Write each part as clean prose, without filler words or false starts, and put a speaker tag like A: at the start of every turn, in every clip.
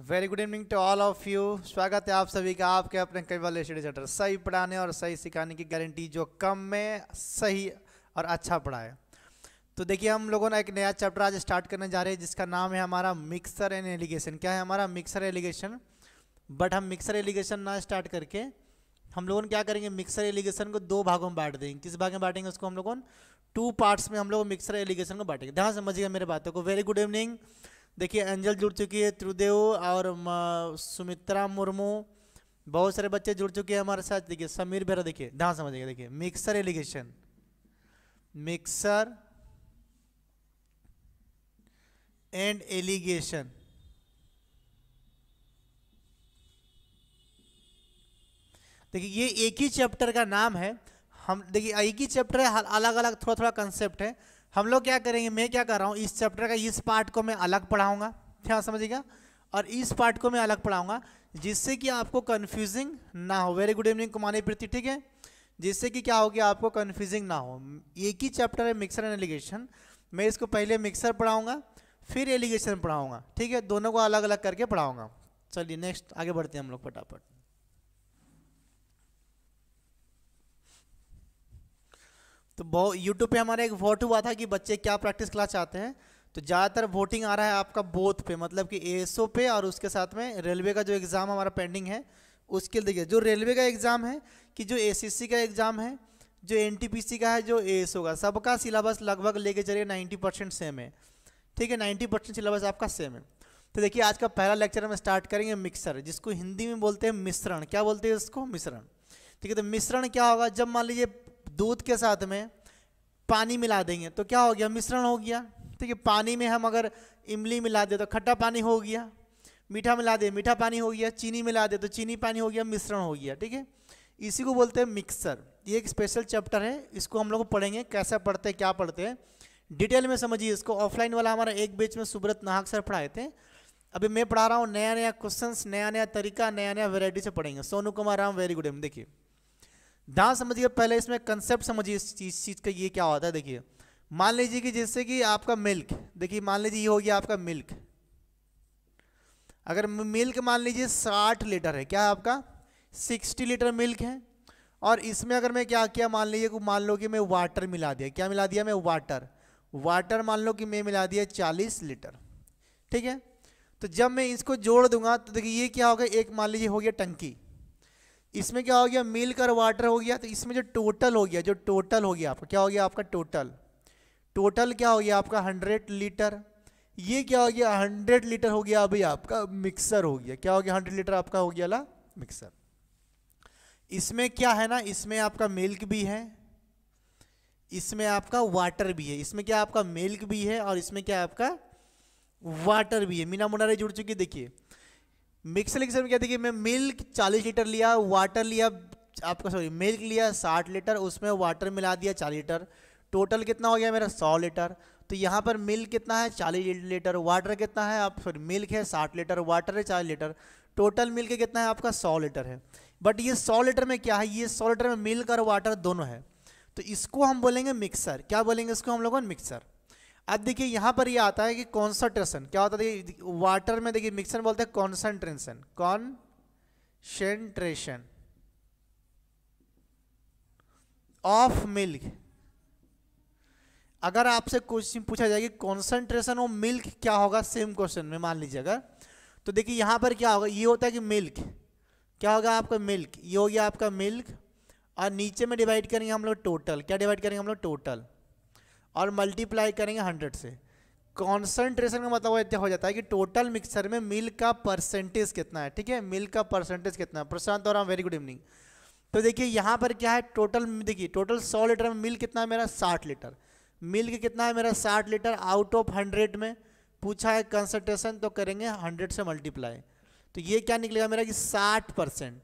A: Very good evening to all of you. स्वागत है आप सभी का आपके अपने केवल स्टडी सेंटर। सही पढ़ाने और सही सिखाने की गारंटी, जो कम में सही और अच्छा पढ़ाए। तो देखिए, हम लोगों ने एक नया चैप्टर आज स्टार्ट करने जा रहे हैं जिसका नाम है हमारा मिक्सर एंड एलिगेशन। क्या है हमारा? Mixture alligation. बट हम मिक्सर एलिगेशन ना स्टार्ट करके हम लोगों ने क्या करेंगे, मिक्सर एलिगेशन को दो भागों में बांट देंगे। किस भाग में बांटेंगे उसको? हम लोगों टू पार्ट्स में हम लोग मिक्सर एलिगेशन को बांटेंगे। ध्यान समझिएगा मेरे बातों को। Very good evening. देखिए, एंजल जुड़ चुकी है, त्रिदेव और सुमित्रा मुर्मू, बहुत सारे बच्चे जुड़ चुके हैं हमारे साथ। देखिए समीर बेरा, देखिए ध्यान समझिएगा। देखिए mixture alligation, mixture and alligation. देखिए ये एक ही चैप्टर का नाम है। हम देखिए एक ही चैप्टर है, अलग अलग थोड़ा थोड़ा कंसेप्ट है। हम लोग क्या करेंगे, मैं क्या कर रहा हूँ, इस चैप्टर का इस पार्ट को मैं अलग पढ़ाऊंगा, ध्यान समझिएगा, और इस पार्ट को मैं अलग पढ़ाऊंगा जिससे कि आपको कंफ्यूजिंग ना हो। वेरी गुड इवनिंग कुमारी प्रीति, ठीक है। जिससे कि क्या हो गया, आपको कंफ्यूजिंग ना हो। एक ही चैप्टर है मिक्सर एंड एलिगेशन, मैं इसको पहले मिक्सर पढ़ाऊंगा फिर एलिगेशन पढ़ाऊंगा, ठीक है। दोनों को अलग अलग करके पढ़ाऊंगा। चलिए नेक्स्ट आगे बढ़ते हैं हम लोग फटाफट। तो बहुत यूट्यूब पे हमारा एक वोट हुआ था कि बच्चे क्या प्रैक्टिस क्लास चाहते हैं। तो ज़्यादातर वोटिंग आ रहा है आपका बोथ पे, मतलब कि एएसओ पे और उसके साथ में रेलवे का जो एग्ज़ाम हमारा पेंडिंग है उसके लिए। देखिए जो रेलवे का एग्ज़ाम है कि जो एसएससी का एग्ज़ाम है, जो एनटीपीसी का है, जो एएसओ का, सबका सिलेबस लगभग लेके चलिए 90% सेम है, ठीक है। 90% सिलेबस आपका सेम है। तो देखिए आज का पहला लेक्चर हम स्टार्ट करेंगे मिक्सर, जिसको हिंदी में बोलते हैं मिश्रण। क्या बोलते हैं इसको? मिश्रण, ठीक है। तो मिश्रण क्या होगा, जब मान लीजिए दूध के साथ में पानी मिला देंगे तो क्या हो गया, मिश्रण हो गया, ठीक है। पानी में हम अगर इमली मिला दे तो खट्टा पानी हो गया, मीठा मिला दे मीठा पानी हो गया, चीनी मिला दे तो चीनी पानी हो गया, मिश्रण हो गया, ठीक है। इसी को बोलते हैं मिक्सर। ये एक स्पेशल चैप्टर है, इसको हम लोग पढ़ेंगे, कैसे पढ़ते हैं, क्या पढ़ते हैं, डिटेल में समझिए इसको। ऑफलाइन वाला हमारा एक बैच में सुब्रत नाहक सर पढ़ाए थे, अभी मैं पढ़ा रहा हूँ नया नया क्वेश्चंस, नया नया तरीका, नया नया वेराइटी से पढ़ेंगे। Sonu Kumar Ram, very good. देखिए ध्यान समझिए, पहले इसमें कंसेप्ट समझिए इस चीज़ का, ये क्या होता है। देखिए मान लीजिए कि जैसे कि आपका मिल्क, देखिए मान लीजिए ये हो गया आपका मिल्क। अगर मिल्क मान लीजिए 60 लीटर है, क्या है आपका 60 लीटर मिल्क है, और इसमें अगर मैं क्या किया, मान लो कि मैं वाटर मिला दिया। क्या मिला दिया मैं? वाटर मान लो कि मैं मिला दिया 40 लीटर, ठीक है। तो जब मैं इसको जोड़ दूंगा तो देखिए ये क्या होगा, एक मान लीजिए हो गया टंकी, इसमें क्या हो गया, मिल्क और वाटर हो गया। तो इसमें जो टोटल हो गया आपका, क्या हो गया आपका टोटल क्या हो गया आपका 100 लीटर। ये क्या हो गया 100 लीटर हो गया अभी आपका मिक्सर हो गया। क्या हो गया 100 लीटर आपका हो गया ला मिक्सर। इसमें क्या है ना, इसमें आपका मिल्क भी है, इसमें आपका वाटर भी है। इसमें क्या आपका मिल्क भी है और इसमें क्या आपका वाटर भी है। मीना मुनारे जुड़ चुकी है। देखिए मिक्सर में क्या, देखिए मैं मिल्क 40 लीटर लिया, वाटर लिया आपका, सॉरी मिल्क लिया 60 लीटर, उसमें वाटर मिला दिया 40 लीटर, टोटल कितना हो गया मेरा 100 लीटर। तो यहाँ पर मिल्क कितना है 40 लीटर, वाटर कितना है आप, सॉरी मिल्क है 60 लीटर, वाटर है 40 लीटर, टोटल मिल्क कितना है आपका 100 लीटर है। बट ये 100 लीटर में क्या है, ये 100 लीटर में मिल्क और वाटर दोनों है, तो इसको हम बोलेंगे मिक्सर। क्या बोलेंगे इसको हम लोग? मिक्सर। अब देखिए यहाँ पर ये आता है कि कॉन्सेंट्रेशन क्या होता है। देखिए वाटर में, देखिए मिक्सर में बोलते हैं कॉन्सेंट्रेशन ऑफ मिल्क। अगर आपसे क्वेश्चन पूछा जाए कि कॉन्सेंट्रेशन ऑफ मिल्क क्या होगा, सेम क्वेश्चन में मान लीजिए अगर, तो देखिए यहाँ पर क्या होगा, ये होता है कि मिल्क क्या होगा आपका मिल्क, ये हो गया आपका मिल्क, और नीचे में डिवाइड करेंगे हम लोग टोटल। क्या डिवाइड करेंगे हम लोग? टोटल, और मल्टीप्लाई करेंगे 100 से। कॉन्सेंट्रेशन का मतलब इतना हो जाता है कि टोटल मिक्सर में मिल्क का परसेंटेज कितना है, ठीक है, मिल्क का परसेंटेज कितना है। प्रशांत और वेरी गुड इवनिंग। तो देखिए यहाँ पर क्या है, टोटल देखिए टोटल 100 लीटर में मिल्क कितना है मेरा 60 लीटर, मिल्क कितना है मेरा 60 लीटर, आउट ऑफ 100 में पूछा है कंसंट्रेशन, तो करेंगे 100 से मल्टीप्लाई। तो ये क्या निकलेगा मेरा कि 60%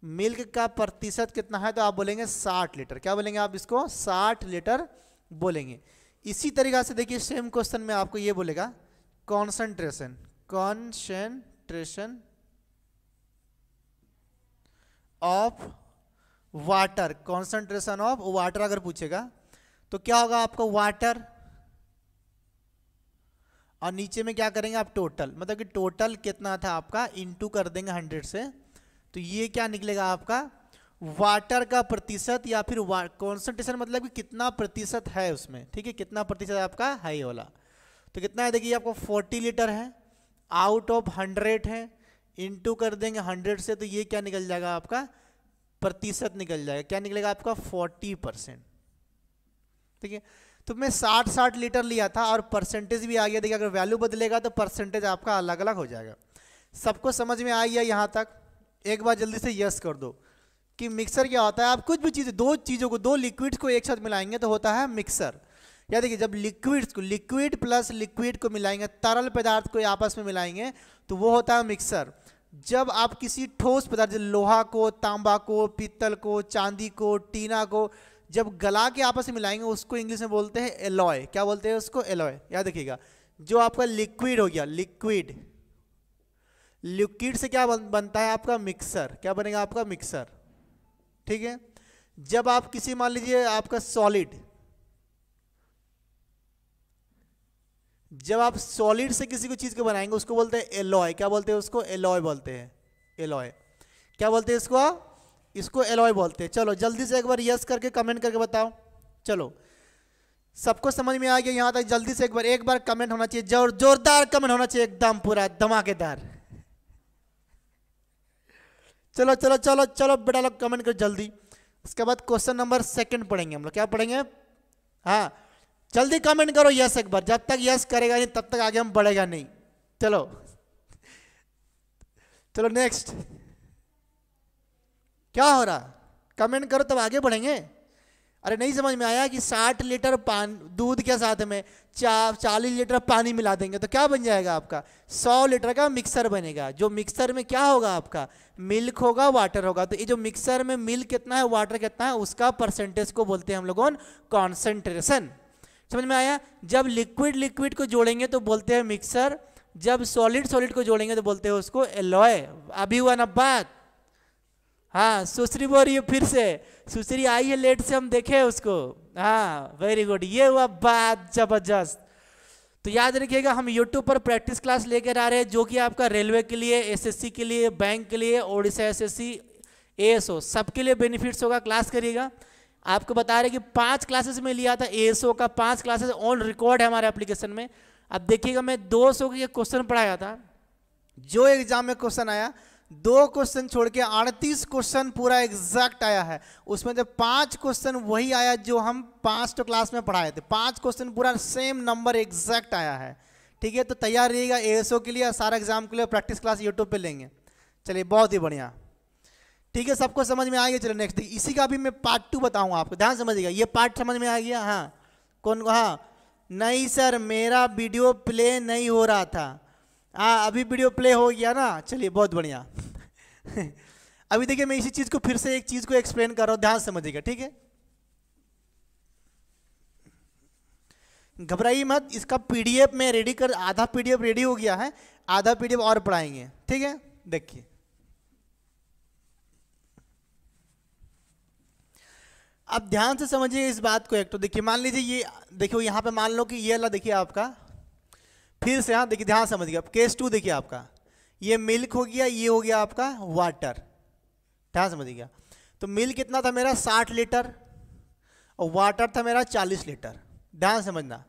A: मिल्क का प्रतिशत कितना है, तो आप बोलेंगे 60 लीटर। क्या बोलेंगे आप इसको? 60 लीटर बोलेंगे। इसी तरीका से देखिए सेम क्वेश्चन में आपको ये बोलेगा concentration of water, concentration of water अगर पूछेगा तो क्या होगा आपको वाटर, और नीचे में क्या करेंगे आप टोटल, मतलब कि टोटल कितना था आपका इंटू कर देंगे 100 से, तो ये क्या निकलेगा आपका वाटर का प्रतिशत या फिर कॉन्सेंट्रेशन, मतलब कि कितना प्रतिशत है उसमें, ठीक है, कितना प्रतिशत आपका है ये वाला। तो कितना है देखिए आपको 40 लीटर है, आउट ऑफ 100 है, इंटू कर देंगे 100 से, तो ये क्या निकल जाएगा आपका प्रतिशत निकल जाएगा, क्या निकलेगा आपका 40%, ठीक है। तो मैं 60 लीटर लिया था और परसेंटेज भी आ गया, देखिए अगर वैल्यू बदलेगा तो परसेंटेज आपका अलग अलग हो जाएगा। सबको समझ में आई है यहाँ तक? एक बार जल्दी से यस कर दो कि मिक्सर क्या होता है। आप कुछ भी चीज़, दो चीज़ों को, दो लिक्विड्स को एक साथ मिलाएंगे तो होता है मिक्सर। या देखिए जब लिक्विड्स को, लिक्विड प्लस लिक्विड को मिलाएंगे, तरल पदार्थ को आपस में मिलाएंगे तो वो होता है मिक्सर। जब आप किसी ठोस पदार्थ, लोहा को, तांबा को, पीतल को, चांदी को, टीना को जब गला के आपस में मिलाएंगे उसको इंग्लिश में बोलते हैं एलॉय। क्या बोलते हैं उसको? एलॉय। याद रखिएगा, जो आपका लिक्विड हो गया, लिक्विड, लिक्विड से क्या बनता है आपका मिक्सर, क्या बनेगा आपका मिक्सर, ठीक है। जब आप किसी, मान लीजिए आपका सॉलिड, जब आप सॉलिड से किसी को चीज को बनाएंगे उसको बोलते हैं एलॉय। क्या बोलते हैं उसको? एलॉय बोलते हैं, एलॉय। क्या बोलते हैं इसको? इसको एलॉय बोलते हैं। चलो जल्दी से एक बार यस करके कमेंट करके बताओ। चलो सबको समझ में आ गया यहाँ तक? जल्दी से एक बार कमेंट होना चाहिए, जोरदार कमेंट होना चाहिए, एकदम पूरा धमाकेदार। चलो चलो चलो चलो बेटा लोग कमेंट करो जल्दी। उसके बाद क्वेश्चन नंबर 2 पढ़ेंगे हम लोग। क्या पढ़ेंगे? हाँ जल्दी कमेंट करो यस एक बार, जब तक यस करेगा नहीं तब तक आगे हम बढ़ेगा नहीं। चलो चलो नेक्स्ट। क्या हो रहा? कमेंट करो तब आगे बढ़ेंगे। अरे नहीं समझ में आया कि 60 लीटर दूध के साथ में 40 लीटर पानी मिला देंगे तो क्या बन जाएगा आपका? 100 लीटर का मिक्सर बनेगा। जो मिक्सर में क्या होगा आपका? मिल्क होगा, वाटर होगा। तो ये जो मिक्सर में मिल्क कितना है, वाटर कितना है, उसका परसेंटेज को बोलते हैं हम लोगों कॉन्सेंट्रेशन। समझ में आया? जब लिक्विड लिक्विड को जोड़ेंगे तो बोलते हैं मिक्सर, जब सॉलिड सॉलिड को जोड़ेंगे तो बोलते हैं उसको एलॉय। अभी हुआ ना बात? हाँ सुश्री बोल रही है फिर से, सुश्री आई है लेट से, हम देखे उसको। हाँ वेरी गुड, ये हुआ बात जबरदस्त। तो याद रखिएगा हम YouTube पर प्रैक्टिस क्लास लेकर आ रहे हैं, जो कि आपका रेलवे के लिए, SSC के लिए, बैंक के लिए, ओडिशा SSC, ASO सबके लिए बेनिफिट्स होगा। क्लास करिएगा। आपको बता रहे कि 5 क्लासेस में लिया था ASO का, 5 क्लासेस ऑन रिकॉर्ड है हमारे एप्लीकेशन में। अब देखिएगा मैं 200 के क्वेश्चन पढ़ाया था, जो एग्जाम में क्वेश्चन आया 2 क्वेश्चन छोड़ के 38 क्वेश्चन पूरा एग्जैक्ट आया है। उसमें जब 5 क्वेश्चन वही आया जो हम 5 तो क्लास में पढ़ाए थे, 5 क्वेश्चन पूरा सेम नंबर एग्जैक्ट आया है। ठीक है, तो तैयार रहिएगा ASO के लिए, सारा एग्जाम के लिए प्रैक्टिस क्लास यूट्यूब पे लेंगे। चलिए बहुत ही बढ़िया, ठीक है, सबको समझ में आ गया। चलो नेक्स्ट, इसी का भी मैं पार्ट 2 बताऊंगा आपको, ध्यान समझिएगा। ये पार्ट समझ में आ गया? हाँ कौन? हाँ नहीं सर मेरा वीडियो प्ले नहीं हो रहा था। हाँ अभी वीडियो प्ले हो गया ना, चलिए बहुत बढ़िया। अभी देखिए मैं इसी चीज को फिर से एक चीज को एक्सप्लेन कर रहा हूं, ध्यान समझिएगा, ठीक है। घबराइए मत, इसका PDF में रेडी कर, आधा PDF रेडी हो गया है, आधा PDF और पढ़ाएंगे, ठीक है। देखिए अब ध्यान से समझिए इस बात को। एक तो देखिए मान लीजिए ये देखिए यहाँ पे मान लो कि ये वाला देखिए आपका, फिर से हाँ देखिए ध्यान समझिएगा। केस 2 देखिए आपका, ये मिल्क हो गया, ये हो गया आपका वाटर, ध्यान समझिएगा। तो मिल्क कितना था मेरा 60 लीटर और वाटर था मेरा 40 लीटर, ध्यान समझना।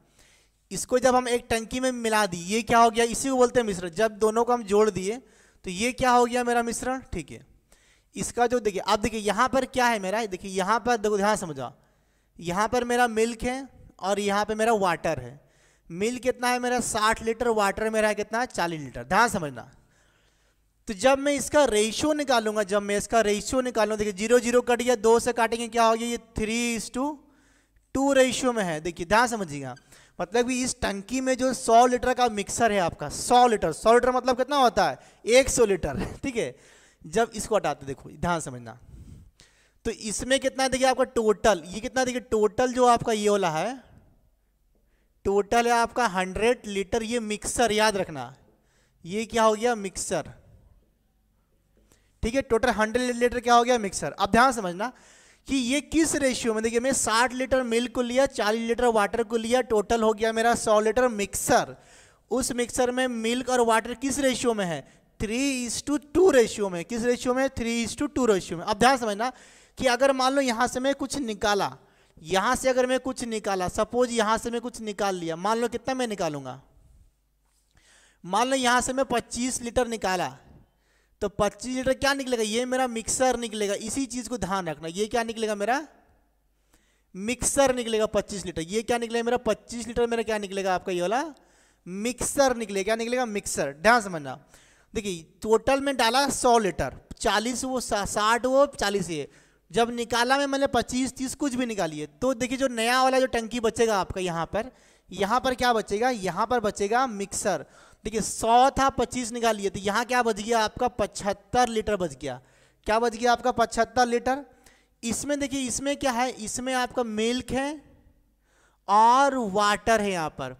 A: इसको जब हम एक टंकी में मिला दी, ये क्या हो गया, इसी को बोलते हैं मिश्रण। जब दोनों को हम जोड़ दिए तो ये क्या हो गया मेरा मिश्रण, ठीक है। इसका जो देखिए अब देखिए यहाँ पर क्या है मेरा, देखिए यहाँ पर देखो ध्यान समझो, यहाँ पर मेरा मिल्क है और यहाँ पे मेरा वाटर है। मिल्क कितना है मेरा 60 लीटर, वाटर मेरा कितना है 40 लीटर, ध्यान समझना। तो जब मैं इसका रेशियो निकालूंगा, जब मैं इसका रेशियो निकालूंगा, देखिए 0 0 कट गया, 2 से काटेंगे क्या हो गया, ये 3:2 रेशियो में है। देखिए ध्यान समझिएगा, मतलब कि इस टंकी में जो 100 लीटर का मिक्सर है आपका, 100 लीटर मतलब कितना होता है 100 लीटर, ठीक है। जब इसको हटाते देखो ध्यान समझना, तो इसमें कितना देखिए आपका टोटल, ये कितना देखिए टोटल जो आपका ये वाला है, टोटल है आपका 100 लीटर। ये मिक्सर याद रखना, ये क्या हो गया मिक्सर, ठीक है। टोटल 100 लीटर क्या हो गया मिक्सर। अब ध्यान समझना कि ये किस रेशियो में, देखिए मैं 60 लीटर मिल्क को लिया, 40 लीटर वाटर को लिया, टोटल हो गया मेरा 100 लीटर मिक्सर। उस मिक्सर में मिल्क और वाटर किस रेशियो में है, 3:2 रेशियो में। किस रेशियो में, 3:2 रेशियो में। अब ध्यान समझना कि अगर मान लो यहाँ से मैं कुछ निकाला, यहाँ से अगर मैं कुछ निकाला, सपोज यहाँ से मैं कुछ निकाल लिया, मान लो कितना मैं निकालूंगा, मान लो यहाँ से मैं 25 लीटर निकाला, तो 25 लीटर क्या निकलेगा, ये मेरा मिक्सर निकलेगा। इसी चीज को ध्यान रखना, ये क्या निकलेगा, मेरा मिक्सर निकलेगा 25 लीटर। ये क्या निकलेगा मेरा 25 लीटर, मेरा क्या निकलेगा, आपका ये वाला मिक्सर निकलेगा। क्या निकलेगा, मिक्सर। ध्यान समझना, देखिए टोटल में डाला 100 लीटर, 40 वो 60 वो 40 ये, जब निकाला मैंने 25 30 कुछ भी निकालिए, तो देखिए जो नया वाला जो टंकी बचेगा आपका यहाँ पर क्या बचेगा, यहाँ पर बचेगा मिक्सर। देखिए 100 था, 25 निकालिए, तो यहाँ क्या बच गया आपका 75 लीटर बच गया। क्या बच गया आपका 75 लीटर। इसमें देखिए, इसमें क्या है, इसमें आपका मिल्क है और वाटर है। यहाँ पर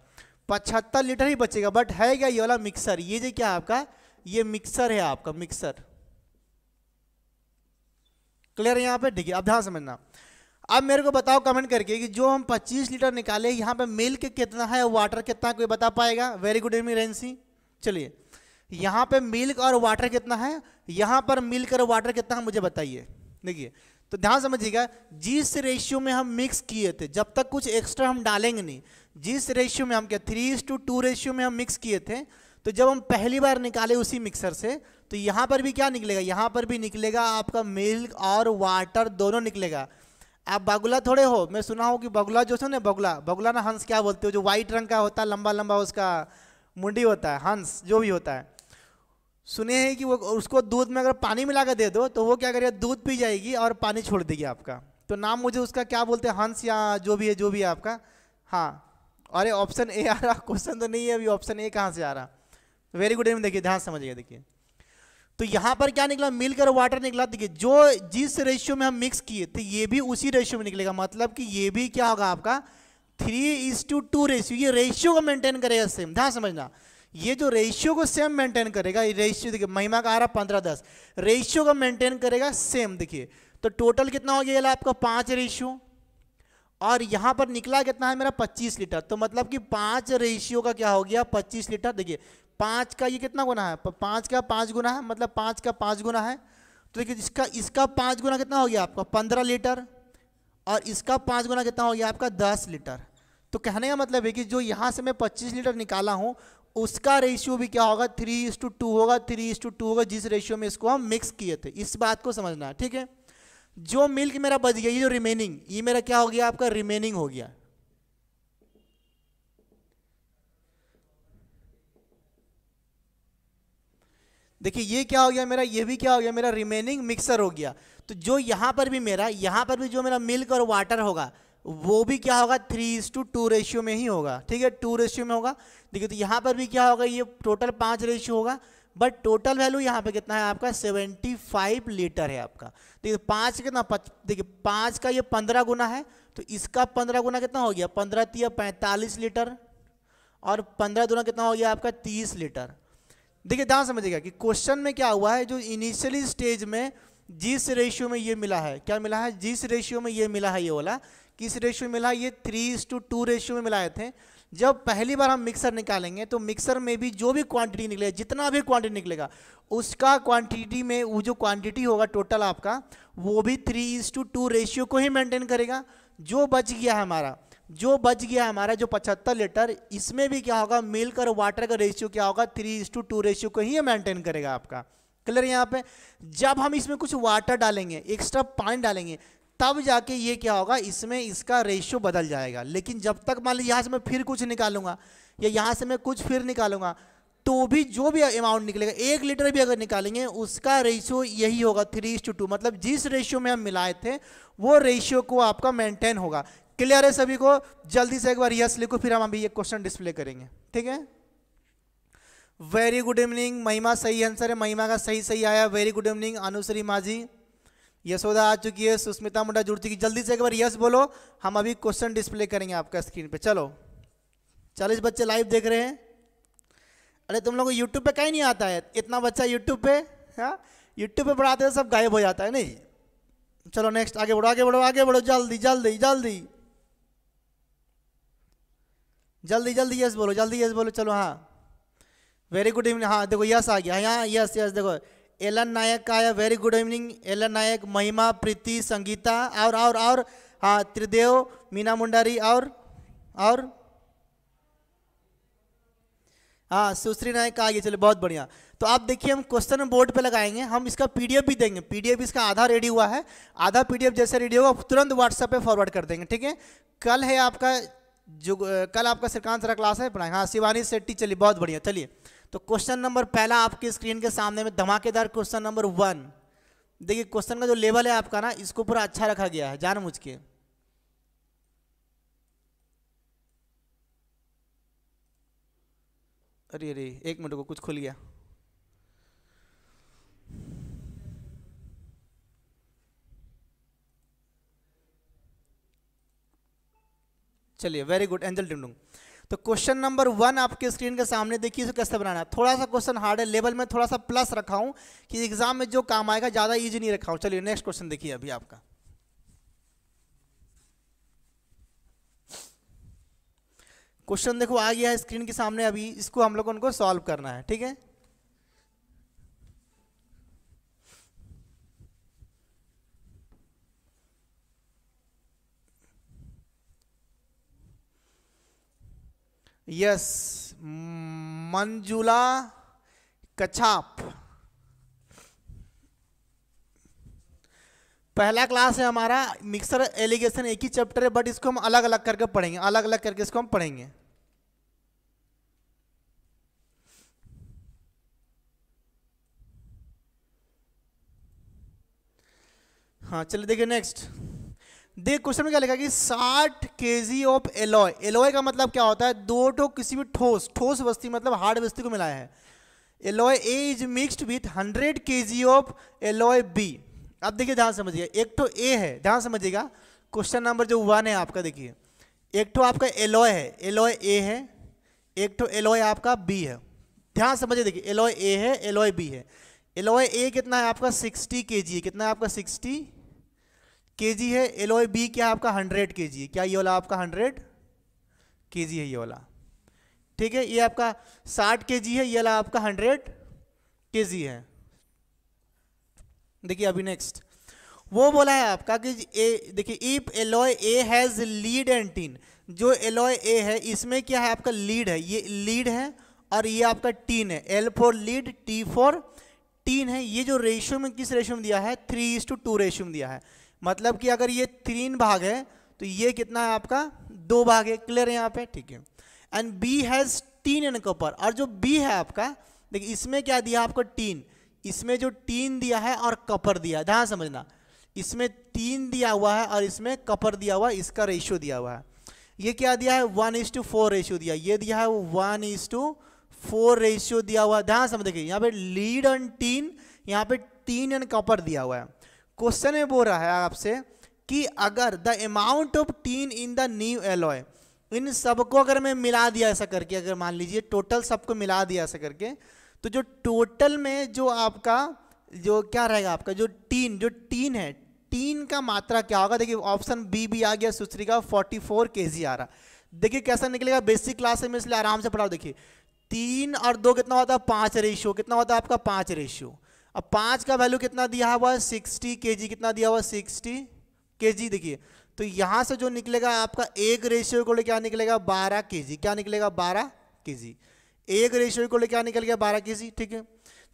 A: 75 लीटर ही बचेगा, बट है क्या ये वाला मिक्सर। ये जो क्या आपका, ये मिक्सर है आपका, मिक्सर। क्लियर है यहाँ पे, ठीक है। अब ध्यान समझना, अब मेरे को बताओ कमेंट करके कि जो हम 25 लीटर निकाले, यहाँ पे मिल्क कितना है, वाटर कितना, कोई बता पाएगा। Very good evening Rensi. चलिए यहाँ पे मिल्क और वाटर कितना है, यहाँ पर मिल्क और वाटर कितना है, मुझे बताइए। देखिए तो ध्यान समझिएगा, जिस रेशियो में हम मिक्स किए थे, जब तक कुछ एक्स्ट्रा हम डालेंगे नहीं, जिस रेशियो में हम क्या 3:2 रेशियो में हम मिक्स किए थे, तो जब हम पहली बार निकाले उसी मिक्सर से, तो यहाँ पर भी क्या निकलेगा, यहाँ पर भी निकलेगा आपका मिल्क और वाटर दोनों निकलेगा। आप बगुला थोड़े हो, मैं सुना हूँ कि बगुला जो है ना, बगुला ना हंस क्या बोलते हो, जो व्हाइट रंग का होता है, लंबा लंबा उसका मुंडी होता है, हंस जो भी होता है, सुने हैं कि वो उसको दूध में अगर पानी मिला कर दे दो तो वो क्या करेगा, दूध पी जाएगी और पानी छोड़ देगी आपका। तो नाम मुझे उसका क्या बोलते हैं, हंस या जो भी है आपका। हाँ, अरे ऑप्शन ए आ रहा, क्वेश्चन तो नहीं है अभी, ऑप्शन ए कहाँ से आ रहा। Very good evening. देखिए ध्यान समझिए, देखिए तो यहाँ पर क्या निकला, मिल्क और वाटर निकला। देखिए जो जिस रेशियो में हम मिक्स किए थे, ये भी उसी रेशियो में निकलेगा, मतलब कि ये भी क्या होगा आपका 3:2 रेशियो। ये रेशियो को मेंटेन करेगा सेम। ध्यान समझना, ये जो रेशियो को सेम मेंटेन करेगा, ये रेशियो देखिए महिमा का आ रहा 15:10, रेशियो को मेंटेन करेगा सेम। देखिए तो टोटल कितना हो गया आपका 5 रेशियो, और यहाँ पर निकला कितना है मेरा 25 लीटर। तो मतलब कि 5 रेशियो का क्या हो गया 25 लीटर। देखिए 5 का ये कितना गुना है, 5 का 5 गुना है, मतलब 5 का 5 गुना है। तो देखिए इसका 5 गुना कितना हो गया आपका 15 लीटर, और इसका 5 गुना कितना हो गया आपका 10 लीटर। तो कहने का मतलब है कि जो यहाँ से मैं 25 लीटर निकाला हूँ, उसका रेशियो भी क्या होगा 3:2 होगा, 3:2 होगा, जिस रेशियो में इसको हम मिक्स किए थे। इस बात को समझना है, ठीक है। जो मिल्क मेरा बच गया, ये जो रिमेनिंग, ये मेरा क्या हो गया आपका रिमेनिंग हो गया। देखिए ये क्या हो गया मेरा, ये भी क्या हो गया मेरा रिमेनिंग मिक्सर हो गया। तो जो यहाँ पर भी मेरा, यहाँ पर भी जो मेरा मिल्क और वाटर होगा, वो भी क्या होगा 3:2 रेशियो में ही होगा, ठीक है, 2 रेशियो में होगा। देखिए तो यहाँ पर भी क्या होगा, ये टोटल 5 रेशियो होगा, बट टोटल वैल्यू यहाँ पे कितना है आपका 75 लीटर है आपका। देखिए 5 कितना, देखिए 5 का ये 15 गुना है, तो इसका 15 गुना कितना हो गया 15 × 45 लीटर, और 15 गुना कितना हो गया आपका 30 लीटर। देखिए ध्यान समझिएगा कि क्वेश्चन में क्या हुआ है, जो इनिशियली स्टेज में जिस रेशियो में ये मिला है, क्या मिला है, जिस रेशियो में ये मिला है, ये वाला किस रेशियो में मिला है, ये 3:2 रेशियो में मिलाए थे। जब पहली बार हम मिक्सर निकालेंगे तो मिक्सर में भी जो भी क्वांटिटी निकलेगा, जितना भी क्वांटिटी निकलेगा, उसका क्वांटिटी में वो जो क्वांटिटी होगा टोटल आपका, वो भी 3:2 रेशियो को ही मेंटेन करेगा। जो बच गया है हमारा, जो 75 लीटर, इसमें भी क्या होगा, मिल्क और वाटर का रेशियो क्या होगा 3:2 रेशियो को ही मेंटेन करेगा आपका। क्लियर यहाँ पे। जब हम इसमें कुछ वाटर डालेंगे, एक्स्ट्रा पानी डालेंगे, तब जाके ये क्या होगा, इसमें इसका रेशियो बदल जाएगा। लेकिन जब तक मान लीजिए यहाँ से मैं फिर कुछ निकालूंगा, या यहाँ से मैं कुछ फिर निकालूंगा, तो भी जो भी अमाउंट निकलेगा, 1 लीटर भी अगर निकालेंगे, उसका रेशियो यही होगा 3:2, मतलब जिस रेशियो में हम मिलाए थे वो रेशियो को आपका मेंटेन होगा। क्लियर है सभी को। जल्दी से एक बार यस लिखो, फिर हम अभी ये क्वेश्चन डिस्प्ले करेंगे, ठीक है। Very good evening. महिमा सही आंसर है, महिमा का सही आया। Very good evening. अनुश्री माझी, यशोदा आ चुकी है, सुस्मिता मुंडा जुड़ चुकी। जल्दी से एक बार यस बोलो, हम अभी क्वेश्चन डिस्प्ले करेंगे आपका स्क्रीन पे। चलो 40 बच्चे लाइव देख रहे हैं। अरे तुम लोग को यूट्यूब पे कहीं नहीं आता है, इतना बच्चा यूट्यूब पे, हाँ यूट्यूब पे पढ़ाते हैं, सब गायब हो जाता है नहीं। चलो नेक्स्ट, आगे बढ़ो आगे बढ़ो आगे बढ़ो, जल्दी जल्दी जल्दी जल्दी जल्दी यस बोलो, जल्दी यस बोलो। चलो हाँ वेरी गुड इवनिंग, हाँ देखो यस आ गया यहाँ, यस यस देखो एलन नायक का आया, वेरी गुड इवनिंग एलन नायक, महिमा, प्रीति, संगीता और हाँ त्रिदेव, मीना मुंडारी और हाँ सुश्री नायक का आ गया, चलिए बहुत बढ़िया। तो आप देखिए हम क्वेश्चन बोर्ड पे लगाएंगे, हम इसका पीडीएफ भी देंगे, पीडीएफ इसका आधा रेडी हुआ है, आधा पीडीएफ जैसे रेडी होगा तुरंत व्हाट्सएप पे फॉरवर्ड कर देंगे, ठीक है। कल है आपका जो कल आपका श्रीकांत सर क्लास है पढ़ाएंगे, हाँ शिवानी शेट्टी, चलिए बहुत बढ़िया। चलिए तो क्वेश्चन नंबर पहला आपके स्क्रीन के सामने में धमाकेदार क्वेश्चन नंबर 1। देखिए क्वेश्चन का जो लेवल है आपका ना, इसको पूरा अच्छा रखा गया है जानबूझ के। अरे अरे एक मिनट को कुछ खुल गया, चलिए वेरी गुड एंजल टिंडुंग। तो क्वेश्चन नंबर 1 आपके स्क्रीन के सामने देखिए, इसे कैसे बनाना है। थोड़ा सा क्वेश्चन हार्ड है, लेवल में थोड़ा सा प्लस रखा हूं कि एग्जाम में जो काम आएगा, ज़्यादा इजी नहीं रखा हूं। चलिए नेक्स्ट क्वेश्चन देखिए अभी आपका। क्वेश्चन देखो आ गया है स्क्रीन के सामने, अभी इसको हम लोगों को सॉल्व करना है, ठीक है। यस मंजुला कछाप, पहला क्लास है हमारा मिक्सर एलिगेशन, एक ही चैप्टर है बट इसको हम अलग अलग करके पढ़ेंगे, अलग अलग करके इसको हम पढ़ेंगे। हाँ चलिए देखिए नेक्स्ट, देख क्वेश्चन में क्या लिखा कि 60 kg ऑफ एलॉय, एलॉय का मतलब क्या होता है, दो ठो किसी भी ठोस वस्तु मतलब हार्ड वस्तु को मिलाया है। Alloy A is mixed with 100 kg of alloy B. अब देखिए ध्यान समझिए, एक तो ए है, ध्यान समझिएगा क्वेश्चन नंबर जो 1 है आपका, देखिए एक तो आपका एलॉय है, एलॉय ए है, एक तो एलॉय आपका बी है। ध्यान समझिए, देखिए एलॉय ए है, एलॉय बी है। एलॉय ए कितना है आपका 60 kg है, कितना है आपका 60 kg है। एलॉय बी क्या है आपका 100 kg है, क्या ये वाला आपका 100 kg है ये वाला, ठीक है। ये आपका 60 kg है, ये वाला आपका 100 kg है। देखिए अभी नेक्स्ट वो बोला है आपका कि ए, देखिए if alloy A has lead and teen, जो एलॉय ए है इसमें क्या है आपका लीड है, ये लीड है और ये आपका टीन है, L for lead, T for tin है। ये जो रेशियो में किस रेशियो में दिया है, 3:2 रेशियो में दिया है। मतलब कि अगर ये 3 भाग है तो ये कितना है आपका 2 भाग है, क्लियर है यहाँ पे, ठीक है। And B has tin and copper, और जो बी है आपका देखिए इसमें क्या दिया आपको टीन, इसमें जो टीन दिया है और कपर दिया है, ध्यान समझना, इसमें टीन दिया हुआ है और इसमें कपर दिया हुआ है, इसका रेशियो दिया हुआ है। ये क्या दिया है 1:4 रेशियो दिया, ये दिया है 1:4 रेशियो दिया हुआ है। ध्यान समझ, देखिए यहाँ पे लीड एंड टीन, यहाँ पे टीन एंड कपर दिया हुआ है। क्वेश्चन में बोल रहा है आपसे कि अगर the amount of tin in the new alloy, इन सबको अगर मैं मिला दिया ऐसा करके, अगर मान लीजिए टोटल सबको मिला दिया ऐसा करके, तो जो टोटल में जो आपका जो क्या रहेगा आपका जो टीन है, टीन का मात्रा क्या होगा। देखिए ऑप्शन बी भी आ गया सुश्री का, 44 kg आ रहा। देखिए कैसा निकलेगा, बेसिक क्लास में इसलिए आराम से पढ़ाओ। देखिए 3 और 2 कितना होता है 5 रेशियो, कितना होता है आपका 5 रेशियो। अब 5 का वैल्यू कितना दिया हुआ है 60 kg, कितना दिया हुआ 60 kg। देखिए तो यहां से जो निकलेगा आपका एक रेशियो को क्या निकलेगा 12 kg, क्या निकलेगा 12 kg, एक रेशियो को क्या निकल गया 12 kg, ठीक है।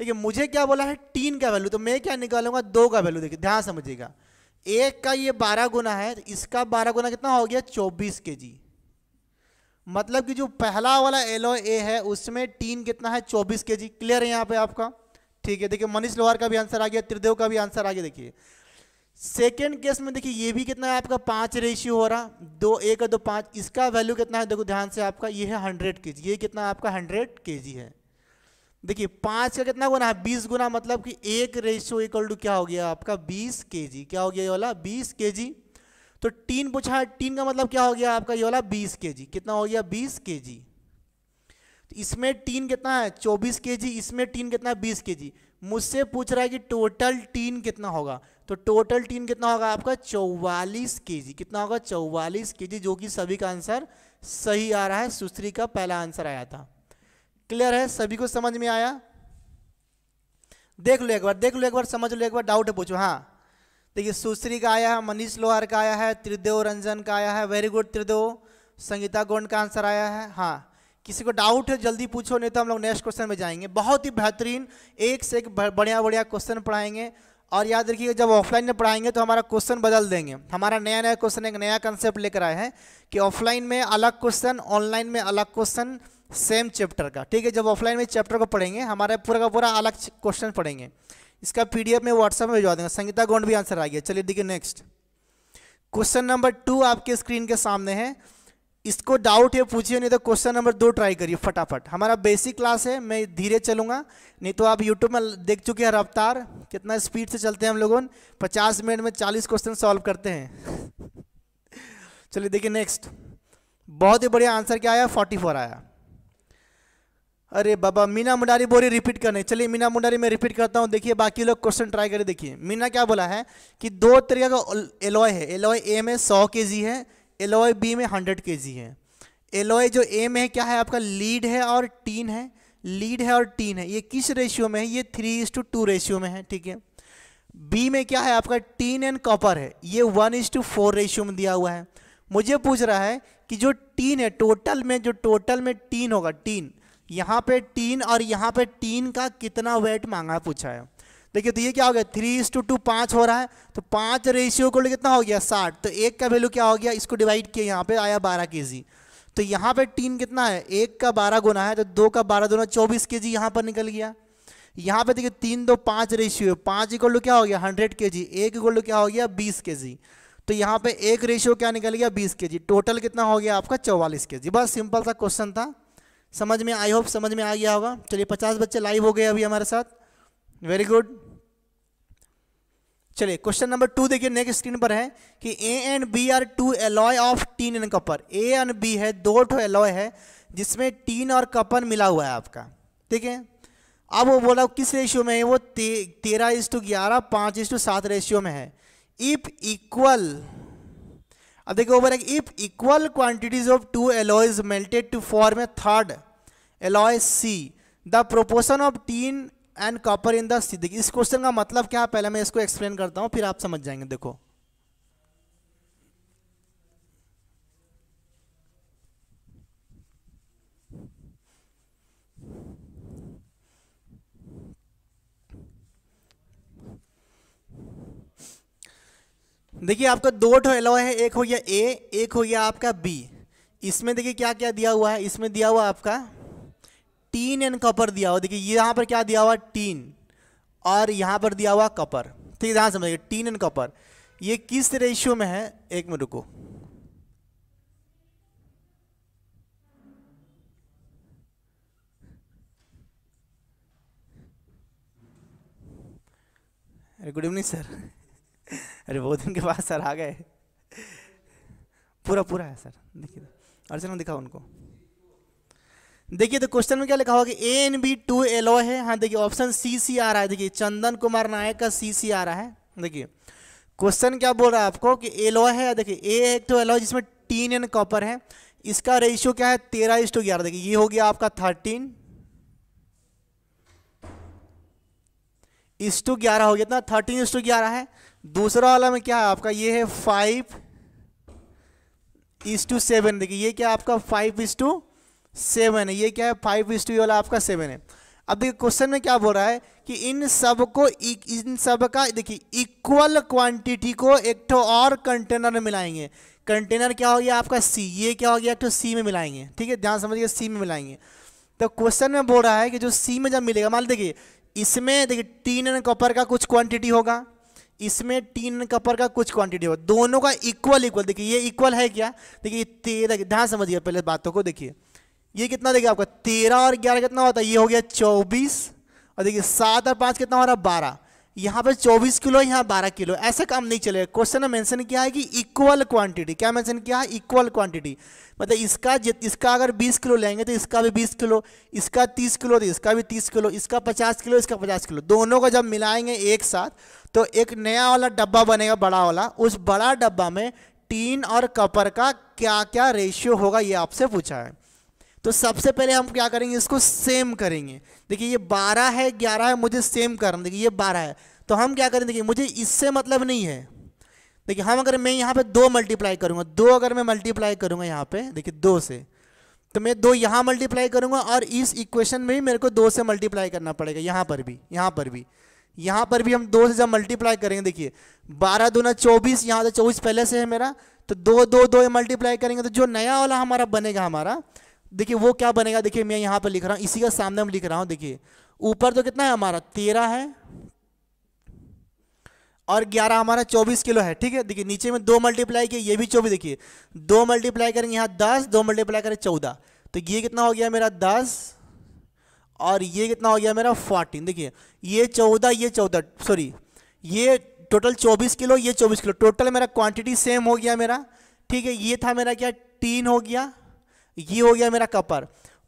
A: देखिए मुझे क्या बोला है टीन का वैल्यू, तो मैं क्या निकालूंगा 2 का वैल्यू। देखिए ध्यान समझिएगा, एक का ये 12 गुना है, तो इसका 12 गुना कितना हो गया 24 kg। मतलब कि जो पहला वाला एलॉय ए है उसमें टीन कितना है 24 kg, क्लियर है यहाँ पे आपका, ठीक है। देखिए मनीष लोहार का भी आंसर आ गया, त्रिदेव का भी आंसर आ गया। देखिए सेकेंड केस में देखिए ये भी कितना है आपका 5 रेशियो हो रहा, 2 1 2 5, इसका वैल्यू कितना है देखो ध्यान से आपका, ये है 100 kg, ये कितना आपका 100 kg है। देखिए 5 का कितना गुना है 20 गुना, मतलब कि एक रेशियो इक्वल टू क्या हो गया आपका 20 kg, क्या हो गया ये वाला 20 kg। तो टीन पूछा है, टीन का मतलब क्या हो गया आपका ये वाला 20 kg, कितना हो गया 20 kg। तो इसमें टीन कितना है 24 kg, इसमें टीन कितना है 20 kg। मुझसे पूछ रहा है कि टोटल टीन कितना होगा, तो टोटल टीन कितना होगा आपका 44 kg, कितना होगा 44 kg, जो कि सभी का आंसर सही आ रहा है। सुश्री का पहला आंसर आया था, क्लियर है? सभी को समझ में आया? देख लो एक बार, देख लो एक बार, समझ लो एक बार, डाउट है पूछो। हाँ देखिए, सुश्री का आया है, मनीष लोहार का आया है, त्रिदेव रंजन का आया है, वेरी गुड त्रिदेव। संगीता गोंड का आंसर आया है। हाँ, किसी को डाउट है जल्दी पूछो, नहीं तो हम लोग नेक्स्ट क्वेश्चन में जाएंगे। बहुत ही बेहतरीन, एक से एक बढ़िया बढ़िया क्वेश्चन पढ़ाएंगे। और याद रखिएगा, जब ऑफलाइन में पढ़ाएंगे तो हमारा क्वेश्चन बदल देंगे। हमारा नया नया क्वेश्चन, एक नया कंसेप्ट लेकर आए हैं कि ऑफलाइन में अलग क्वेश्चन, ऑनलाइन में अलग क्वेश्चन, सेम चैप्टर का। ठीक है, जब ऑफलाइन में चैप्टर को पढ़ेंगे, हमारा पूरा का पूरा अलग क्वेश्चन पढ़ेंगे। इसका पीडीएफ में व्हाट्सएप में भिजवा देंगे। संगीता गोंड भी आंसर आ गया। चलिए देखिए नेक्स्ट क्वेश्चन नंबर 2 आपके स्क्रीन के सामने है। इसको डाउट है पूछिए, नहीं तो क्वेश्चन नंबर 2 ट्राई करिए फटाफट। हमारा बेसिक क्लास है, मैं धीरे चलूंगा, नहीं तो आप यूट्यूब में देख चुके हैं रफ्तार कितना स्पीड से चलते हैं हम लोगों। 50 मिनट में 40 क्वेश्चन सॉल्व करते हैं। चलिए देखिए नेक्स्ट, बहुत ही बढ़िया आंसर क्या आया, 44 आया। अरे बाबा, मीना मुंडारी बोली रिपीट करने। चलिए मीना मुंडारी मैं रिपीट करता हूँ, देखिए बाकी लोग क्वेश्चन ट्राई करें। देखिए मीना क्या बोला है कि 2 तरीके का एलॉय है। एलॉय ए में 100 kg है, एलॉय बी में 100 kg है। एलॉय जो ए में है क्या है आपका, लीड है और टीन है। लीड है और टीन है, ये किस रेशियो में है, ये 3:2 रेशियो में है। ठीक है, बी में क्या है आपका, टीन एंड कॉपर है, ये 1:4 रेशियो में दिया हुआ है। मुझे पूछ रहा है कि जो टीन है टोटल में, जो टोटल में टीन होगा, टीन यहाँ पे टीन और यहाँ पे टीन का कितना वेट मांगा पूछा है। देखिए तो ये क्या हो गया, 3:2 5 हो रहा है, तो 5 रेशियो को कितना हो गया 60, तो 1 का वैल्यू क्या हो गया, इसको डिवाइड किया, यहाँ पे आया 12 kg। तो यहाँ पे टीन कितना है, 1 का 12 गुना है, तो 2 का 12 दूना 24 kg यहाँ पर निकल गया। यहाँ पे देखिए 3 2 5 रेशियो, 5 इक्वल टू क्या हो गया 100 kg, 1 इक्वल टू क्या हो गया 20 kg। तो यहाँ पे 1 रेशियो क्या निकल गया 20 kg, टोटल कितना हो गया आपका 44 kg। बस सिंपल सा क्वेश्चन था, समझ में, आई होप समझ में आ गया होगा। चलिए 50 बच्चे लाइव हो गए अभी हमारे साथ, वेरी गुड। चलिए क्वेश्चन नंबर 2 देखिए नेक्स्ट स्क्रीन पर है कि A and B are 2 alloy of tin and copper. A and B है, 2 एलॉय है जिसमें टीन और कपर मिला हुआ है आपका। ठीक है, अब वो बोला किस रेशियो में है, वो 13:11 5:7 रेशियो में है। इफ इक्वल, अब देखिए over if equal quantities of 2 alloys melted to form a third alloy C, the proportion of tin and copper in the C. देखिए इस क्वेश्चन का मतलब क्या है, पहले मैं इसको एक्सप्लेन करता हूं फिर आप समझ जाएंगे। देखो देखिए आपका 2 एलॉय है, एक हो गया ए, एक हो गया आपका बी। इसमें देखिए क्या क्या दिया हुआ है, इसमें दिया हुआ आपका टीन एंड कॉपर दिया हुआ। देखिए ये यहाँ पर क्या दिया हुआ, टीन, और यहाँ पर दिया हुआ कॉपर। ठीक है, ध्यान समझिए, टीन एंड कॉपर ये किस रेशियो में है, एक मिनट रुको। अरे गुड इवनिंग सर। अरे बहुत दिन के बाद सर आ गए। पूरा पूरा है सर, देखिए अर्चना दिखाओ उनको। देखिए तो क्वेश्चन में क्या लिखा हुआ कि ए एंड बी 2 एलॉय है। हाँ देखिए ऑप्शन सी आ रहा है, देखिए चंदन कुमार नायक का सी आ रहा है। देखिए क्वेश्चन क्या बोल रहा है आपको कि एलॉय है। देखिए ए एक तो एलॉय जिसमें टीन एंड कॉपर है, इसका रेशियो क्या है 13:11। देखिए ये हो गया आपका 13:11 हो गया ना, 13:11 है। दूसरा वाला में क्या है आपका, ये है 5:7। देखिए ये क्या आपका 5:7 है, ये क्या है 5:2 वाला आपका 7 है। अब देखिए क्वेश्चन में क्या बोल रहा है कि इन सब का देखिए इक्वल क्वांटिटी को एक तो और कंटेनर में मिलाएंगे। कंटेनर क्या हो गया आपका सी, ये क्या हो गया तो सी में मिलाएंगे। ठीक है, ध्यान समझिए, सी में मिलाएंगे। तो क्वेश्चन में बोल रहा है कि जो सी में जब मिलेगा, मान देखिए इसमें देखिए टीन एंड कॉपर का कुछ क्वांटिटी होगा, इसमें टीन एंड कॉपर का कुछ क्वांटिटी होगा, दोनों का इक्वल। देखिए ये इक्वल है क्या, देखिए 13, ध्यान समझिए पहले बातों को। देखिए ये कितना देखिए आपका 13 और 11 कितना होता है, ये हो गया 24, और देखिए 7 और 5 कितना हो रहा है 12। यहाँ पे 24 किलो, यहाँ 12 किलो, ऐसा काम नहीं चलेगा। क्वेश्चन में मेंशन किया है कि इक्वल क्वांटिटी। क्या मेंशन किया है, इक्वल क्वांटिटी। मतलब इसका अगर 20 किलो लेंगे तो इसका भी 20 किलो, इसका 30 किलो तो इसका भी 30 किलो, इसका 50 किलो, इसका 50 किलो, दोनों को जब मिलाएंगे एक साथ तो एक नया वाला डब्बा बनेगा, बड़ा वाला। उस बड़ा डब्बा में टीन और कॉपर का क्या क्या रेशियो होगा, ये आपसे पूछा है। तो सबसे पहले हम क्या करेंगे, इसको सेम करेंगे। देखिए ये 12 है, 11 है, मुझे सेम करना। देखिए ये 12 है, तो हम क्या करें, देखिए मुझे इससे मतलब नहीं है। देखिए हम अगर मैं यहाँ पे 2 मल्टीप्लाई करूँगा, 2 अगर मैं मल्टीप्लाई करूँगा यहाँ पे, देखिए 2 से, तो मैं 2 यहाँ मल्टीप्लाई करूँगा और इस इक्वेशन में भी मेरे को 2 से मल्टीप्लाई करना पड़ेगा। यहाँ पर भी, यहाँ पर भी, यहाँ पर भी हम 2 से जब मल्टीप्लाई करेंगे, देखिए 12 दूना 24, यहाँ से 24 पहले से है मेरा, तो 2 2 2 मल्टीप्लाई करेंगे तो जो नया वाला हमारा बनेगा हमारा, देखिए वो क्या बनेगा, देखिए मैं यहाँ पर लिख रहा हूँ, इसी का सामने हम लिख रहा हूँ। देखिए ऊपर तो कितना है हमारा 13 है और 11 हमारा 24 किलो है, ठीक है। देखिए नीचे में 2 मल्टीप्लाई किए, ये भी 24, देखिए 2 मल्टीप्लाई करेंगे यहाँ 10, 2 मल्टीप्लाई करें 14, तो ये कितना हो गया मेरा 10 और ये कितना हो गया मेरा 14। देखिए ये 14, ये 14, सॉरी ये टोटल 24 किलो, ये 24 किलो, टोटल मेरा क्वांटिटी सेम हो गया मेरा, ठीक है। ये था मेरा क्या, टीन हो गया, ये हो गया मेरा कपर।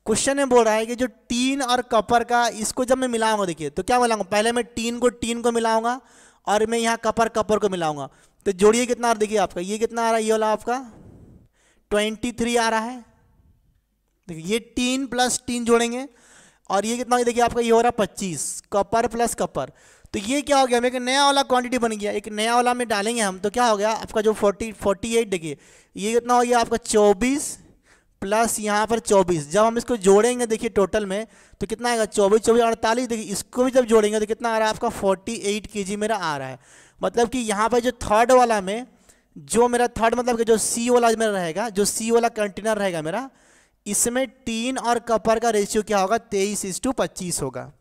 A: क्वेश्चन में बोल रहा है कि जो टीन और कपर का, इसको जब मैं मिलाऊंगा, देखिए तो क्या मिलाऊंगा, पहले मैं टीन को मिलाऊंगा और मैं यहाँ कपर को मिलाऊंगा, तो जोड़िए कितना आ रहा है, देखिए आपका ये कितना आ रहा है, ये वाला आपका 23 आ रहा है। देखिए ये टीन प्लस टीन जोड़ेंगे और ये कितना, देखिए आपका ये हो रहा है 25, कपर प्लस कपर, तो ये क्या हो गया, हमें एक नया वाला क्वांटिटी बन गया। एक नया वाला में डालेंगे हम, तो क्या हो गया आपका जो 48, देखिए ये कितना हो गया आपका 24 प्लस यहाँ पर 24, जब हम इसको जोड़ेंगे देखिए टोटल में तो कितना आएगा 24 24 48, देखिए इसको भी जब जोड़ेंगे तो कितना आ रहा है आपका 48 kg मेरा आ रहा है। मतलब कि यहाँ पर जो थर्ड वाला में, जो मेरा थर्ड मतलब कि जो सी वाला मेरा रहेगा, जो सी वाला कंटेनर रहेगा मेरा, इसमें टीन और कपर का रेशियो क्या होगा, 23:25 होगा।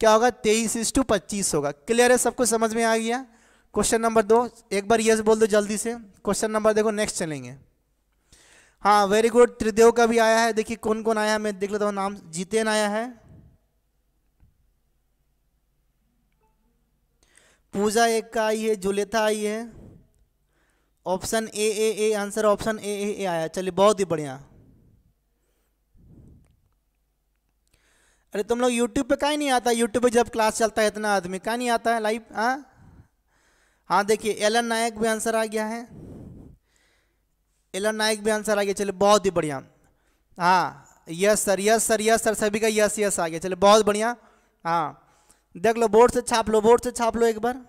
A: क्या होगा, 23:25 होगा। क्लियर है, सबको समझ में आ गया। क्वेश्चन नंबर 2 एक बार यस बोल दो जल्दी से। क्वेश्चन नंबर देखो, नेक्स्ट चलेंगे। हाँ वेरी गुड, त्रिदेव का भी आया है। देखिए कौन कौन आया है, मैं देख लेता हूँ नाम। जितेन आया है, पूजा एक का आई है, जुलेथा आई है, option A answer option A आया। चलिए बहुत ही बढ़िया। अरे तुम लोग यूट्यूब पे काहे नहीं आता, यूट्यूब पे जब क्लास चलता है इतना आदमी काहे नहीं आता है लाइव। हाँ देखिए एलन नायक भी आंसर आ गया है, एलन नायक भी आंसर आ गया। चलिए बहुत ही बढ़िया। हाँ yes sir, yes sir, yes sir, सभी का यस यस आ गया। चलिए बहुत बढ़िया। हाँ देख लो, बोर्ड से छाप लो, बोर्ड से छाप लो एक बार।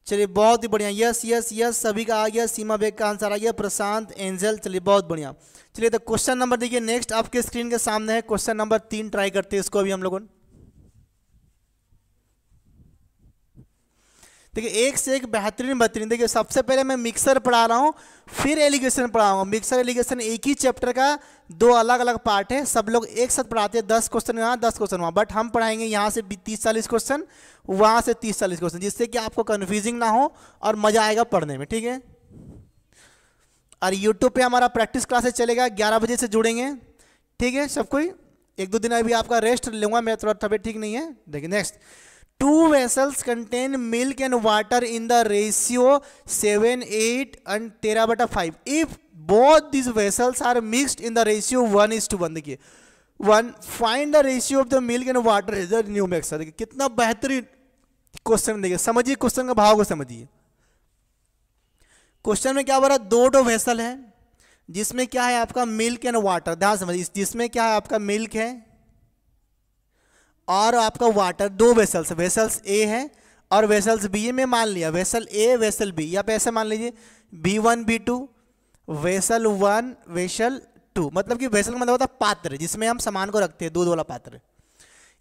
A: चलिए बहुत ही बढ़िया, यस यस यस सभी का आ गया। सीमा बेग का आंसर आ गया, प्रशांत, एंजल। चलिए बहुत बढ़िया। चलिए तो क्वेश्चन नंबर देखिए नेक्स्ट आपके स्क्रीन के सामने है। क्वेश्चन नंबर 3 ट्राई करते हैं इसको अभी हम लोगों। देखिए एक से एक बेहतरीन। देखिए सबसे पहले मैं मिक्सर पढ़ा रहा हूँ, फिर एलिगेशन पढ़ाऊंगा। मिक्सर एलिगेशन एक ही चैप्टर का 2 अलग अलग पार्ट है। सब लोग एक साथ पढ़ाते हैं, 10 क्वेश्चन यहाँ 10 क्वेश्चन वहाँ, बट हम पढ़ाएंगे यहाँ से 30-40 क्वेश्चन, वहाँ से 30-40 क्वेश्चन, जिससे कि आपको कन्फ्यूजिंग ना हो और मजा आएगा पढ़ने में, ठीक है। और यूट्यूब पे हमारा प्रैक्टिस क्लासेस चलेगा, 11 बजे से जुड़ेंगे, ठीक है। सब कोई 1-2 दिन अभी आपका रेस्ट लूँगा, मैं थोड़ा तबीयत ठीक नहीं है। देखिए next, 2 vessels contain milk and water in the ratio 7, 8 and 13/5. If both these vessels are mixed in the ratio 1:1, देखिए 1, find the ratio of the milk and water is the new mixture। देखिए कितना बेहतरीन question, देखिए समझिए question का भाव को समझिए। क्वेश्चन में क्या बोल रहा है, 2 वेसल है जिसमें क्या है आपका मिल्क एंड वाटर। ध्यान समझिए, जिसमें क्या है आपका मिल्क है और आपका वाटर। 2 वेसल्स ए है और वेसल्स बी है। मैं मान लिया वेसल ए वेसल बी, या ऐसे मान लीजिए B1 B2 वेसल 1 वेसल 2, मतलब कि वेसल का मतलब होता है पात्र जिसमें हम सामान को रखते हैं, दूध वाला पात्र।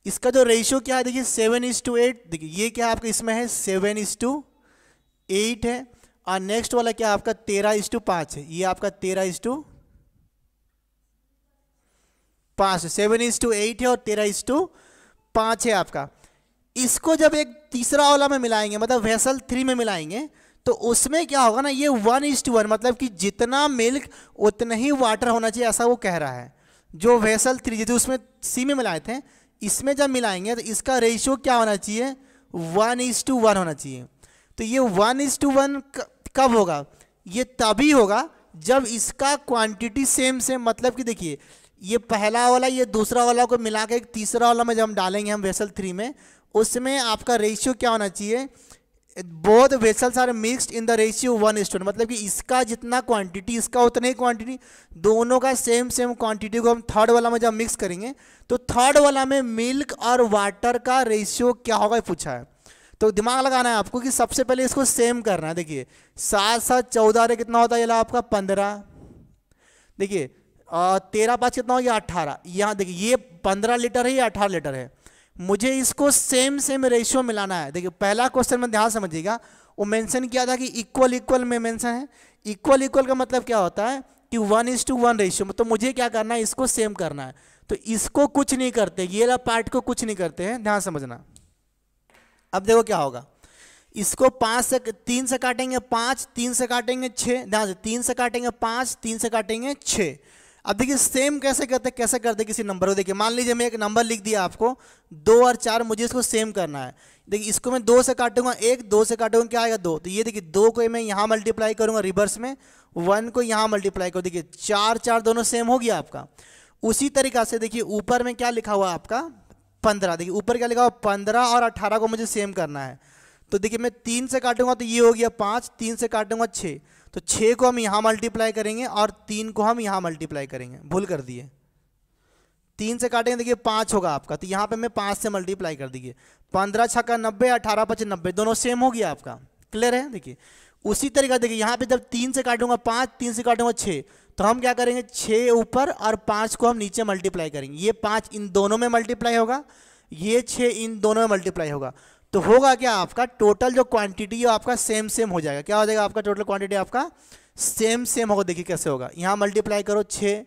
A: इसका जो रेशियो क्या है देखिए 7:8। देखिए ये क्या आपका इसमें है 7:8 है, और नेक्स्ट वाला क्या आपका 13:5 है। ये आपका 13:5, 7:8 है और 13:5 है आपका। इसको जब एक तीसरा वाला में मिलाएंगे, मतलब वेसल 3 में मिलाएंगे, तो उसमें क्या होगा ना, ये 1:1, मतलब कि जितना मिल्क उतना ही वाटर होना चाहिए, ऐसा वो कह रहा है। जो वेसल 3 जैसे उसमें सी में मिलाए थे, इसमें जब मिलाएंगे तो इसका रेशियो क्या होना चाहिए 1:1 होना चाहिए। तो ये 1:1 कब होगा, ये तभी होगा जब इसका क्वांटिटी सेम, मतलब कि देखिए ये पहला वाला ये दूसरा वाला को मिला के एक तीसरा वाला में जब हम डालेंगे हम वेसल 3 में, उसमें आपका रेशियो क्या होना चाहिए, both vessels are mixed in the ratio 1:1, मतलब कि इसका जितना क्वांटिटी इसका उतना ही क्वांटिटी, दोनों का सेम क्वांटिटी को हम थर्ड वाला में जब मिक्स करेंगे तो थर्ड वाला में मिल्क और वाटर का रेशियो क्या होगा पूछा है। तो दिमाग लगाना है आपको कि सबसे पहले इसको सेम करना है। देखिए 7 7 14 रे कितना होता है, ये आपका 15, देखिए 13 5 कितना हो गया 18, यहाँ देखिए ये 15 लीटर है, ये 18 लीटर है, मुझे इसको सेम रेशियो मिलाना है। देखिए पहला क्वेश्चन में ध्यान समझिएगा, वो मेंशन किया था कि इक्वल इक्वल में मेंशन है। इक्वल इक्वल का मतलब क्या होता है कि 1:1 रेशियो, तो मुझे क्या करना है, इसको सेम करना है। तो इसको कुछ नहीं करते, ये वाला पार्ट को कुछ नहीं करते हैं, ध्यान समझना। अब देखो क्या होगा, इसको 3 से काटेंगे 5, 3 से काटेंगे 6, ध्यान से 3 से काटेंगे 5, 3 से काटेंगे 6। अब देखिए सेम कैसे करते किसी नंबर को। देखिए मान लीजिए मैं एक नंबर लिख दिया आपको 2 और 4, मुझे इसको सेम करना है। देखिए इसको मैं 2 से काटूंगा 1, 2 से काटूंगा क्या आएगा 2, तो ये देखिए 2 को मैं यहाँ मल्टीप्लाई करूंगा रिवर्स में, 1 को यहाँ मल्टीप्लाई करूँ, देखिए 4 4 दोनों सेम हो गया आपका। उसी तरीका से देखिए ऊपर में क्या लिखा हुआ है आपका 15, देखिए ऊपर क्या लिखा हुआ 15 और 18 को मुझे सेम करना है। तो देखिए मैं 3 से काटूंगा तो ये हो गया 5, 3 से काटूंगा 6, तो 6 को हम यहाँ मल्टीप्लाई करेंगे और 3 को हम यहाँ मल्टीप्लाई करेंगे, भूल कर दिए। 3 से काटेंगे देखिए 5 होगा आपका, तो यहाँ पे मैं 5 से मल्टीप्लाई कर दीजिए, 15 छक्का 90, 18 5 90, दोनों सेम हो गया आपका। क्लियर है। देखिए उसी तरीका देखिए यहाँ पे जब 3 से काटूंगा 5, 3 से काटूंगा 6, तो हम क्या करेंगे 6 ऊपर और 5 को हम नीचे मल्टीप्लाई करेंगे। ये 5 इन दोनों में मल्टीप्लाई होगा, ये 6 इन दोनों में मल्टीप्लाई होगा, तो होगा क्या आपका टोटल जो क्वांटिटी है आपका सेम हो जाएगा। क्या हो जाएगा आपका टोटल क्वांटिटी आपका सेम होगा। देखिए कैसे होगा, यहाँ मल्टीप्लाई करो 6,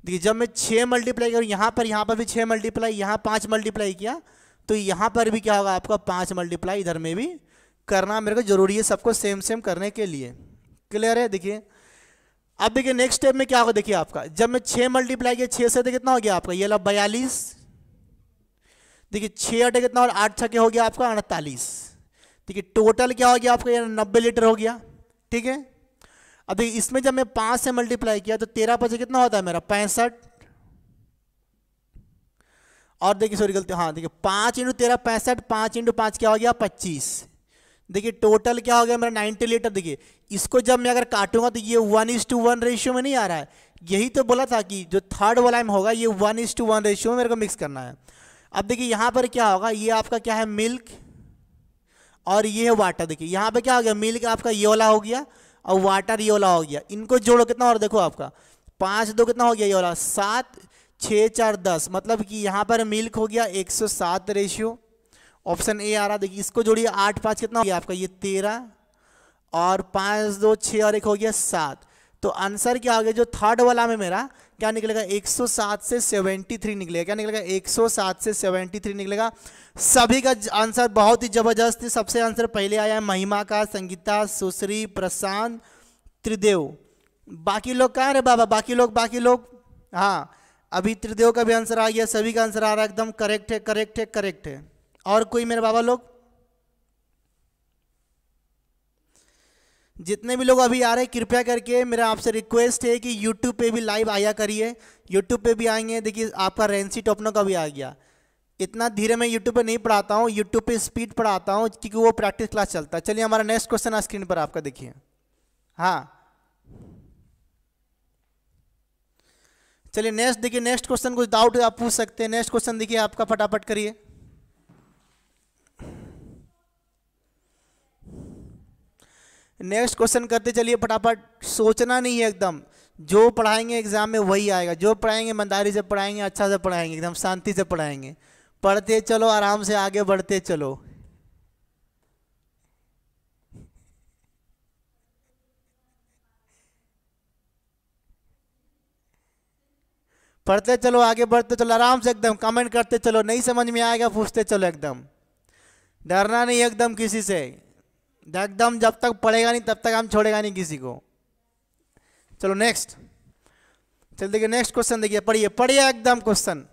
A: देखिए जब मैं 6 मल्टीप्लाई करूँ यहाँ पर भी 6 मल्टीप्लाई, यहाँ 5 मल्टीप्लाई किया, तो यहाँ पर भी क्या होगा आपका 5 मल्टीप्लाई इधर में भी करना मेरे को जरूरी है, सबको सेम करने के लिए। क्लियर है। देखिए अब देखिए नेक्स्ट स्टेप में क्या होगा, देखिए आपका जब मैं 6 मल्टीप्लाई किया 6 से, तो कितना हो गया आपका ये 42, देखिए 6 8 कितना और 8 छके हो गया आपका 48, देखिए टोटल क्या हो गया आपका ये 90 लीटर हो गया। ठीक है। अब देखिए इसमें जब मैं 5 से मल्टीप्लाई किया तो 13 5 कितना होता है मेरा 65, और देखिए सॉरी गलती, हाँ देखिए 5 × 13 65, 5 × 5 क्या हो गया 25, देखिए टोटल क्या हो गया मेरा 90 लीटर। देखिए इसको जब मैं अगर काटूंगा तो ये 1:1 रेशियो में नहीं आ रहा है, यही तो बोला था कि जो थर्ड वाला में होगा ये 1:1 रेशियो में मेरे को मिक्स करना है। अब देखिए यहाँ पर क्या होगा, ये आपका क्या है मिल्क और ये है वाटर। देखिए यहाँ पे क्या हो गया, मिल्क आपका ये वाला हो गया और वाटर ये वाला हो गया, इनको जोड़ो कितना और देखो आपका 5 2 कितना हो गया ये वाला 7, 6 4 10, मतलब कि यहाँ पर मिल्क हो गया 107 रेशियो, ऑप्शन ए आ रहा। देखिए इसको जोड़िए 8 5 कितना हो गया आपका ये 13, और 5 2 6 और 1 हो गया 7, तो आंसर क्या हो गया जो थर्ड वाला में मेरा क्या निकलेगा 107 से 73 निकलेगा। क्या निकलेगा 107 से 73 निकलेगा। सभी का आंसर बहुत ही जबरदस्त है। सबसे आंसर पहले आया है महिमा का, संगीता, सुश्री, प्रशांत, त्रिदेव। बाकी लोग कहाँ रे बाबा, बाकी लोग हाँ अभी त्रिदेव का भी आंसर आ गया, सभी का आंसर आ रहा है एकदम करेक्ट है। और कोई मेरे बाबा लोग, जितने भी लोग अभी आ रहे हैं कृपया करके मेरा आपसे रिक्वेस्ट है कि YouTube पे भी लाइव आया करिए। YouTube पे भी आएंगे। देखिए आपका रेंसी टोपनो का भी आ गया। इतना धीरे मैं YouTube पे नहीं पढ़ाता हूँ, YouTube पे स्पीड पढ़ाता हूँ क्योंकि वो प्रैक्टिस क्लास चलता है। चलिए हमारा नेक्स्ट क्वेश्चन स्क्रीन पर आपका देखिए। हाँ चलिए नेक्स्ट देखिए, नेक्स्ट क्वेश्चन कुछ डाउट आप पूछ सकते हैं। नेक्स्ट क्वेश्चन देखिए आपका, फटाफट करिए। नेक्स्ट क्वेश्चन करते चलिए फटाफट, सोचना नहीं है एकदम, जो पढ़ाएंगे एग्जाम में वही आएगा। जो पढ़ाएंगे ईमानदारी से पढ़ाएंगे, अच्छा से पढ़ाएंगे, एकदम शांति से पढ़ाएंगे। पढ़ते चलो, आराम से आगे बढ़ते चलो। पढ़ते चलो, आगे बढ़ते चलो, आराम से एकदम कमेंट करते चलो। नहीं समझ में आएगा पूछते चलो, एकदम डरना नहीं एकदम किसी से, एकदम जब तक पढ़ेगा नहीं तब तक हम छोड़ेगा नहीं किसी को। चलो नेक्स्ट, चल देखिए नेक्स्ट क्वेश्चन देखिए, पढ़िए एकदम क्वेश्चन।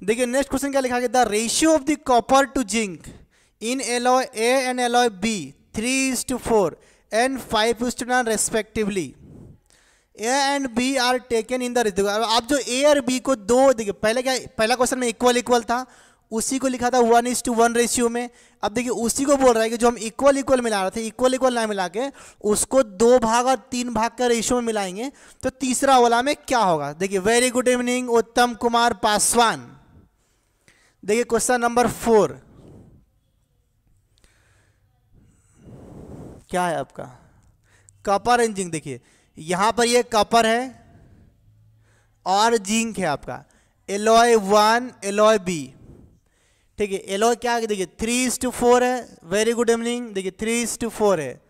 A: देखिए नेक्स्ट क्वेश्चन क्या लिखा गया, the ratio of the copper to zinc in alloy A and alloy B 3:4 and 5:9 respectively. A and B are taken in the, आप जो ए और बी को दो, देखिए पहले क्या, पहला क्वेश्चन में इक्वल इक्वल था, उसी को लिखा था 1:1 रेशियो में। अब देखिए उसी को बोल रहा है कि जो हम इक्वल इक्वल मिला रहे थे, इक्वल इक्वल ना मिला के उसको 2 भाग और 3 भाग का रेशियो में मिलाएंगे तो तीसरा वाला में क्या होगा। देखिए वेरी गुड इवनिंग उत्तम कुमार पासवान। देखिए क्वेश्चन नंबर 4 क्या है आपका, कॉपर एंड जिंक। देखिए यहां पर ये कॉपर है और जिंक है आपका, एलॉय 1 एलॉय बी, ठीक है। एलॉय क्या है, देखिए 3:4 है, वेरी गुड इवनिंग, देखिए 3:4 है।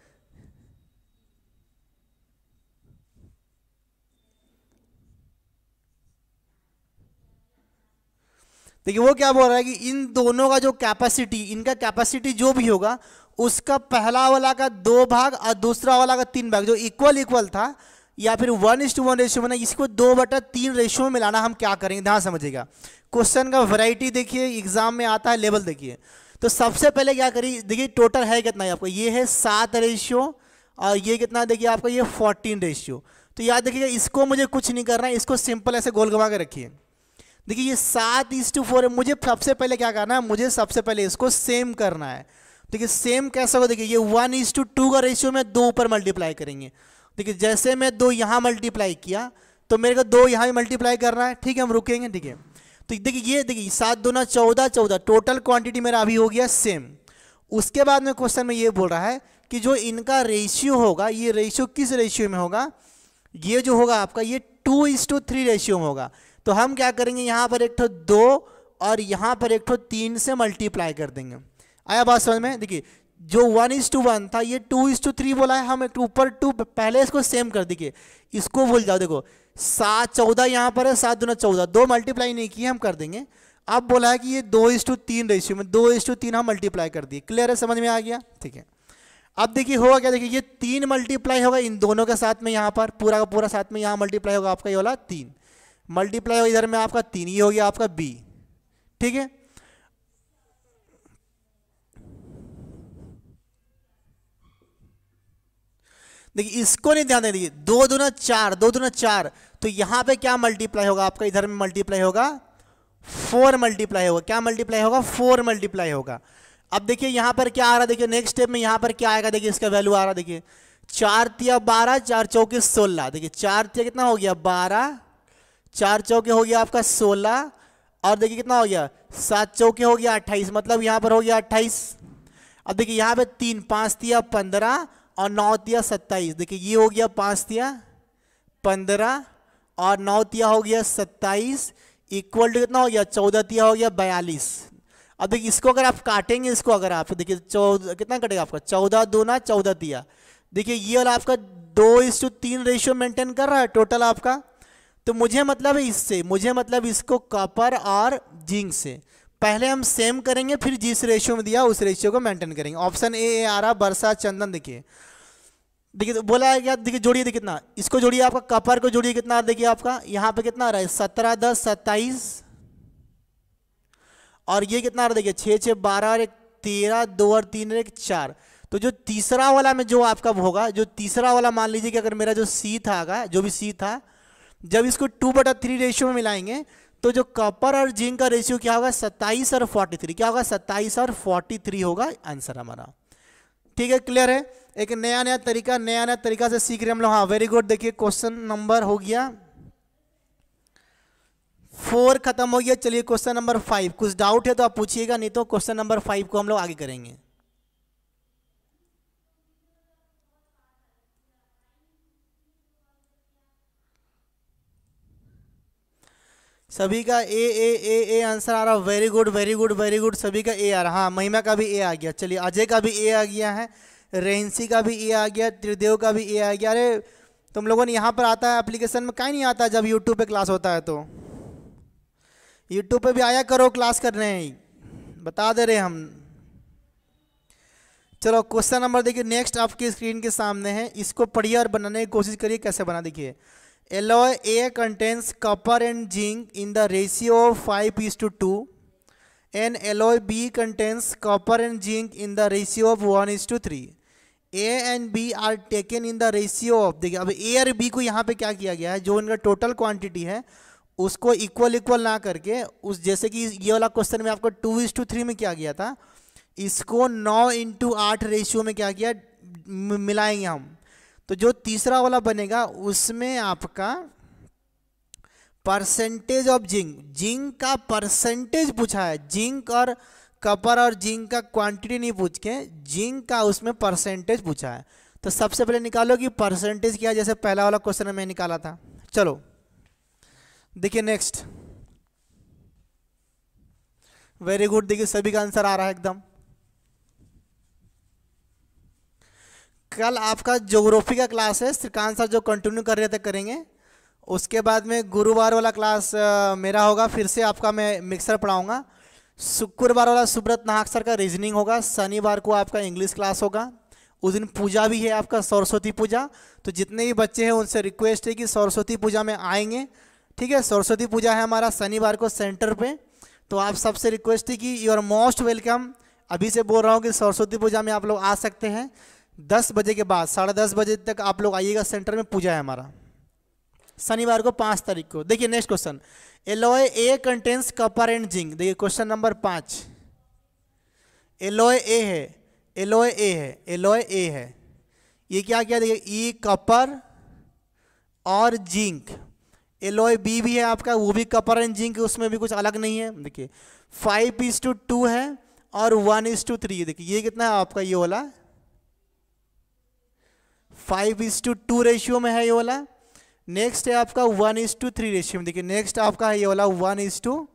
A: देखिए वो क्या बोल रहा है कि इन दोनों का जो कैपेसिटी, इनका कैपेसिटी जो भी होगा उसका पहला वाला का 2 भाग और दूसरा वाला का 3 भाग, जो इक्वल इक्वल था या फिर 1:1 रेशियो में, इसको 2/3 रेशियो में मिलाना हम क्या करेंगे, ध्यान समझिएगा। क्वेश्चन का वैरायटी देखिए एग्जाम में आता है, लेवल देखिए। तो सबसे पहले क्या करिए, देखिए टोटल है कितना है आपको, ये है 7 रेशियो और ये कितना देखिए आपका, ये 14 रेशियो। तो याद रखिएगा इसको मुझे कुछ नहीं करना है, इसको सिंपल ऐसे गोल घुमा के रखिए। देखिए ये 7:4 है, मुझे सबसे पहले क्या करना है, मुझे सबसे पहले इसको सेम करना है। देखिए सेम कैसा होगा, देखिए ये 1:2 का रेशियो में 2 ऊपर मल्टीप्लाई करेंगे। देखिए जैसे मैं 2 यहाँ मल्टीप्लाई किया तो मेरे को 2 यहाँ भी मल्टीप्लाई करना है, ठीक है, हम रुकेंगे, ठीक है। तो देखिए ये देखिए 7 दूना 14, 14 टोटल क्वांटिटी मेरा अभी हो गया सेम। उसके बाद में क्वेश्चन में ये बोल रहा है कि जो इनका रेशियो होगा, ये रेशियो किस रेशियो में होगा, ये जो होगा आपका ये 2:3 रेशियो में होगा। तो हम क्या करेंगे, यहाँ पर एक 2 और यहाँ पर एक 3 से मल्टीप्लाई कर देंगे। आया बात समझ में। देखिए जो 1:1 था ये 2:3 बोला है, हम एक ऊपर 2 पहले इसको सेम कर दीजिए, इसको भूल जाओ। देखो 7 14 यहाँ पर है, 7 दूना 14, 2 मल्टीप्लाई नहीं किए हम कर देंगे। अब बोला है कि ये 2:3 रेशियो में 2:3 हम मल्टीप्लाई कर दिए। क्लियर है, समझ में आ गया, ठीक है। अब देखिए होगा क्या, देखिए ये 3 मल्टीप्लाई होगा इन दोनों के साथ में, यहाँ पर पूरा का पूरा साथ में यहाँ मल्टीप्लाई होगा आपका, ये वाला 3 मल्टीप्लाई होगा इधर में आपका 3, ये हो गया आपका बी, ठीक है। देखिए इसको नहीं ध्यान देंगे, 2 दूना 4, 2 दूना 4, तो यहां पे क्या मल्टीप्लाई होगा आपका, इधर में मल्टीप्लाई होगा 4 मल्टीप्लाई होगा, क्या मल्टीप्लाई होगा 4 मल्टीप्लाई होगा। अब देखिए यहां पर क्या आ रहा है, देखिए नेक्स्ट स्टेप में यहां पर क्या आएगा, देखिए इसका वैल्यू आ रहा है, देखिए 4 तिया 12, 4 चौके 16, देखिए 4 तिया कितना हो गया 12, 4 चौके हो गया आपका 16 और देखिए कितना हो गया 7 चौके हो गया 28, मतलब यहां पर हो गया 28। अब देखिए यहां पे 3 5 तिया 15 और 9 तिया 27, देखिए ये हो गया 5 तिया 15 और 9 तिया हो गया 27 इक्वल टू कितना हो गया 14 तिया हो गया 42। अब देखिए इसको अगर आप काटेंगे, इसको अगर आप देखिए 14 कितना कटेगा आपका 14 दूना 14 तिया, देखिए ये वाला आपका 2:3 रेशियो मेंटेन कर रहा है टोटल आपका। तो मुझे मतलब है इससे, मुझे मतलब इसको कॉपर और जिंक से पहले हम सेम करेंगे, फिर जिस रेशियो में दिया उस रेशियो को मेंटेन करेंगे। ऑप्शन ए आ रहा बरसा चंदन। देखिए देखिए तो बोला है क्या, देखिए जोड़िए, देखिए कितना, इसको जोड़िए आपका कॉपर को जोड़िए, कितना देखिए आपका यहाँ पे कितना आ रहा है 17 10 27 और ये कितना आ रहा है देखिए 6 6 12 और 1 13 2 और 3 और 1 4। तो जो तीसरा वाला में जो आपका होगा, जो तीसरा वाला मान लीजिए कि अगर मेरा जो सी था, जो भी सी था, जब इसको 2/3 रेशियो में मिलाएंगे तो जो कॉपर और जिंक का रेशियो क्या होगा 27 और 43, क्या होगा 27 और 43 होगा आंसर हमारा, ठीक है। क्लियर है, एक नया तरीका से सीख रहे हम लोग। हाँ वेरी गुड। देखिए क्वेश्चन नंबर हो गया 4 खत्म हो गया। चलिए क्वेश्चन नंबर 5, कुछ डाउट है तो आप पूछिएगा, नहीं तो क्वेश्चन नंबर 5 को हम लोग आगे करेंगे। सभी का ए आंसर आ रहा, very good very good very good, सभी का ए आ रहा। हाँ महिमा का भी ए आ गया, चलिए अजय का भी ए आ गया है, रेंसी का भी ए आ गया, त्रिदेव का भी ए आ गया। अरे तुम लोगों ने यहाँ पर आता है एप्लीकेशन में, कहीं नहीं आता जब यूट्यूब पे क्लास होता है, तो यूट्यूब पे भी आया करो क्लास करने, बता दे रहे हम। चलो क्वेश्चन नंबर देखिए नेक्स्ट आपकी स्क्रीन के सामने है, इसको पढ़िए और बनाने की कोशिश करिए कैसे बना। देखिए alloy A contains copper and zinc in the ratio of 5:2 and alloy B contains copper and zinc in the ratio of 1:3। A and B are taken in the ratio of, देखिए अब ए और बी को यहाँ पे क्या किया गया है, जो इनका टोटल क्वांटिटी है उसको इक्वल इक्वल ना करके, उस जैसे कि ये वाला क्वेश्चन में आपको 2:3 में क्या किया था, इसको 9:8 रेशियो में क्या किया, मिलाएंगे हम। तो जो तीसरा वाला बनेगा उसमें आपका परसेंटेज ऑफ जिंक, जिंक का परसेंटेज पूछा है, जिंक और कॉपर और जिंक का क्वांटिटी नहीं पूछ के जिंक का उसमें परसेंटेज पूछा है। तो सबसे पहले निकालो कि परसेंटेज क्या है, जैसे पहला वाला क्वेश्चन में निकाला था। चलो देखिए नेक्स्ट, वेरी गुड, देखिए सभी का आंसर आ रहा है एकदम। कल आपका ज्योग्राफी का क्लास है, श्रीकांत सर जो कंटिन्यू कर रहे थे करेंगे। उसके बाद में गुरुवार वाला क्लास मेरा होगा, फिर से आपका मैं मिक्सर पढ़ाऊंगा। शुक्रवार वाला सुब्रत नाहक सर का रीजनिंग होगा। शनिवार को आपका इंग्लिश क्लास होगा। उस दिन पूजा भी है आपका, सरस्वती पूजा। तो जितने भी बच्चे हैं उनसे रिक्वेस्ट है कि सरस्वती पूजा में आएंगे, ठीक है। सरस्वती पूजा है हमारा शनिवार को सेंटर पे, तो आप सबसे रिक्वेस्ट है कि यू आर मोस्ट वेलकम। अभी से बोल रहा हूँ कि सरस्वती पूजा में आप लोग आ सकते हैं 10 बजे के बाद, 10:30 बजे तक आप लोग आइएगा, सेंटर में पूजा है हमारा शनिवार को 5 तारीख को। देखिए next question, alloy A contains copper and zinc. देखिए क्वेश्चन नंबर 5, एलॉय ए है, एलॉय ए है, एलॉय ए है, ये क्या किया, देखिए ई कॉपर और जिंक। एलॉय बी भी है आपका, वो भी कॉपर एंड जिंक, उसमें भी कुछ अलग नहीं है। देखिए 5:2 है और 1:3। देखिए ये कितना है आपका, ये वाला 5:2 रेशियो में है ये वाला। नेक्स्ट है आपका 1:3 रेशियो में। देखिए नेक्स्ट आपका है ये वाला 1:3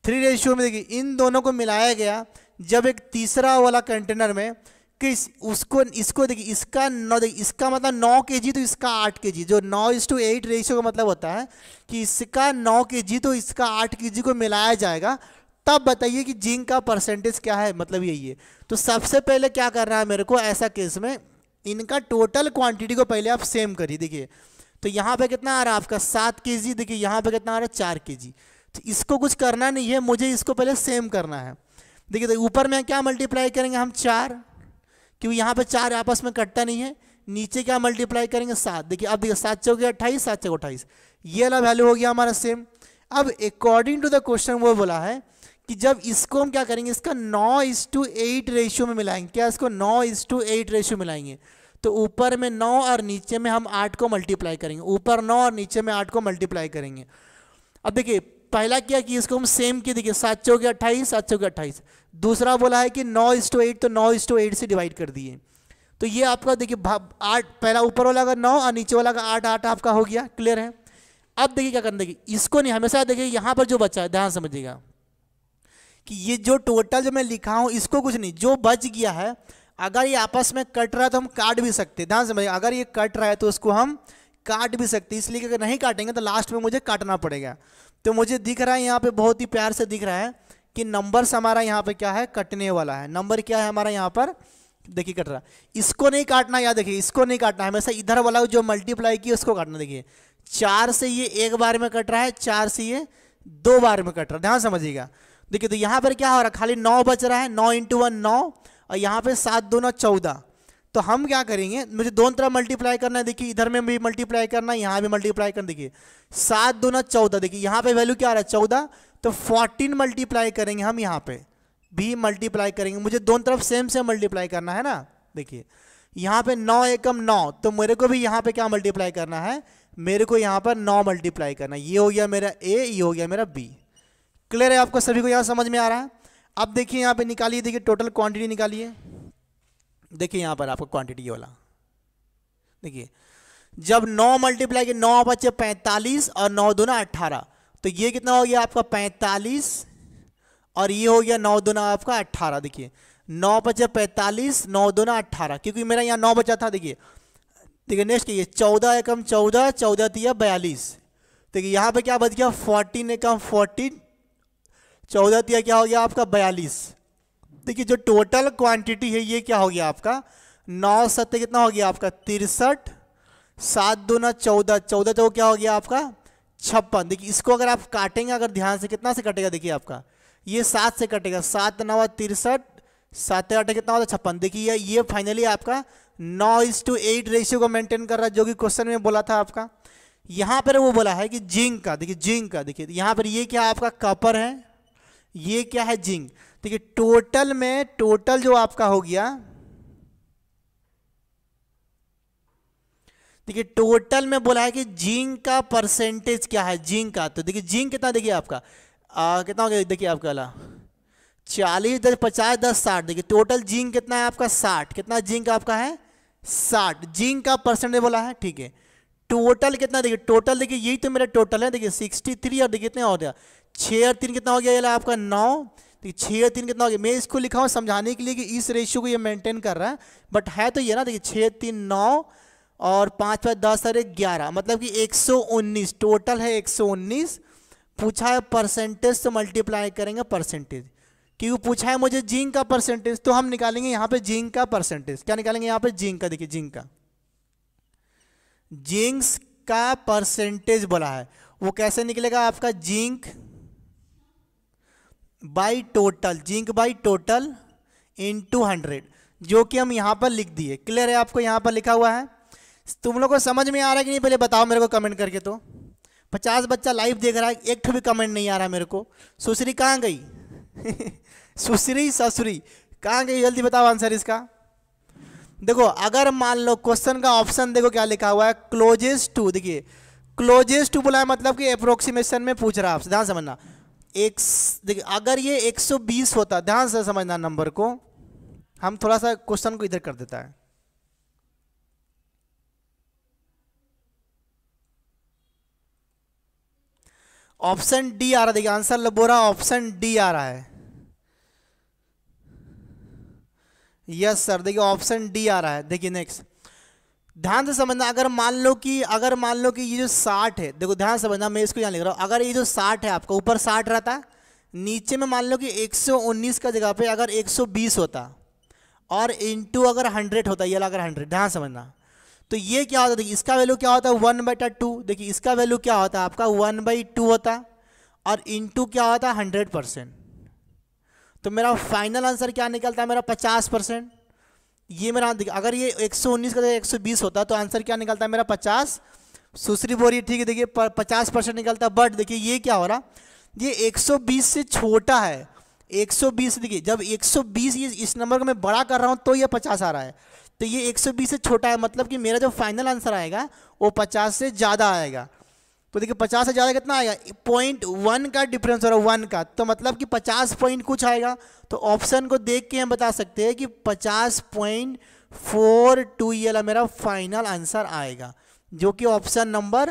A: रेशियो में। देखिए इन दोनों को मिलाया गया जब एक तीसरा वाला कंटेनर में कि उसको इसको देखिए इसका 9, देखिए इसका मतलब 9 kg तो इसका 8 kg, जो 9:8 रेशियो का मतलब होता है कि इसका 9 kg तो इसका 8 kg को मिलाया जाएगा। तब बताइए कि जिंक का परसेंटेज क्या है, मतलब यही है। तो सबसे पहले क्या करना है मेरे को, ऐसा केस में इनका टोटल क्वांटिटी को पहले आप सेम करिए। देखिए तो यहाँ पे कितना आ रहा है आपका 7 kg, देखिए यहाँ पे कितना आ रहा है 4 kg। तो इसको कुछ करना नहीं है, मुझे इसको पहले सेम करना है। देखिए तो ऊपर में क्या मल्टीप्लाई करेंगे हम 4, क्योंकि यहाँ पे 4 आपस में कटता नहीं है। नीचे क्या मल्टीप्लाई करेंगे 7। देखिए अब देखिए 7 चौके 28, 7 चौके 28, ये वाला वैल्यू हो गया हमारा सेम। अब अकॉर्डिंग टू द क्वेश्चन वो बोला है कि जब इसको हम क्या करेंगे, इसका 9:8 रेशियो में मिलाएंगे। क्या इसको 9:8 रेशियो मिलाएंगे, तो ऊपर में 9 और नीचे में हम 8 को मल्टीप्लाई करेंगे। ऊपर 9 और नीचे में 8 को मल्टीप्लाई करेंगे। अब देखिए पहला क्या कि इसको हम सेम किए, देखिए 7 चौके 28, 7 चौके 28। दूसरा बोला है कि 9:8, तो 9:8 से डिवाइड कर दिए। तो ये आपका देखिए 8, पहला ऊपर वाला का 9 और नीचे वाला का 8, 8 आपका हो गया। क्लियर है। अब देखिए क्या करना, देखिए इसको नहीं, हमेशा देखिए यहाँ पर जो बचा है, ध्यान समझिएगा कि ये जो टोटल जो मैं लिखा हूँ इसको कुछ नहीं, जो बच गया है अगर ये आपस में कट रहा है तो हम काट भी सकते हैं। ध्यान समझिए, अगर ये कट रहा है तो उसको हम काट भी सकते हैं। इसलिए कि अगर नहीं काटेंगे तो लास्ट में मुझे काटना पड़ेगा। तो मुझे दिख रहा है यहाँ पे बहुत ही प्यार से दिख रहा है कि नंबर्स हमारा यहाँ पे क्या है, कटने वाला है। नंबर क्या है हमारा यहाँ पर, देखिए कट रहा। इसको नहीं काटना, याद देखिए इसको नहीं काटना, हमेशा इधर वाला जो मल्टीप्लाई किया उसको काटना। देखिए 4 से ये 1 बार में कट रहा है, 4 से ये 2 बार में कट रहा है। ध्यान समझिएगा। देखिए तो यहाँ पर क्या हो रहा है, खाली 9 बच रहा है, 9 × 1 9, और यहाँ पे 7 दूना 14। तो हम क्या करेंगे, मुझे दोनों तरफ मल्टीप्लाई करना है। देखिए इधर में भी मल्टीप्लाई करना है, यहाँ भी मल्टीप्लाई करना। देखिए 7 दूना 14, देखिए यहाँ पे वैल्यू क्या आ रहा है 14, तो 14 मल्टीप्लाई करेंगे हम, यहाँ पे भी मल्टीप्लाई करेंगे। मुझे दोनों तरफ सेम से मल्टीप्लाई करना है ना। देखिए यहाँ पे 9 एकम 9, तो मेरे को भी यहाँ पे क्या मल्टीप्लाई करना है, मेरे को यहाँ पर 9 मल्टीप्लाई करना है। ये हो गया मेरा ए, ये हो गया मेरा बी। क्लियर है आपको सभी को, यहाँ समझ में आ रहा है। अब देखिए यहाँ पे निकालिए, देखिए टोटल क्वांटिटी निकालिए। देखिए यहाँ पर आपको क्वांटिटी वाला, देखिए जब 9 मल्टीप्लाई किया, 9 बचे 45 और 9 दूना 18, तो ये कितना हो गया आपका 45, और ये हो गया 9 दूना आपका 18। देखिए 9 बचे 45, 9 दूना 18, क्योंकि मेरा यहाँ 9 बचा था। देखिए नेक्स्ट ये 14 एकम 14, 14 तिया 42। देखिए यहाँ पे क्या बच गया 14 एकम 14, 14 तिया क्या हो गया आपका 42। देखिए जो टोटल क्वांटिटी है ये क्या हो गया आपका 9 7 कितना हो गया आपका 63, 7 दूना 14, 14 तो क्या हो गया आपका 56। देखिए इसको अगर आप काटेंगे अगर ध्यान से, कितना से कटेगा, देखिए आपका ये 7 से कटेगा, 7 9 63, 7 8 कितना होता है 56। देखिए ये फाइनली आपका 9:8 रेशियो को मेंटेन कर रहा है, जो कि क्वेश्चन में बोला था आपका। यहाँ पर वो बोला है कि जिंक का, देखिए जिंक का, देखिए यहाँ पर ये क्या आपका कॉपर है, ये क्या है जिंक। देखिए टोटल में, टोटल जो आपका हो गया, देखिए टोटल में बोला है कि जिंक का परसेंटेज क्या है, जिंक का। तो देखिए जिंक कितना, देखिए आपका कितना हो गया, देखिए आपका 40 10 50 10 60। देखिए टोटल जिंक कितना है आपका 60, कितना जिंक आपका है 60, जिंक का परसेंटेज बोला है, ठीक है। टोटल कितना, देखिए टोटल, देखिए यही तो मेरा टोटल है, देखिए 63, और देखिए कितने हो गया 6 और 3 कितना हो गया, ये आपका 9। देखिए 6 और 3 कितना हो गया, मैं इसको लिखा हूँ समझाने के लिए कि इस रेशियो को ये मेंटेन कर रहा है, बट है तो ये ना, देखिए 6 3 9 और 5 5 10 और 11, मतलब कि 119 टोटल है 119। पूछा है परसेंटेज तो मल्टीप्लाई करेंगे परसेंटेज, क्योंकि पूछा है मुझे जिंक का परसेंटेज, तो हम निकालेंगे यहाँ पे जिंक का परसेंटेज। क्या निकालेंगे यहाँ पे, जिंक का। देखिए जिंक का, जिंक का परसेंटेज बोला है, वो कैसे निकलेगा आपका, zinc by total, zinc by total into 100, जो कि हम यहाँ पर लिख दिए। क्लियर है आपको, यहाँ पर लिखा हुआ है। तुम लोग को समझ में आ रहा है कि नहीं, पहले बताओ मेरे को कमेंट करके। तो 50 बच्चा लाइव देख रहा है, एक ठो भी कमेंट नहीं आ रहा मेरे को। सुश्री कहाँ गई सुश्री ससुरी कहाँ गई, जल्दी बताओ आंसर इसका। देखो अगर मान लो क्वेश्चन का ऑप्शन देखो क्या लिखा हुआ है, क्लोजेस्ट टू। देखिए क्लोजेस्ट टू बोला है, मतलब कि अप्रोक्सीमेशन में पूछ रहा है आपसे, ध्यान समझना। एक देखिए अगर ये 120 होता, ध्यान से समझना नंबर को, हम थोड़ा सा क्वेश्चन को इधर कर देता है। ऑप्शन डी आ रहा है, देखिए आंसर लबोरा ऑप्शन डी आ रहा है। यस सर, देखिए ऑप्शन डी आ रहा है। देखिए नेक्स्ट ध्यान से समझना, अगर मान लो कि ये जो 60 है, देखो ध्यान से समझना, मैं इसको यहाँ लिख रहा हूँ। अगर ये जो 60 है आपका, ऊपर 60 रहता, नीचे में मान लो कि 119 का जगह पे अगर 120 होता, और इंटू अगर 100 होता, ये अगर 100, ध्यान समझना, तो ये क्या होता है, देखिए इसका वैल्यू क्या होता है 1/2। देखिए इसका वैल्यू क्या होता है आपका 1/2 होता, और इंटू क्या होता है 100%। तो मेरा फाइनल आंसर क्या निकलता है, मेरा 50%। ये मेरा, अगर ये 119 का 120 होता तो आंसर क्या निकलता है मेरा 50। सुश्री बोरी ठीक है, देखिए 50% निकलता। बट देखिए ये क्या हो रहा, ये 120 से छोटा है। 120 देखिए, जब 120 इस नंबर को मैं बड़ा कर रहा हूँ तो ये 50 आ रहा है, तो ये 120 से छोटा है, मतलब कि मेरा जो फाइनल आंसर आएगा वो 50 से ज़्यादा आएगा। तो देखिए 50 से ज़्यादा कितना आएगा, 0.1 का डिफरेंस हो रहा है 1 का, तो मतलब कि 50 पॉइंट कुछ आएगा। तो ऑप्शन को देख के हम बता सकते हैं कि 50.42 ये मेरा फाइनल आंसर आएगा, जो कि ऑप्शन नंबर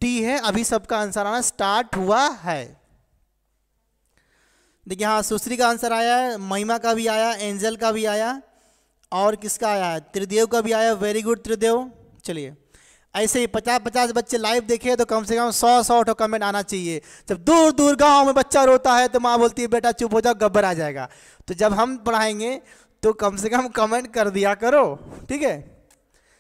A: डी है। अभी सबका आंसर आना स्टार्ट हुआ है। देखिए हाँ, सुश्री का आंसर आया है, महिमा का भी आया, एंजल का भी आया, और किसका आया है, त्रिदेव का भी आया। वेरी गुड त्रिदेव। चलिए ऐसे ही 50-50 बच्चे लाइव देखे तो कम से कम 100-100 कमेंट आना चाहिए। जब दूर दूर गांव में बच्चा रोता है तो माँ बोलती है बेटा चुप हो जाओ, गब्बर आ जाएगा। तो जब हम पढ़ाएंगे तो कम से कम कमेंट कर दिया करो, ठीक है।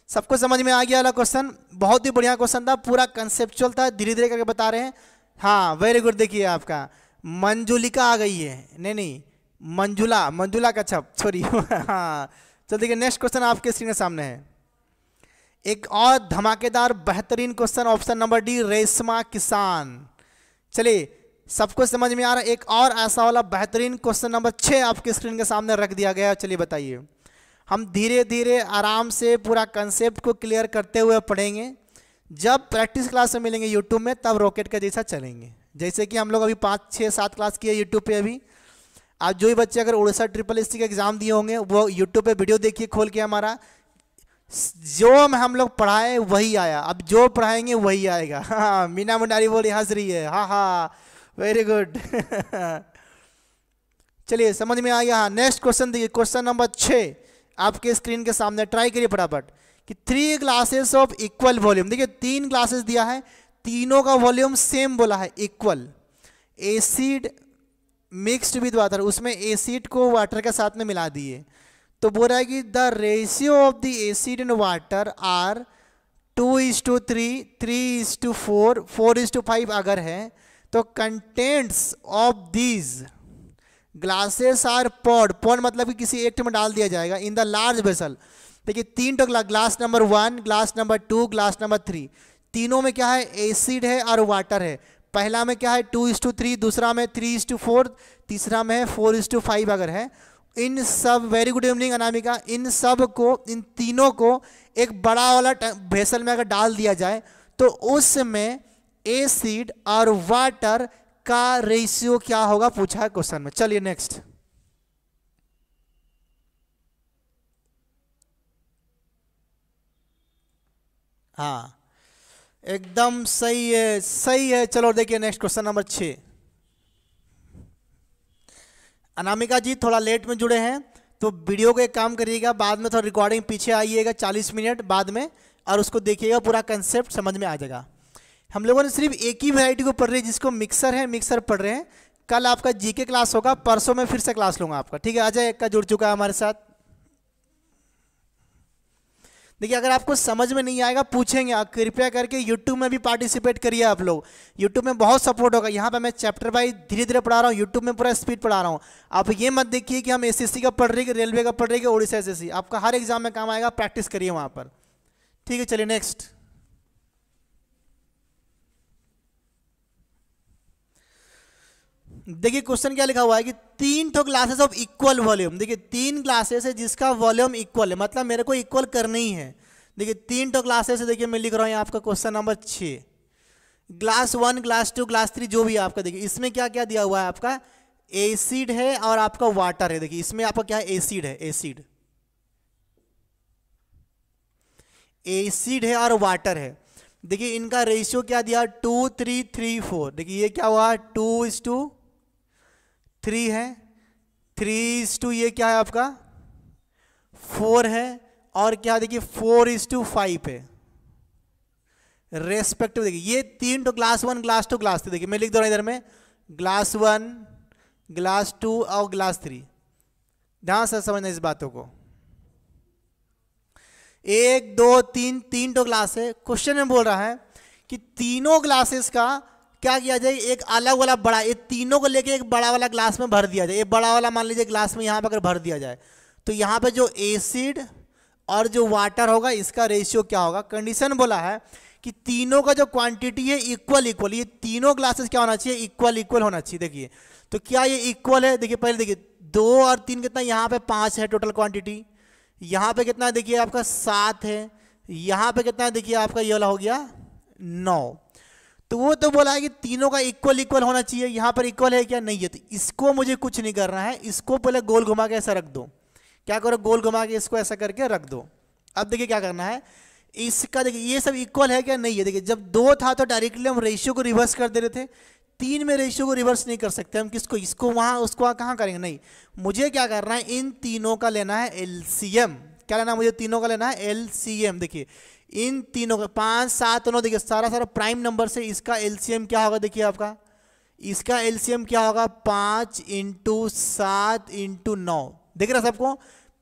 A: सबको समझ में आ गया वाला क्वेश्चन, बहुत ही बढ़िया क्वेश्चन था, पूरा कंसेप्चुअल था, धीरे धीरे करके बता रहे हैं। हाँ वेरी गुड। देखिए आपका मंजुलिका आ गई है, नहीं मंजुला का छप सॉरी हाँ चल देखिए नेक्स्ट क्वेश्चन आपके स्क्रीन के सामने है। एक और धमाकेदार बेहतरीन question, option number D Reshma किसान। चलिए सबको समझ में आ रहा है। एक और ऐसा वाला बेहतरीन क्वेश्चन नंबर 6 आपके स्क्रीन के सामने रख दिया गया है। चलिए बताइए, हम धीरे धीरे आराम से पूरा कंसेप्ट को क्लियर करते हुए पढ़ेंगे। जब प्रैक्टिस क्लास में मिलेंगे यूट्यूब में तब रॉकेट का जैसा चलेंगे, जैसे कि हम लोग अभी 5 6 7 क्लास किए यूट्यूब पे। अभी आज जो भी बच्चे अगर उड़ीसा SSC का एग्जाम दिए होंगे वो यूट्यूब पे वीडियो देखिए खोल के, हमारा जो हम लोग पढ़ाए वही आया, अब जो पढ़ाएंगे वही आएगा। हाँ मीना मुंडारी बोली हंस रही है, हाँ हाँ वेरी गुड चलिए समझ में आ गया। हाँ नेक्स्ट क्वेश्चन देखिए, क्वेश्चन नंबर 6 आपके स्क्रीन के सामने, ट्राई करिए फटाफट कि 3 ग्लासेस ऑफ इक्वल वॉल्यूम। देखिए 3 ग्लासेस दिया है, तीनों का वॉल्यूम सेम बोला है, equal. Acid mixed with water, उसमें एसिड को वाटर के साथ में मिला दिए, तो बोल रहा है कि the ratio of the acid and water are 2:3, 3:4, 4:5 अगर है तो contents of these glasses are poured मतलब कि किसी एक में डाल दिया जाएगा इन द लार्ज वेसल। देखिए 3 तो glass number 1, glass number 2, glass number 3, तीनों में क्या है, एसिड है और वाटर है। पहला में क्या है 2:3, दूसरा में 3:4, तीसरा में है 4:5 अगर है। इन सब, वेरी गुड इवनिंग अनामिका, इन सब को, इन तीनों को एक बड़ा वाला वेसल में अगर डाल दिया जाए तो उसमें एसिड और वाटर का रेशियो क्या होगा, पूछा है क्वेश्चन में। चलिए नेक्स्ट। हाँ एकदम सही है, सही है। चलो देखिए नेक्स्ट क्वेश्चन नंबर 6। अनामिका जी थोड़ा लेट में जुड़े हैं तो वीडियो को एक काम करिएगा, बाद में थोड़ा रिकॉर्डिंग पीछे आइएगा 40 मिनट बाद में, और उसको देखिएगा, पूरा कंसेप्ट समझ में आ जाएगा। हम लोगों ने सिर्फ एक ही वैरायटी को पढ़ रहे हैं जिसको मिक्सर है, मिक्सर पढ़ रहे हैं। कल आपका जीके क्लास होगा, परसों में फिर से क्लास लूँगा आपका, ठीक है। अजय एक का जुड़ चुका है हमारे साथ। देखिए अगर आपको समझ में नहीं आएगा पूछेंगे, आप कृपया करके यूट्यूब में भी पार्टिसिपेट करिए आप लोग, यूट्यूब में बहुत सपोर्ट होगा। यहाँ पे मैं चैप्टर वाइज धीरे धीरे पढ़ा रहा हूँ, यूट्यूब में पूरा स्पीड पढ़ा रहा हूँ। आप ये मत देखिए कि हम एसएससी का पढ़ रहे हैं, रेलवे का पढ़ रहे हैं, ओडिशा एसएससी, आपका हर एग्जाम में काम आएगा, प्रैक्टिस करिए वहाँ पर, ठीक है। चलिए नेक्स्ट। देखिए क्वेश्चन क्या लिखा हुआ है कि 3 तो ग्लासेस ऑफ इक्वल वॉल्यूम। देखिए 3 ग्लासेस है जिसका वॉल्यूम इक्वल है, मतलब मेरे को इक्वल करना ही है। देखिए 3 तो ग्लासेस है, देखिए मैं लिख रहा हूँ आपका question number 6, glass 1, glass 2, glass 3 जो भी आपका। देखिए इसमें क्या क्या दिया हुआ है, आपका एसिड है और आपका वाटर है। देखिए इसमें आपका क्या है, एसिड है, एसिड है और वाटर है। देखिए इनका रेशियो क्या दिया, 2, 3, 3, 4। देखिए ये क्या हुआ, 2:3 है, 3:, ये क्या है आपका 4 है, और क्या देखिए 4:5 है रेस्पेक्टिव। देखिए ये 3 तो ग्लास 1, ग्लास 2, ग्लास 3। देखिए मैं लिख दे रहा हूं इधर में ग्लास 1, ग्लास 2 और ग्लास 3। ध्यान से समझना इस बातों को। 1, 2, 3, 3 तो ग्लास है। क्वेश्चन में बोल रहा है कि तीनों ग्लासेस का क्या किया जाए, एक अलग वाला बड़ा, ये तीनों को लेके एक बड़ा वाला ग्लास में भर दिया जाए। ये बड़ा वाला मान लीजिए ग्लास में यहाँ पर अगर भर दिया जाए तो यहाँ पे जो एसिड और जो वाटर होगा इसका रेशियो क्या होगा। कंडीशन बोला है कि तीनों का जो क्वांटिटी है इक्वल, ये तीनों ग्लासेस क्या होना चाहिए, इक्वल होना चाहिए। देखिए तो क्या ये इक्वल है, देखिए पहले देखिए 2 और 3 कितना, यहाँ पे 5 है टोटल क्वांटिटी, यहाँ पे कितना देखिए आपका 7 है, यहाँ पे कितना देखिए आपका ये वाला हो गया 9। तो वो तो बोला है कि तीनों का इक्वल होना चाहिए। यहाँ पर इक्वल है क्या, नहीं है। तो इसको मुझे कुछ नहीं करना है, इसको पहले गोल घुमा के ऐसा रख दो। क्या करो, गोल घुमा के इसको ऐसा करके रख दो। अब देखिए क्या करना है, इसका देखिए ये सब इक्वल है क्या, नहीं है। देखिए जब 2 था तो डायरेक्टली हम रेशियो को रिवर्स कर दे रहे थे, 3 में रेशियो को रिवर्स नहीं कर सकते हम। किसको, इसको वहाँ उसको वहाँ कहाँ करेंगे, नहीं। मुझे क्या करना है, इन तीनों का लेना है एलसीएम। क्या लेना है मुझे, तीनों का लेना है एलसीएम। देखिए इन तीनों का 5, 7, 9, देखिए सारा प्राइम नंबर से इसका एलसीएम क्या होगा, देखिए आपका इसका एलसीएम क्या होगा, 5 × 7 × 9। देख रहा सबको,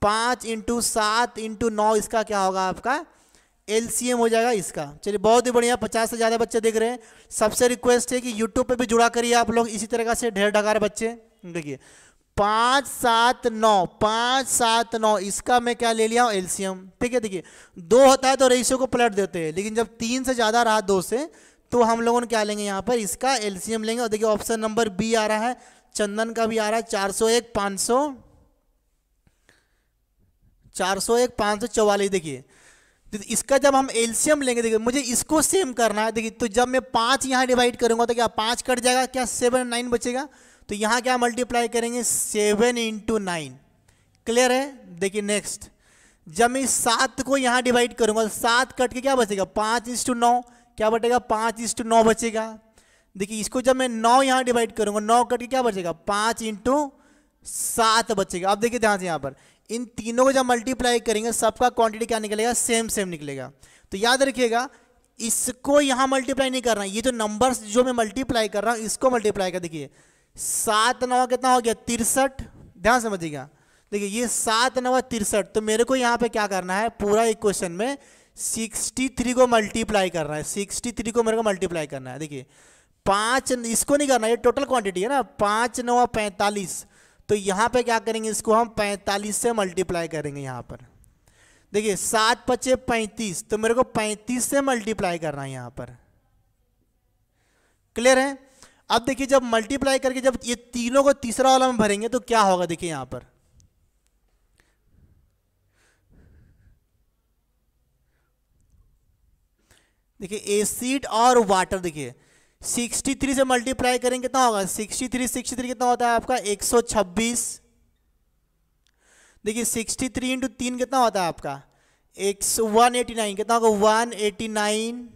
A: 5 × 7 × 9 इसका क्या होगा, आपका एलसीएम हो जाएगा इसका। चलिए बहुत ही बढ़िया, 50 से ज़्यादा बच्चे देख रहे हैं। सबसे रिक्वेस्ट है कि यूट्यूब पे भी जुड़ा करिए आप लोग इसी तरह से, ढेर ढगार बच्चे। देखिए 5, 7, 9, 5, 7, 9 इसका मैं क्या ले लिया हूँ, एलसीएम, ठीक है। देखिए 2 होता है तो रेशियो को पलट देते हैं, लेकिन जब 3 से ज़्यादा रहा 2 से तो हम लोगों ने क्या लेंगे, यहाँ पर इसका एलसीएम लेंगे। और देखिए ऑप्शन नंबर बी आ रहा है, चंदन का भी आ रहा है 401, 544। देखिए इसका जब हम एलसीएम लेंगे, देखिए मुझे इसको सेम करना है। देखिए तो जब मैं 5 यहाँ डिवाइड करूंगा तो क्या 5 कट जाएगा, क्या 7, 9 बचेगा। तो यहाँ क्या मल्टीप्लाई करेंगे, 7 × 9। क्लियर है। देखिए नेक्स्ट, जब मैं 7 को यहाँ डिवाइड करूंगा तो 7 कट के क्या बचेगा, 5:9। क्या बचेगा, 5:9 बचेगा। देखिए इसको जब मैं 9 यहाँ डिवाइड करूंगा, 9 कट के क्या बचेगा, 5 × 7 बचेगा। अब देखिए ध्यान से, यहाँ पर इन तीनों को जब मल्टीप्लाई करेंगे सबका क्वांटिटी क्या निकलेगा, सेम निकलेगा। तो याद रखिएगा इसको यहाँ मल्टीप्लाई नहीं करना, ये जो नंबर्स जो मैं मल्टीप्लाई कर रहा हूँ इसको मल्टीप्लाई कर। देखिए 7 9 कितना हो गया, 63। ध्यान समझिएगा, देखिए ये 7 9 63। तो मेरे को यहाँ पे क्या करना है, पूरा इक्वेशन में 63 को मल्टीप्लाई करना है, 63 को मेरे को मल्टीप्लाई करना है। देखिए 5 इसको नहीं करना, ये टोटल क्वांटिटी है ना, 5 9 45, तो यहाँ पे क्या करेंगे, इसको हम 45 से मल्टीप्लाई करेंगे यहाँ पर। देखिए 7 5 35, तो मेरे को 35 से मल्टीप्लाई करना है यहाँ पर। क्लियर है? अब देखिए जब मल्टीप्लाई करके जब ये तीनों को तीसरा वाला में भरेंगे तो क्या होगा, देखिए यहाँ पर देखिए एसिड और वाटर, देखिए 63 से मल्टीप्लाई करेंगे कितना होगा, 63 कितना होता है आपका 126। देखिए 63 इंटू 3 कितना होता है आपका 189, कितना होगा 189।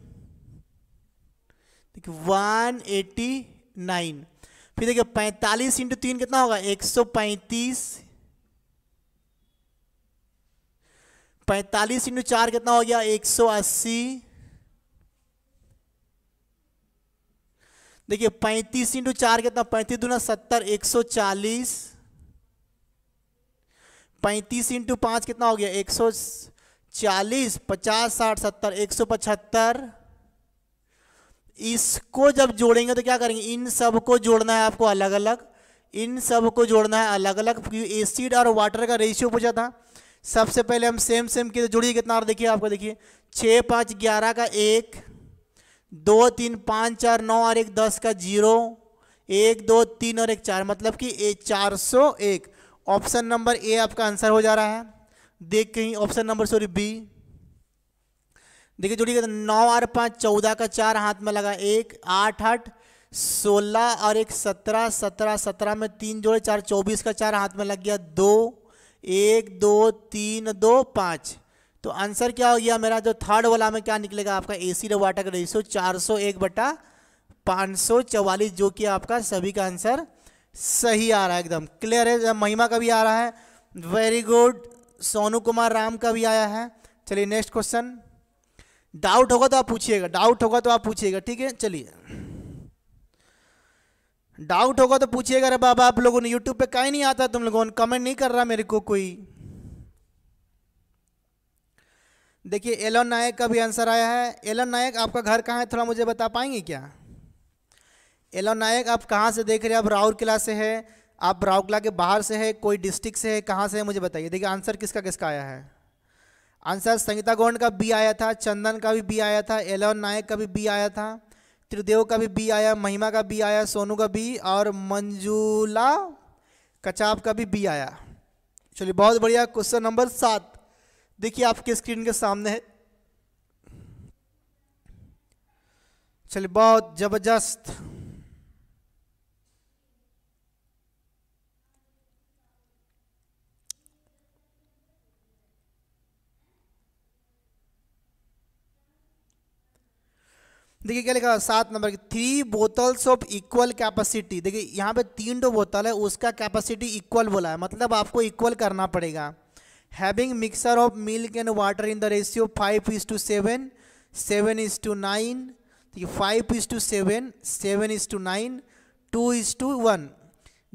A: देखिए 189। फिर देखिए 45 इंटू 3 कितना होगा 135। 45 इंटू 4 कितना हो गया 180। देखिए 35 इंटू 4 कितना, 35 दूना 70, 140। 35 इंटू 5 कितना हो गया 140, 50 60 70, 175। इसको जब जोड़ेंगे तो क्या करेंगे, इन सब को जोड़ना है आपको अलग अलग, इन सब को जोड़ना है अलग अलग, क्योंकि एसिड और वाटर का रेशियो पूछा था। सबसे पहले हम सेम के जोड़िए कितना, और देखिए आपको देखिए 6 5 11 का 1, 2 3 5 4 9 और 1 10 का 0, 1 2 3 और 1 4, मतलब कि 401। ऑप्शन नंबर ए आपका आंसर हो जा रहा है। देख कहीं ऑप्शन नंबर सॉरी बी। देखिए जोड़िएगा 9 और 5 14 का 4 हाथ में लगा 1, 8 8 16 और 1 17, 17 17 में 3 जोड़े 4 24 का 4 हाथ में लग गया 2, 1 2 3 2 5। तो आंसर क्या हो गया मेरा, जो थर्ड वाला में क्या निकलेगा आपका एसिड और वाटर का रेशियो 401/544, जो कि आपका सभी का आंसर सही आ रहा है। एकदम क्लियर है। महिमा का भी आ रहा है, वेरी गुड। सोनू कुमार राम का भी आया है। चलिए नेक्स्ट क्वेश्चन। डाउट होगा तो आप पूछिएगा, डाउट होगा तो आप पूछिएगा, ठीक है। चलिए डाउट होगा तो पूछिएगा। अरे बाबा आप लोगों ने यूट्यूब पे कहीं नहीं आता, तुम लोगों ने कमेंट नहीं कर रहा मेरे को कोई। देखिए एलन नायक का भी आंसर आया है। एलन नायक आपका घर कहाँ है, थोड़ा मुझे बता पाएंगे क्या? एलन नायक आप कहाँ से देख रहे हैं? आप राउरकेला से है, आप राउरकेला के बाहर से है, कोई डिस्ट्रिक्ट से है, कहाँ से है मुझे बताइए। देखिए आंसर किसका किसका आया है। आंसर संगीता गौंड का बी आया था, चंदन का भी बी आया था, एलन नायक का भी बी आया था, त्रिदेव का भी बी आया, महिमा का बी आया, सोनू का बी, और मंजुला कचाप का भी बी आया। चलिए बहुत बढ़िया। क्वेश्चन नंबर 7 देखिए आपके स्क्रीन के सामने है। चलिए बहुत जबरदस्त। देखिए क्या लिखा 7 नंबर की 3 बोतल्स ऑफ इक्वल कैपेसिटी। देखिए यहाँ पे 3 बोतल है, उसका कैपेसिटी इक्वल बोला है, मतलब आपको इक्वल करना पड़ेगा। Having mixer of milk and water in the ratio 5:7, 7:9, 5:7, 7:9, 2:1।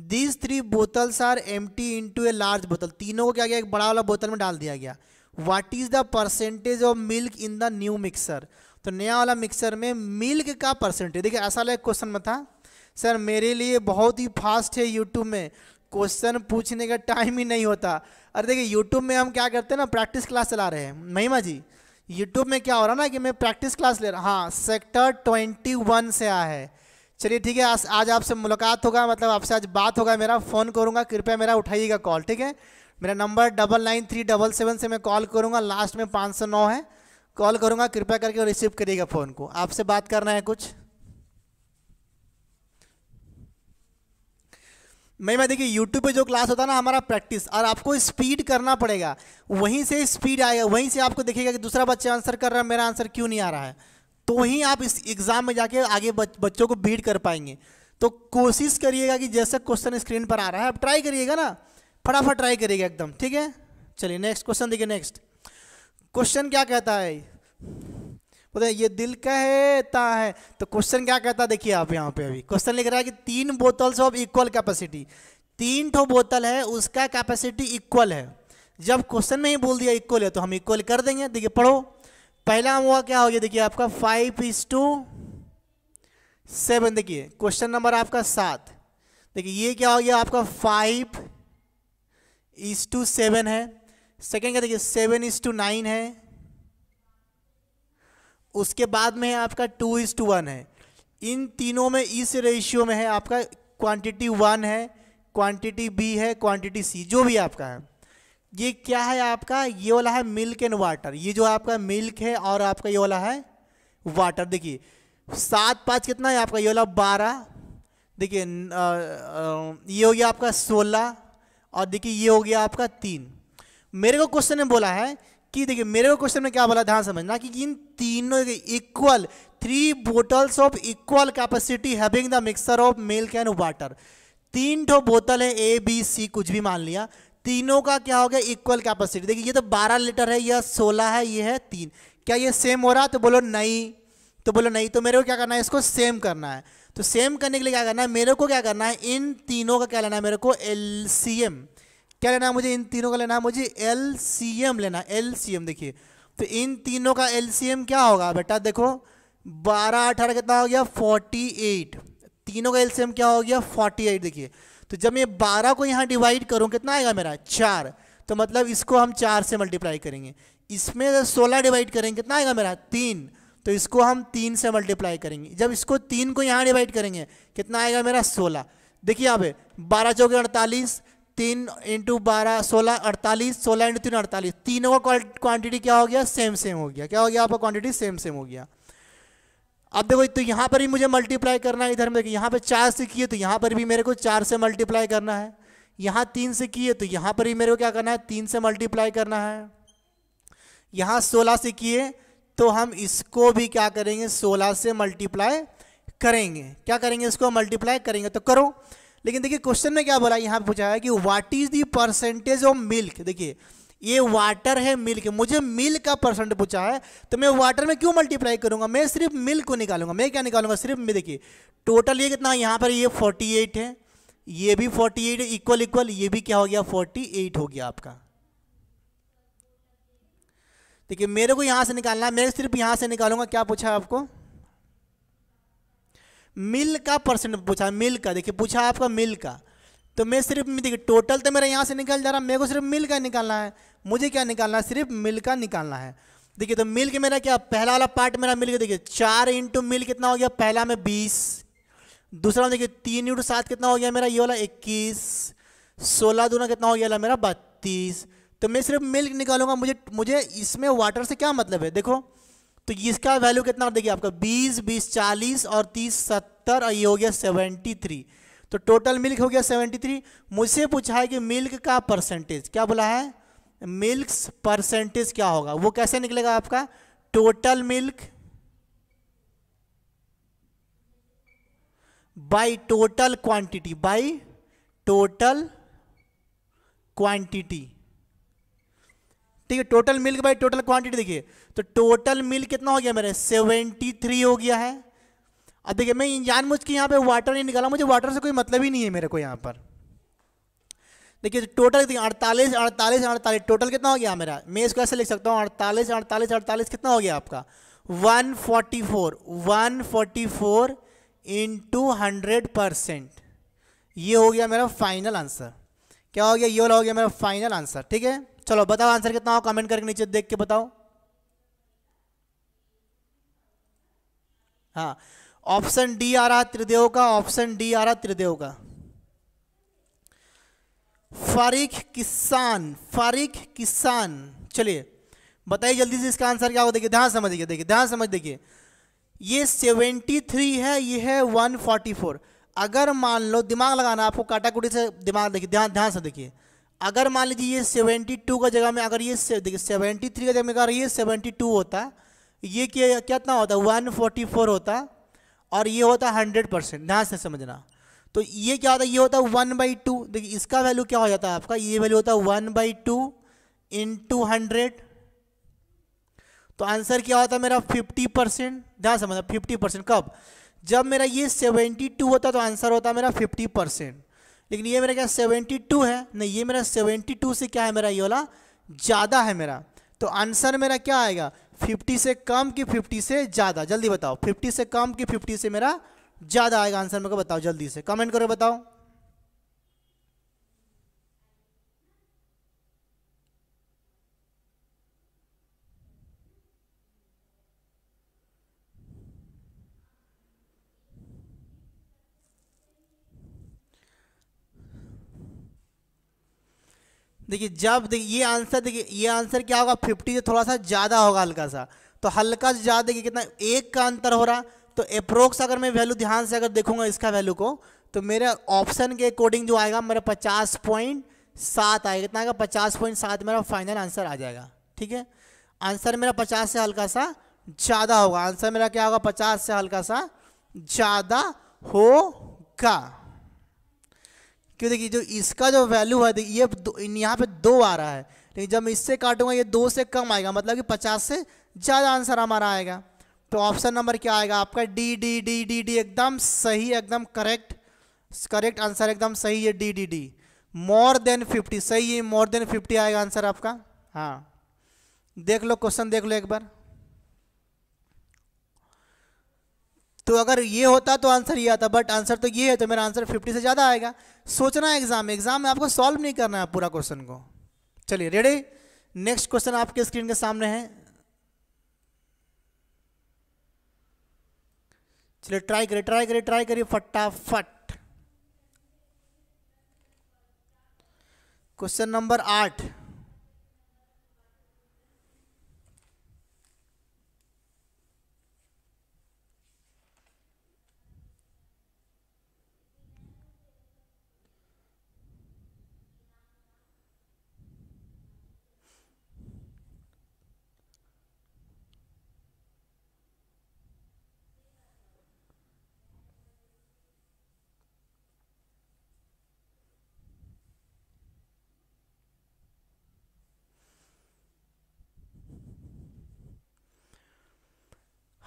A: These 3 bottles are empty into a large bottle. तीनों को क्या किया, एक बड़ा वाला बोतल में डाल दिया गया। What is the percentage of milk in the new mixer. तो नया वाला मिक्सर में मिल्क का परसेंटेज। देखिए ऐसा वाला क्वेश्चन में था सर, मेरे लिए बहुत ही फास्ट है, यूट्यूब में क्वेश्चन पूछने का टाइम ही नहीं होता। अरे देखिए यूट्यूब में हम क्या करते हैं ना, प्रैक्टिस क्लास चला रहे हैं। महिमा जी यूट्यूब में क्या हो रहा है ना कि मैं प्रैक्टिस क्लास ले रहा हूँ। हाँ सेक्टर 21 से आया है। चलिए ठीक है, आज आपसे मुलाकात होगा, मतलब आपसे आज बात होगा, मेरा फ़ोन करूँगा, कृपया मेरा उठाइएगा कॉल, ठीक है। मेरा नंबर 999377 से मैं कॉल करूँगा, लास्ट में 509 है, कॉल करूँगा, कृपया करके रिसीव करिएगा फ़ोन को। आपसे बात करना है कुछ। मैं देखिए यूट्यूब पे जो क्लास होता है ना हमारा प्रैक्टिस, और आपको स्पीड करना पड़ेगा, वहीं से स्पीड आएगा, वहीं से आपको दिखेगा कि दूसरा बच्चा आंसर कर रहा है, मेरा आंसर क्यों नहीं आ रहा है, तो ही आप इस एग्ज़ाम में जाके आगे बच्चों को बीट कर पाएंगे। तो कोशिश करिएगा कि जैसा क्वेश्चन स्क्रीन पर आ रहा है आप ट्राई करिएगा ना, फटाफट ट्राई करिएगा एकदम, ठीक है। चलिए नेक्स्ट क्वेश्चन देखिए। नेक्स्ट क्वेश्चन क्या कहता है, बोले ये दिल कहता है, तो क्वेश्चन क्या कहता है देखिए आप यहाँ पे अभी क्वेश्चन लिख रहा है कि 3 बोतल्स ऑफ इक्वल कैपेसिटी। 3 ठो बोतल है, उसका कैपेसिटी इक्वल है। जब क्वेश्चन में ही बोल दिया इक्वल है तो हम इक्वल कर देंगे। देखिए पढ़ो, पहला हुआ क्या हो गया, देखिए आपका 5:7। देखिए क्वेश्चन नंबर आपका 7, देखिए ये क्या हो गया आपका 5:7 है। सेकेंड का देखिए 7:9 है। उसके बाद में है आपका 2:1 है। इन तीनों में इस रेशियो में है आपका क्वांटिटी 1 है, क्वांटिटी बी है, क्वांटिटी सी, जो भी आपका है। ये क्या है आपका, ये वाला है मिल्क एंड वाटर। ये जो आपका मिल्क है और आपका ये वाला है वाटर। देखिए 7×5 कितना है आपका, ये वाला 12। देखिए ये हो गया आपका 16 और देखिए ये हो गया आपका 3। मेरे को क्वेश्चन में बोला है कि देखिए मेरे को क्वेश्चन में क्या बोला, ध्यान समझना कि इन तीनों equal 3 bottles of equal capacity having the mixture of milk and water. 3 ठो बोतल है ए बी सी कुछ भी मान लिया, तीनों का क्या हो गया इक्वल कैपेसिटी। देखिए ये तो 12 लीटर है, यह 16 है, ये है 3। क्या ये सेम हो रहा, तो बोलो नहीं, तो बोलो नहीं। तो मेरे को क्या करना है, इसको सेम करना है। तो सेम करने के लिए क्या करना है, मेरे को क्या करना है, इन तीनों का क्या लेना है, मेरे को एलसीएम क्या लेना है, मुझे इन तीनों का लेना है, मुझे एलसीएम लेना है, एलसीएम। देखिए तो इन तीनों का एलसीएम क्या होगा बेटा, देखो 12 18 कितना हो गया 48। तीनों का एलसीएम क्या हो गया 48। देखिए तो जब मैं 12 को यहाँ डिवाइड करूँ कितना आएगा मेरा 4, तो मतलब इसको हम 4 से मल्टीप्लाई करेंगे। इसमें 16 डिवाइड करेंगे कितना आएगा मेरा 3, तो इसको हम 3 से मल्टीप्लाई करेंगे। जब इसको 3 को यहाँ डिवाइड करेंगे कितना आएगा मेरा 16। देखिए यहाँ पे 12 चौके 48, 3 × 12 16 48, 16 × 3 48। तीनों का क्वांटिटी क्या हो गया सेम सेम हो गया। क्या हो गया आपका क्वांटिटी सेम सेम हो गया। अब देखो तो यहाँ पर भी मुझे मल्टीप्लाई करना है। इधर में देखिए यहाँ पे 4 से किए तो यहाँ पर भी मेरे को 4 से मल्टीप्लाई करना है। यहाँ 3 से किए तो यहाँ पर भी मेरे को क्या करना है 3 से मल्टीप्लाई करना है। यहाँ 16 से किए तो हम इसको भी क्या करेंगे 16 से मल्टीप्लाई करेंगे। क्या करेंगे, इसको मल्टीप्लाई करेंगे। तो करो, लेकिन देखिए क्वेश्चन में क्या बोला, यहाँ पे पूछा है कि what is the percentage of milk. देखिए ये वाटर है मिल्क है, मुझे मिल्क का परसेंट पूछा है, तो मैं वाटर में क्यों मल्टीप्लाई करूंगा, मैं सिर्फ मिल्क को निकालूंगा। मैं क्या निकालूंगा सिर्फ में, देखिए टोटल ये कितना, यहाँ पर ये 48 है, ये भी 48 है, इक्वल इक्वल, ये भी क्या हो गया 48 हो गया आपका। देखिए मेरे को यहां से निकालना है, मैं सिर्फ यहां से निकालूंगा। क्या पूछा है आपको, मिल्क का परसेंट पूछा, मिल्क का। देखिए पूछा आपका मिल्क का, तो मैं सिर्फ देखिए टोटल तो मेरा यहाँ से निकल जा रहा, मेरे को सिर्फ मिल्क का निकालना है। मुझे क्या निकालना है, सिर्फ मिल्क का निकालना है। देखिए तो मिल्क मेरा क्या, पहला वाला पार्ट मेरा मिल्क, देखिए 4 × मिल्क कितना हो गया, पहला में 20, दूसरा में देखिए 3 × 7 कितना हो गया मेरा, ये वाला 21, 16 दूना कितना हो गया मेरा 32। तो मैं सिर्फ मिल्क निकालूंगा। मुझे इसमें वाटर से क्या मतलब है, देखो तो इसका वैल्यू कितना, देखिए आपका 20 20 40 और 30 70 और ये हो गया 73। तो टोटल मिल्क हो गया 73। मुझसे पूछा है कि मिल्क का परसेंटेज, क्या बोला है, मिल्क परसेंटेज क्या होगा। वो कैसे निकलेगा आपका, total milk by total quantity, by total quantity. ठीक है, total milk by total quantity. देखिए तो टोटल मिल्क कितना हो गया मेरे 73 हो गया है। अब देखिए मैं जानबूझ के यहाँ पे वाटर नहीं निकाला, मुझे वाटर से कोई मतलब ही नहीं है मेरे को यहाँ पर। देखिए टोटल 48 48 48, टोटल कितना हो गया मेरा, मैं इसको ऐसे लिख सकता हूँ 48 48 48 कितना हो गया आपका 144 144 × 100%। ये हो गया मेरा फाइनल आंसर। क्या हो गया, ये वाला हो गया मेरा फाइनल आंसर। ठीक है, चलो बताओ आंसर कितना हो, कमेंट करके नीचे देख के बताओ। हाँ ऑप्शन डी आ रहा त्रिदेव का, ऑप्शन डी आ रहा त्रिदेव का। फारिक किसान, चलिए बताइए जल्दी से इसका आंसर क्या होगा। देखिए ध्यान समझिए, देखिए ध्यान समझ, देखिए ये 73 है, ये है 144। अगर मान लो, दिमाग लगाना आपको, काटाकुटी से दिमाग, देखिए ध्यान से देखिए। अगर मान लीजिए ये 72 का जगह में, अगर ये देखिए 73 का जगह में अगर ये 72 होता, ये कितना होता 144 होता, और ये होता 100%। ध्यान से समझना। तो ये क्या होता है, ये होता 1/2। देखिए इसका वैल्यू क्या हो जाता है आपका, ये वैल्यू होता है 1/2 × 100। तो आंसर क्या होता है मेरा 50%। ध्यान समझना 50%। कब, जब मेरा ये 72 होता तो आंसर होता मेरा 50%। लेकिन ये मेरा क्या 72 है, नहीं ये मेरा 72 से क्या है मेरा ये वाला ज़्यादा है मेरा, तो आंसर मेरा क्या आएगा 50 से कम कि 50 से ज़्यादा, जल्दी बताओ, 50 से कम कि 50 से मेरा ज़्यादा आएगा आंसर मेरे को बताओ, जल्दी से कमेंट करो बताओ। देखिए जब देखिए ये आंसर क्या होगा, 50 से थोड़ा सा ज़्यादा होगा हल्का सा, तो हल्का से ज़्यादा देखिए कितना, एक का अंतर हो रहा, तो अप्रोक्स अगर मैं वैल्यू ध्यान से अगर देखूंगा इसका वैल्यू को, तो मेरे ऑप्शन के अकॉर्डिंग जो आएगा मेरा 50.7 आएगा, कितना आएगा 50.7 मेरा फाइनल आंसर आ जाएगा। ठीक है, आंसर मेरा 50 से हल्का सा ज़्यादा होगा, आंसर मेरा क्या होगा 50 से हल्का सा ज़्यादा होगा। क्यों, देखिए जो इसका जो वैल्यू है देखिए ये यहाँ पे 2 आ रहा है, लेकिन जब मैं इससे काटूंगा ये 2 से कम आएगा, मतलब कि 50 से ज़्यादा आंसर हमारा आएगा। तो ऑप्शन नंबर क्या आएगा आपका, D D D D D, एकदम सही, एकदम करेक्ट आंसर, एकदम सही है D D D, more than 50, सही है, मोर देन 50 आएगा आंसर आपका। हाँ देख लो क्वेश्चन, देख लो एक बार, तो अगर ये होता तो आंसर ये आता, बट आंसर तो ये है, तो मेरा आंसर 50 से ज़्यादा आएगा। सोचना है एग्जाम में आपको सॉल्व नहीं करना है पूरा क्वेश्चन को। चलिए रेडी, नेक्स्ट क्वेश्चन आपके स्क्रीन के सामने है, चलिए ट्राई करिए फटाफट। क्वेश्चन नंबर 8,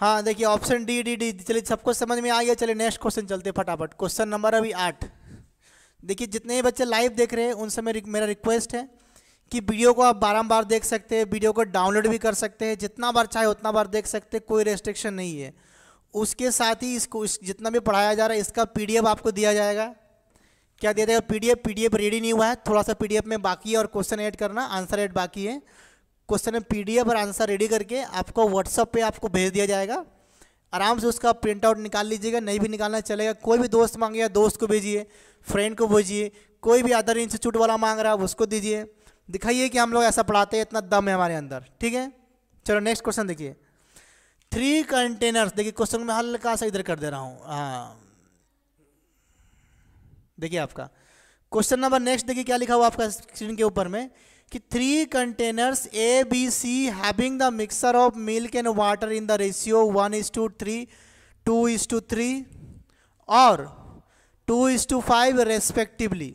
A: हाँ देखिए ऑप्शन डी डी डी, चलिए सबको समझ में आ गया। चलिए नेक्स्ट क्वेश्चन चलते फटाफट, क्वेश्चन नंबर अभी 8। देखिए जितने भी बच्चे लाइव देख रहे हैं उनसे मेरा रिक्वेस्ट है कि वीडियो को आप बारंबार देख सकते हैं, वीडियो को डाउनलोड भी कर सकते हैं, जितना बार चाहे उतना बार देख सकते हैं, कोई रेस्ट्रिक्शन नहीं है। उसके साथ ही जितना भी पढ़ाया जा रहा है इसका PDF आपको दिया जाएगा। क्या दिया जाएगा, PDF रेडी नहीं हुआ है, थोड़ा सा PDF में बाकी है, और क्वेश्चन ऐड करना, आंसर ऐड बाकी है। क्वेश्चन में PDF और आंसर रेडी करके आपको व्हाट्सअप पे आपको भेज दिया जाएगा, आराम से उसका प्रिंट आउट निकाल लीजिएगा, नहीं भी निकालना चलेगा। कोई भी दोस्त मांगेगा दोस्त को भेजिए, फ्रेंड को भेजिए, कोई भी अदर इंस्टीट्यूट वाला मांग रहा है उसको दीजिए, दिखाइए कि हम लोग ऐसा पढ़ाते हैं, इतना दम है हमारे अंदर। ठीक है, चलो नेक्स्ट क्वेश्चन देखिए, 3 कंटेनर्स, देखिए क्वेश्चन में हल्का सा इधर कर दे रहा हूँ। हाँ देखिए आपका क्वेश्चन नंबर नेक्स्ट देखिए क्या लिखा हुआ आपका स्क्रीन के ऊपर में, कि 3 containers A, B, C having the mixture of milk and water in the ratio 1:3, 2:3 और 2:5 respectively.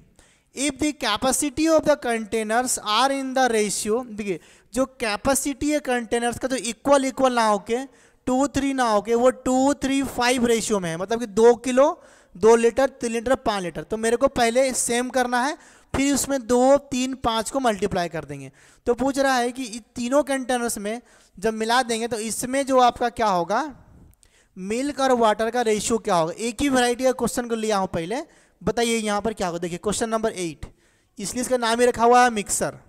A: If the capacity of the containers are in the ratio, देखिए जो कैपेसिटी है कंटेनर्स का, तो इक्वल ना होके 2:3 ना होके वो 2:3:5 रेशियो में है, मतलब कि 2 किलो 2 लीटर 3 लीटर 5 लीटर। तो मेरे को पहले सेम करना है, फिर उसमें 2 3 5 को मल्टीप्लाई कर देंगे। तो पूछ रहा है कि तीनों कंटेनर्स में जब मिला देंगे तो इसमें जो आपका क्या होगा, मिल्क और वाटर का रेशियो क्या होगा। एक ही वैरायटी का क्वेश्चन को लिया हूं पहले, बताइए यहाँ पर क्या होगा। देखिए क्वेश्चन नंबर 8, इसलिए इसका नाम ही रखा हुआ है मिक्सर।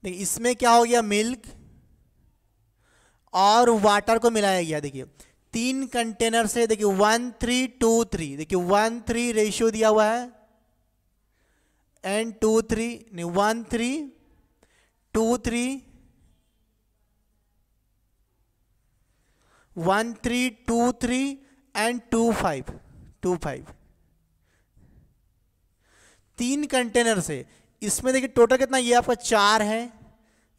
A: देखिए इसमें क्या हो गया, मिल्क और वाटर को मिलाया गया। देखिए 3 कंटेनर से, देखिए 1 3 2 3, देखिए 1 3 रेशियो दिया हुआ है, एंड 2 3 नहीं 1 3 2 3 1 3 2 3 एंड 2 5 2 5, 3 कंटेनर से। इसमें देखिए टोटल कितना, ये आपका 4 है,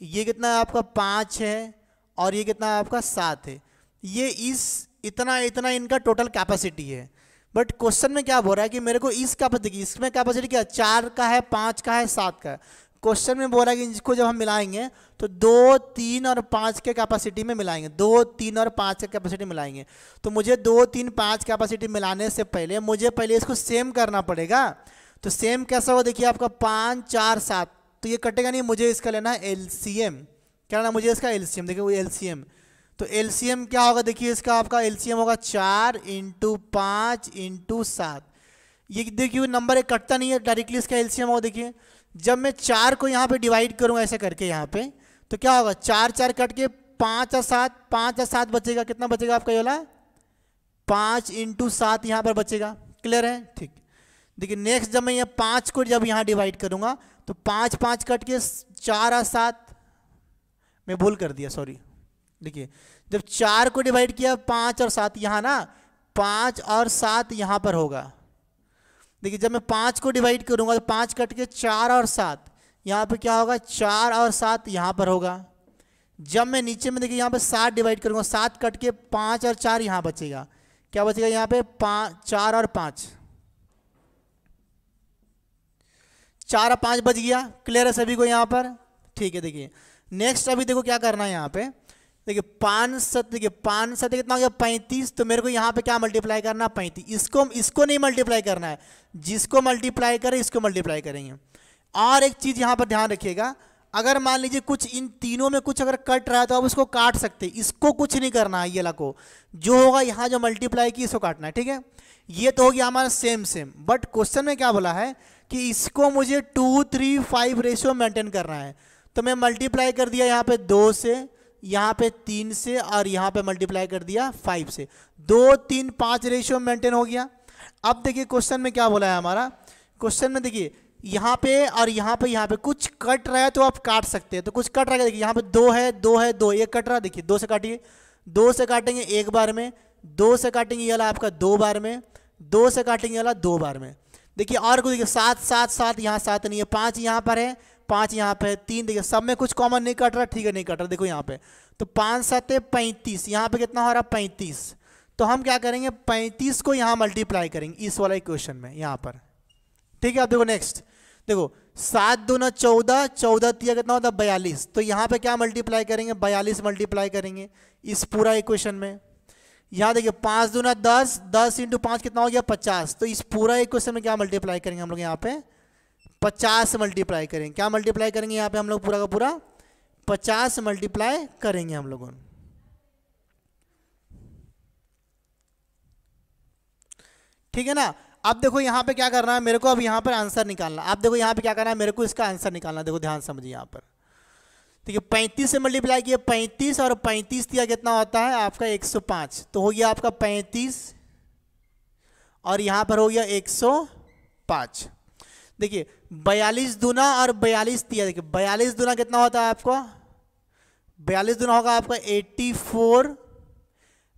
A: ये कितना आपका 5 है, और ये कितना आपका 7 है। ये इतना इनका टोटल कैपेसिटी है। बट क्वेश्चन में क्या बोल रहा है कि मेरे को इस कैपेसिटी, इसमें कैपेसिटी क्या 4 का है, 5 का है, 7 का है। क्वेश्चन में बोल रहा है कि इसको जब हम मिलाएंगे तो 2 3 और 5 के कैपेसिटी में मिलाएंगे, 2 3 और 5 के कैपेसिटी मिलाएंगे। तो मुझे 2 3 5 कैपेसिटी मिलाने से पहले मुझे पहले इसको सेम करना पड़ेगा। तो सेम कैसा हो, देखिए आपका 5 4 7, तो ये कटेगा नहीं, मुझे इसका लेना है LCM। क्या ना मुझे इसका एलसीएम, देखिए वो एलसीएम, तो एलसीएम क्या होगा, देखिए इसका आपका एलसीएम होगा 4 × 5 × 7। ये देखिए नंबर एक कटता नहीं है, डायरेक्टली इसका एलसीएम होगा। देखिए जब मैं 4 को यहाँ पे डिवाइड करूँगा ऐसे करके यहाँ पे, तो क्या होगा 4 4 कट के 5 और 7, 5 और 7 बचेगा, कितना बचेगा आपका ये वाला 5 × 7 यहाँ पर बचेगा। क्लियर है, ठीक। देखिए नेक्स्ट जब मैं ये 5 को जब यहाँ डिवाइड करूँगा तो 5 5 कट के 4 और 7, मैं भूल कर दिया सॉरी। देखिए जब 4 को डिवाइड किया 5 और 7 यहाँ ना, 5 और 7 यहाँ पर होगा। देखिए जब मैं 5 को डिवाइड करूँगा तो 5 कट के 4 और 7 यहाँ पे क्या होगा, 4 और 7 यहाँ पर होगा। जब मैं नीचे में देखिए यहाँ पे 7 डिवाइड करूँगा, 7 कट के 5 और 4 यहाँ बचेगा, क्या बचेगा यहाँ पे 4 और 5, 4 और 5 बच गया। क्लियर है सभी को यहाँ पर, ठीक है। देखिए नेक्स्ट अभी देखो क्या करना है यहाँ पे, देखिए 5 7, देखिए 5 7 कितना हो गया 35, तो मेरे को यहाँ पे क्या मल्टीप्लाई करना 35, इसको नहीं मल्टीप्लाई करना है, जिसको मल्टीप्लाई करें इसको मल्टीप्लाई करेंगे। और एक चीज़ यहाँ पर ध्यान रखिएगा, अगर मान लीजिए कुछ इन तीनों में कुछ अगर कट रहा है तो आप उसको काट सकते हैं, इसको कुछ नहीं करना है, ये वाला को जो होगा यहाँ जो मल्टीप्लाई की इसको काटना है, ठीक है। ये तो हो गया हमारा सेम, बट क्वेश्चन में क्या बोला है कि इसको मुझे 2 3 5 रेशियो मेंटेन करना है, तो मैं मल्टीप्लाई कर दिया यहाँ पे 2 से, यहाँ पे 3 से, और यहाँ पे मल्टीप्लाई कर दिया 5 से, 2 3 5 रेशियो मेंटेन हो गया। अब देखिए क्वेश्चन में क्या बोला है हमारा, क्वेश्चन में देखिए यहाँ पे और यहाँ पे कुछ कट रहा है तो आप काट सकते हैं, तो कुछ कट रहा है, देखिए यहाँ पे 2 है 2 है 2, ये कट रहा है, देखिए 2 से काटिए, 2 से काटेंगे एक बार में, 2 से काटेंगे ये वाला आपका 2 बार में, 2 से काटेंगे ये वाला 2 बार में। देखिए और को देखिए 7 7 7, यहाँ 7 नहीं है, 5 यहाँ पर है, 5 यहाँ पे है, 3, देखिए सब में कुछ कॉमन नहीं कट रहा, ठीक है नहीं कट रहा, देखो यहाँ पे, तो 5 7 35, यहाँ पे कितना हो रहा 35, तो हम क्या करेंगे 35 को यहाँ मल्टीप्लाई करेंगे इस वाला इक्वेशन में यहाँ पर, ठीक है। अब देखो नेक्स्ट, देखो 7 दूना 14, 14 तिया कितना होता है 42, तो यहाँ पे क्या मल्टीप्लाई करेंगे 42 मल्टीप्लाई करेंगे इस पूरा इक्वेशन में। यहाँ देखिए 5 दूना 10, 10 × 5 कितना हो गया 50, तो इस पूरा इक्वेशन में क्या मल्टीप्लाई करेंगे हम लोग यहाँ पे 50 मल्टीप्लाई करेंगे, क्या मल्टीप्लाई करेंगे यहाँ पे हम लोग पूरा का पूरा 50 मल्टीप्लाई करेंगे हम लोगों, ठीक है ना। अब देखो यहाँ पे क्या करना है मेरे को, अब यहाँ पर आंसर निकालना, अब देखो यहाँ पे क्या करना है मेरे को, इसका आंसर निकालना, देखो ध्यान समझिए यहाँ पर, ठीक है 35 से मल्टीप्लाई किया 35, और 35 दिया कितना होता है आपका 105, तो हो गया आपका 35 और यहाँ पर हो गया 105। देखिए 42 दूना और 42 दिया, देखिए 42 दूना कितना होता है आपको, 42 दूना होगा आपका 84,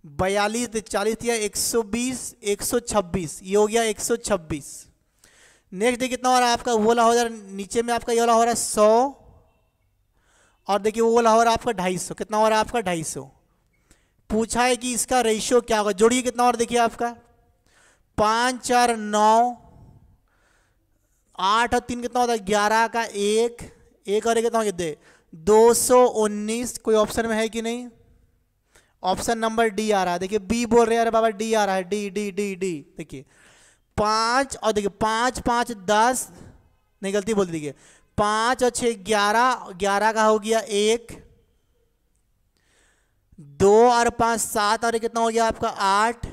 A: 42 40 दिया 120, 126, ये हो गया 126। नेक्स्ट देखिए कितना हो रहा है आपका, वो वाला हो रहा है नीचे में आपका ये वाला हो रहा है 100, और देखिए वो वाला हो रहा है आपका 250, कितना हो रहा है आपका 250। पूछा है कि इसका रेशियो क्या होगा, जोड़िए कितना हो रहा है, देखिए आपका 5 4 9, 8 और 3 कितना होता है 11 का 1, 1 और 1 कितना हो गया 219। कोई ऑप्शन में है कि नहीं, ऑप्शन नंबर डी आ रहा है, देखिए बी बोल रहे हैं, अरे बाबा डी आ रहा है, डी डी डी डी, देखिए 5 और देखिए 5 5 10, नहीं गलती बोल दी, 5 और 6 11, 11 का हो गया 1, 2 और 5 7, और कितना हो गया आपका 8,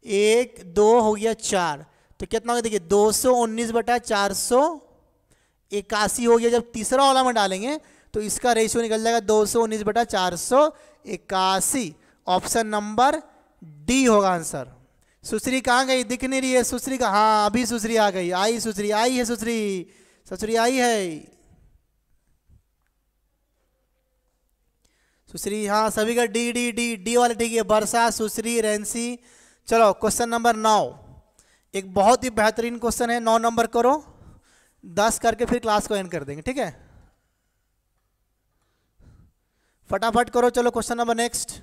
A: 1 2 हो गया 4, तो कितना हो गया देखिए 219 बटा 481 हो गया। जब तीसरा वाला में डालेंगे तो इसका रेशियो निकल जाएगा 219 बटा 481, ऑप्शन नंबर डी होगा आंसर। सुश्री कहाँ गई, दिख नहीं रही है सुश्री का, हाँ अभी सुश्री आ गई, आई सुश्री आई है, सुश्री सुश्री आई है, सुश्री हाँ सभी का डी डी डी डी वाले ठीक है, वर्षा सुश्री रेंसी। चलो क्वेश्चन नंबर 9, एक बहुत ही बेहतरीन क्वेश्चन है, 9 नंबर करो, 10 करके फिर क्लास को एंड कर देंगे, ठीक है फटाफट करो। चलो क्वेश्चन नंबर नेक्स्ट,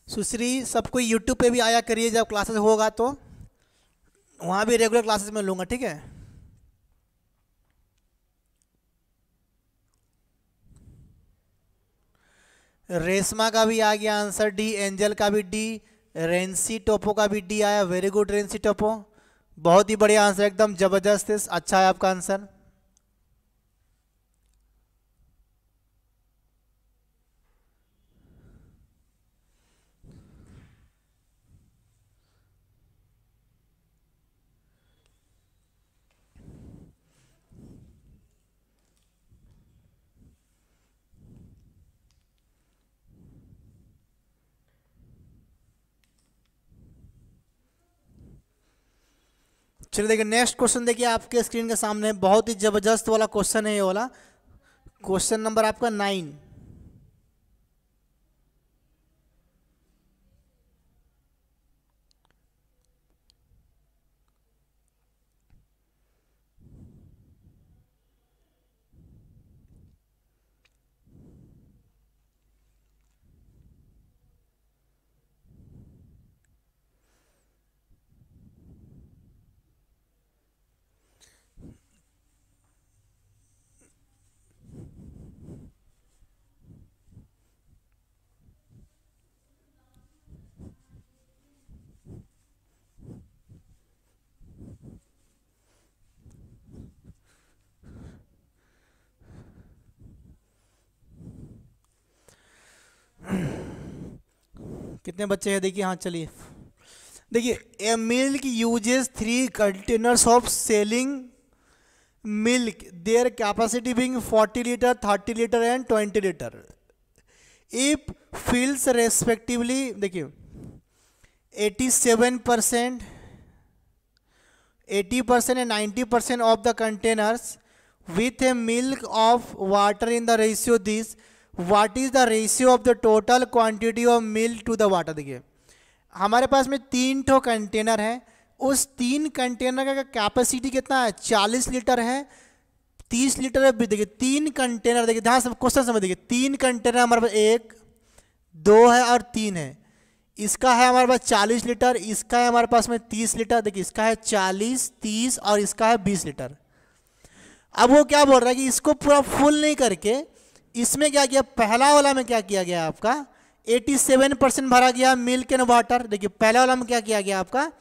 A: सुश्री सबको यूट्यूब पे भी आया करिए, जब क्लासेस होगा तो वहाँ भी रेगुलर क्लासेस में लूँगा, ठीक है। रेशमा का भी आ गया आंसर डी, एंजल का भी डी, रेंसी टोपो का भी डी आया, वेरी गुड रेंसी टोपो, बहुत ही बढ़िया आंसर, एकदम जबरदस्त, अच्छा है आपका आंसर। चलिए देखिए नेक्स्ट क्वेश्चन, देखिए आपके स्क्रीन के सामने बहुत ही जबरदस्त वाला क्वेश्चन है ये वाला, क्वेश्चन नंबर आपका 9। कितने बच्चे हैं देखिए, हाँ चलिए देखिए, a milk uses 3 containers of selling milk, their capacity being 40 litre, 30 litre and 20 litre, if fills respectively देखिए 87%, 80% and 90% of the containers with a milk of water in the ratio this, what is the ratio of the total quantity of milk to the water। देखिए हमारे पास में 3 ठो container है, उस 3 container का capacity कितना है, 40 लीटर है, 30 लीटर है। देखिए 3 कंटेनर, देखिए ध्यान से क्वेश्चन समझ, देखिए 3 कंटेनर हमारे पास 1 2 है और 3 है, इसका है हमारे पास 40 लीटर, इसका है हमारे पास में 30 लीटर, देखिए इसका है 40 30 और इसका है 20 लीटर। अब वो क्या बोल रहा है कि इसको पूरा फुल नहीं करके इसमें क्या किया, पहला वाला में क्या किया गया आपका 87% भरा गया मिल्क एंड वाटर। देखिए पहला वाला में क्या किया गया आपका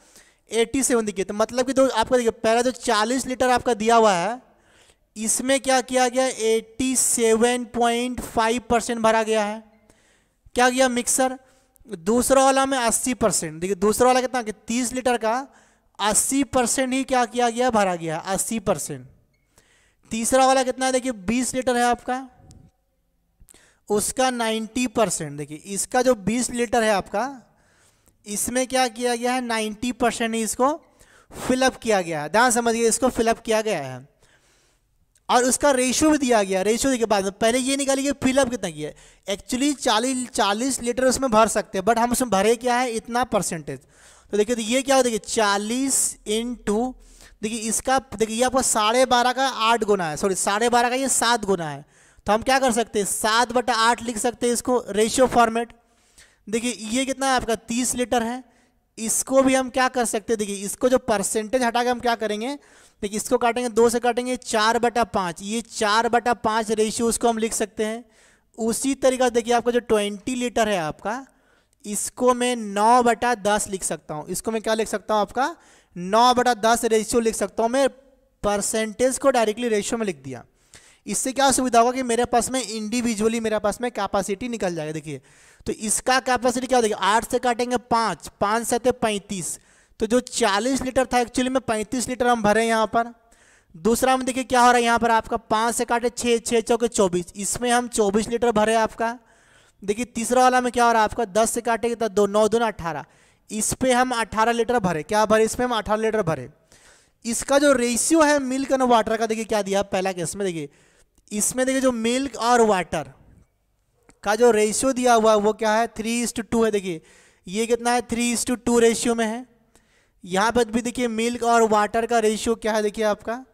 A: 87, देखिए तो मतलब कि तो आपका देखिए पहला जो 40 लीटर आपका दिया हुआ है इसमें क्या किया गया 87.5% भरा गया है, क्या किया मिक्सर। दूसरा वाला में 80%, देखिए दूसरा वाला कितना कि 30 लीटर का 80% ही क्या किया गया भरा गया 80%। तीसरा वाला कितना है देखिए 20 लीटर है आपका, उसका 90%, देखिए इसका जो 20 लीटर है आपका इसमें क्या किया गया है 90% ही इसको फिलअप किया गया है, ध्यान समझिए इसको फिलअप किया गया है। और उसका रेशियो भी दिया गया, रेशियो देखिए बाद में, पहले ये निकालिए फिलअप कितना किया है, एक्चुअली 40 लीटर उसमें भर सकते हैं बट हम उसमें भरे क्या है इतना परसेंटेज। तो देखिए तो ये क्या हो, देखिए 40 इंटू, देखिए इसका देखिए ये आपका 12.5 का 8 गुना है, सॉरी 12.5 का ये 7 गुना है, तो हम क्या कर सकते हैं 7/8 लिख सकते हैं इसको रेशियो फॉर्मेट। देखिए ये कितना है आपका 30 लीटर है, इसको भी हम क्या कर सकते हैं, देखिए इसको जो परसेंटेज हटा के हम क्या करेंगे, देखिए इसको काटेंगे 2 से काटेंगे 4/5, ये 4/5 रेशियो उसको हम लिख सकते हैं। उसी तरीका से देखिए आपका जो 20 लीटर है आपका, इसको मैं 9/10 लिख सकता हूँ, इसको मैं क्या लिख सकता हूँ आपका 9/10 रेशियो लिख सकता हूँ मैं, परसेंटेज को डायरेक्टली रेशियो में लिख दिया। इससे क्या सुविधा होगा कि मेरे पास में इंडिविजुअली मेरे पास में कैपेसिटी निकल जाएगा। देखिए तो इसका कैपेसिटी क्या हो, देखिए 8 से काटेंगे 5, 5 से 35, तो जो 40 लीटर था एक्चुअली में 35 लीटर हम भरे यहाँ पर। दूसरा में देखिए क्या हो रहा है यहाँ पर आपका 5 से काटे 6, 6 चौके 24, इसमें हम 24 लीटर भरे आपका। देखिए तीसरा वाला में क्या हो रहा है आपका 10 से काटेंगे तो 2 9 दूना 18, इस पे हम 18 लीटर भरे, क्या भरे इसमें हम 18 लीटर भरे। इसका जो रेशियो है मिल्क और वाटर का, देखिए क्या दिया पहला केस में, देखिए इसमें देखिए जो मिल्क और वाटर का जो रेशियो दिया हुआ है वो क्या है 3:2 है। देखिए ये कितना है 3:2 रेशियो में है। यहाँ पर भी देखिए मिल्क और वाटर का रेशियो क्या है, देखिए आपका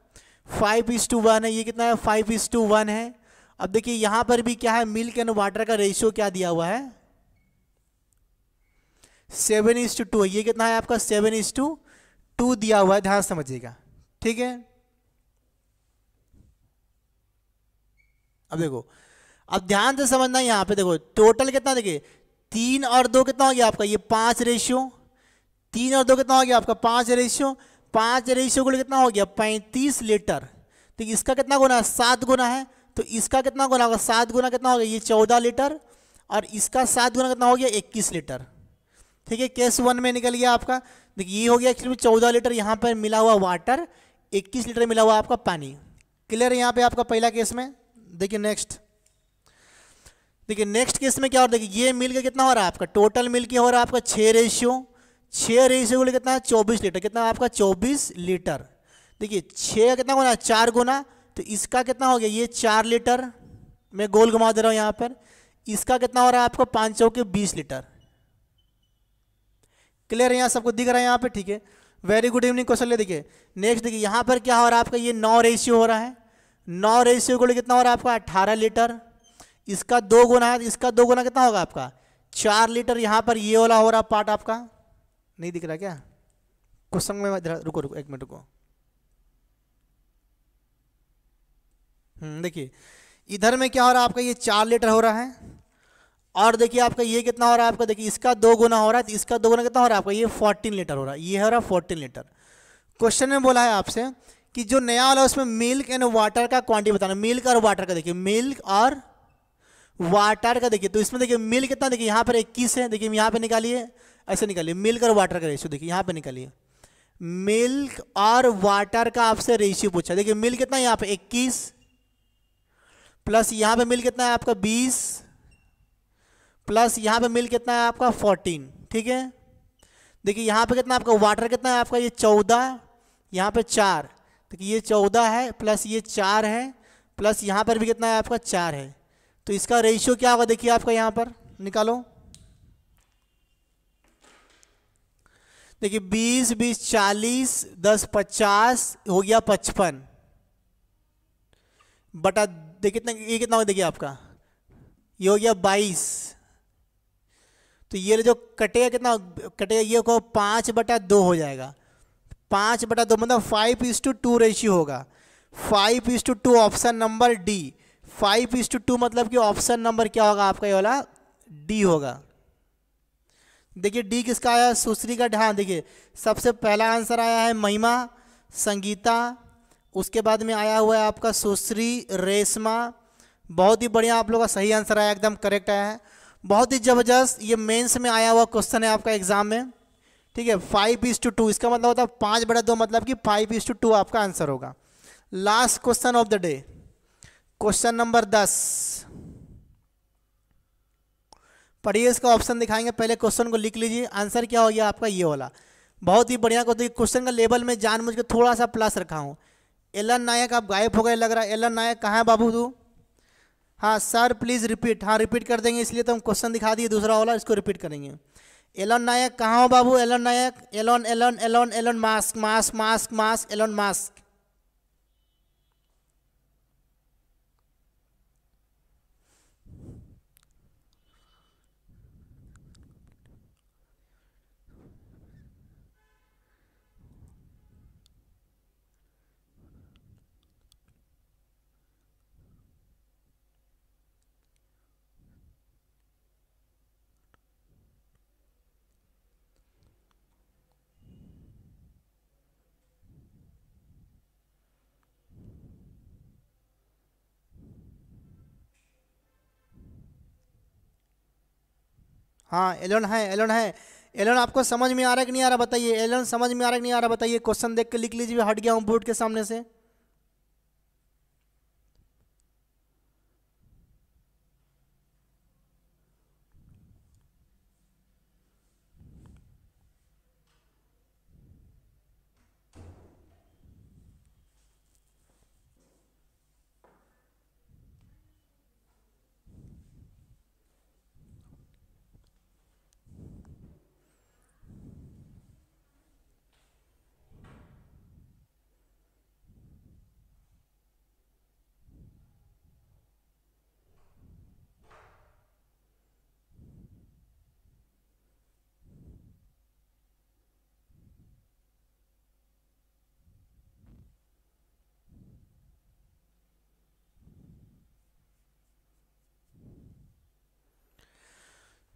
A: 5:1 है, ये कितना है 5:1 है। अब देखिए यहाँ पर भी क्या है मिल्क एंड वाटर का रेशियो क्या दिया हुआ है 7:2 है, ये कितना है आपका 7:2 दिया हुआ है, ध्यान समझिएगा, ठीक है। अब देखो, अब ध्यान से समझना, यहाँ पे देखो टोटल कितना, देखिए 3 और 2 कितना हो गया आपका, ये 5 रेशियो, 3 और 2 कितना हो गया आपका 5 रेशियो, 5 रेशियो को कितना हो गया 35 लीटर। तो इसका कितना गुना है 7 गुना है, तो इसका कितना गुना होगा 7 गुना कितना हो गया ये 14 लीटर, और इसका 7 गुना कितना हो गया 21 लीटर। ठीक है, केस 1 में निकल गया आपका। देखिए ये हो गया एक्चुअली 14 लीटर यहाँ पर मिला हुआ वाटर, 21 लीटर मिला हुआ आपका पानी। क्लियर है यहाँ पे आपका पहला केस में। देखिए नेक्स्ट, देखिए नेक्स्ट केस में क्या हो रहा है, देखिए ये मिल के कितना हो रहा है आपका, टोटल मिल के हो रहा है आपका 6 रेशियो, 6 रेशियो को कितना है 24 लीटर, कितना आपका 24 लीटर। देखिए 6 का कितना गुना है 4 गुना, तो इसका कितना हो गया ये 4 लीटर, मैं गोल घुमा दे रहा हूँ यहाँ पर। इसका कितना हो रहा है आपको 5 चौके 20 लीटर। क्लियर है यहाँ सबको दिख रहा है यहाँ पे, ठीक है। वेरी गुड इवनिंग क्वेश्चन ले। देखिए नेक्स्ट, देखिए यहाँ पर क्या हो रहा है आपका, ये 9 रेशियो हो रहा है, 9 रेशियो को कितना हो रहा है आपका 18 लीटर। इसका 2 गुना है, इसका 2 गुना कितना होगा आपका 4 लीटर। यहाँ पर ये वाला हो रहा पार्ट आपका नहीं दिख रहा क्या क्वेश्चन में, रुको रुको 1 मिनट रुको। देखिए इधर में क्या हो रहा है आपका, ये 4 लीटर हो रहा है, और देखिए आपका ये कितना हो रहा है आपका, देखिए इसका 2 गुना हो रहा है, तो इसका 2 गुना कितना हो रहा है आपका ये 14 लीटर हो रहा है, ये हो रहा है 14 लीटर। क्वेश्चन में बोला है आपसे कि जो नया वाला उसमें मिल्क एंड वाटर का क्वांटिटी बताना, मिल्क और वाटर का। देखिए मिल्क और वाटर का, देखिए तो इसमें देखिए मिल्क कितना, देखिए यहाँ पर 21 है, देखिए यहाँ पे निकालिए, ऐसे निकालिए मिल्क और वाटर का रेशियो, देखिए यहाँ पे निकालिए मिल्क और वाटर का आपसे रेशियो पूछा। देखिए मिल्क कितना है यहाँ पे 21, प्लस यहाँ पे मिल्क कितना है आपका 20, प्लस यहाँ पे मिल्क कितना है आपका 14। ठीक है, देखिए यहाँ पे कितना आपका वाटर कितना है आपका ये 14, यहाँ पे 4, देखिए ये 14 है प्लस ये 4 है, प्लस यहाँ पर भी कितना है आपका 4 है, तो इसका रेशियो क्या होगा देखिए आपका यहाँ पर निकालो। देखिए 20 20 40 10 50 हो गया 55 बटा, देखिए कितना, ये कितना होगा देखिए आपका ये हो गया 22, तो ये जो कटेगा कितना कटेगा, ये को 5/2 हो जाएगा, 5/2 मतलब 5:2 रेशियो होगा, 5:2 ऑप्शन नंबर डी। 5:2 मतलब कि ऑप्शन नंबर क्या होगा आपका ये वाला डी होगा। देखिए डी किसका आया सुश्री का, हाँ देखिए सबसे पहला आंसर आया है महिमा संगीता, उसके बाद में आया हुआ है आपका सुश्री रेशमा। बहुत ही बढ़िया आप लोग का सही आंसर आया, एकदम करेक्ट आया है, बहुत ही ज़बरदस्त। ये मेंस में आया हुआ क्वेश्चन है आपका एग्जाम में, ठीक है। 5:2 इसका मतलब होता है 5/2, मतलब कि 5:2 आपका आंसर होगा। Last question of the day, question number 10, पढ़िए इसका ऑप्शन दिखाएंगे, पहले क्वेश्चन को लिख लीजिए। आंसर क्या हो गया आपका ये वाला, बहुत ही बढ़िया क्वेश्चन का लेवल में जानबूझ के थोड़ा सा प्लस रखा हूँ। एलन नायक आप गायब हो गए लग रहा है, एलन नायक कहाँ है बाबू तू? हाँ सर प्लीज़ रिपीट, हाँ रिपीट कर देंगे, इसलिए तो हम क्वेश्चन दिखा दिए दूसरा वाला, इसको रिपीट करेंगे। एलन नायक कहाँ हो बाबू? Alan Nayak, Alan Alan Alan Alan Musk Musk Musk Musk Alan Musk. हाँ एलन है, एलन है। एलन आपको समझ में आ रहा है कि नहीं आ रहा बताइए, एलन समझ में आ रहा है कि नहीं आ रहा बताइए, क्वेश्चन देख के लिख लीजिए, हट गया हूँ बोर्ड के सामने से।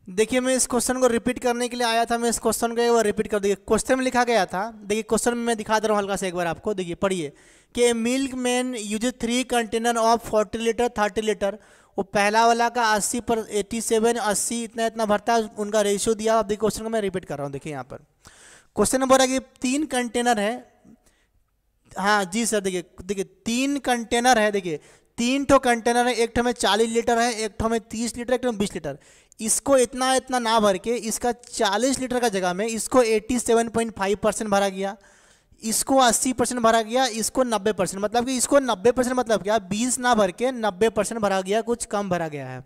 A: देखिए मैं इस क्वेश्चन को रिपीट करने के लिए आया था, मैं इस क्वेश्चन को एक बार रिपीट कर देखिए। क्वेश्चन में लिखा गया था, देखिए क्वेश्चन में मैं दिखा दे रहा हूँ हल्का सा एक बार आपको, देखिए पढ़िए कि milk man use 3 container of 40 litre 30 litre. वो पहला वाला का 80 पर 87 80 इतना इतना भरता है, उनका रेशियो दिया। अब देखिए क्वेश्चन को मैं रिपीट कर रहा हूँ। देखिए यहाँ पर क्वेश्चन नंबर है कि 3 कंटेनर है, हाँ जी सर, देखिए देखिए 3 कंटेनर है, देखिए 3 ठो कंटेनर है, एक ठो में 40 लीटर है, एक ठो में 30 लीटर, एक ठो में 20 लीटर। इसको इतना इतना ना भर के इसका 40 लीटर का जगह में इसको 87.5% भरा गया, इसको 80% भरा गया, इसको 90%, मतलब कि इसको 90% मतलब क्या, 20 ना भर के 90% भरा गया, कुछ कम भरा गया है।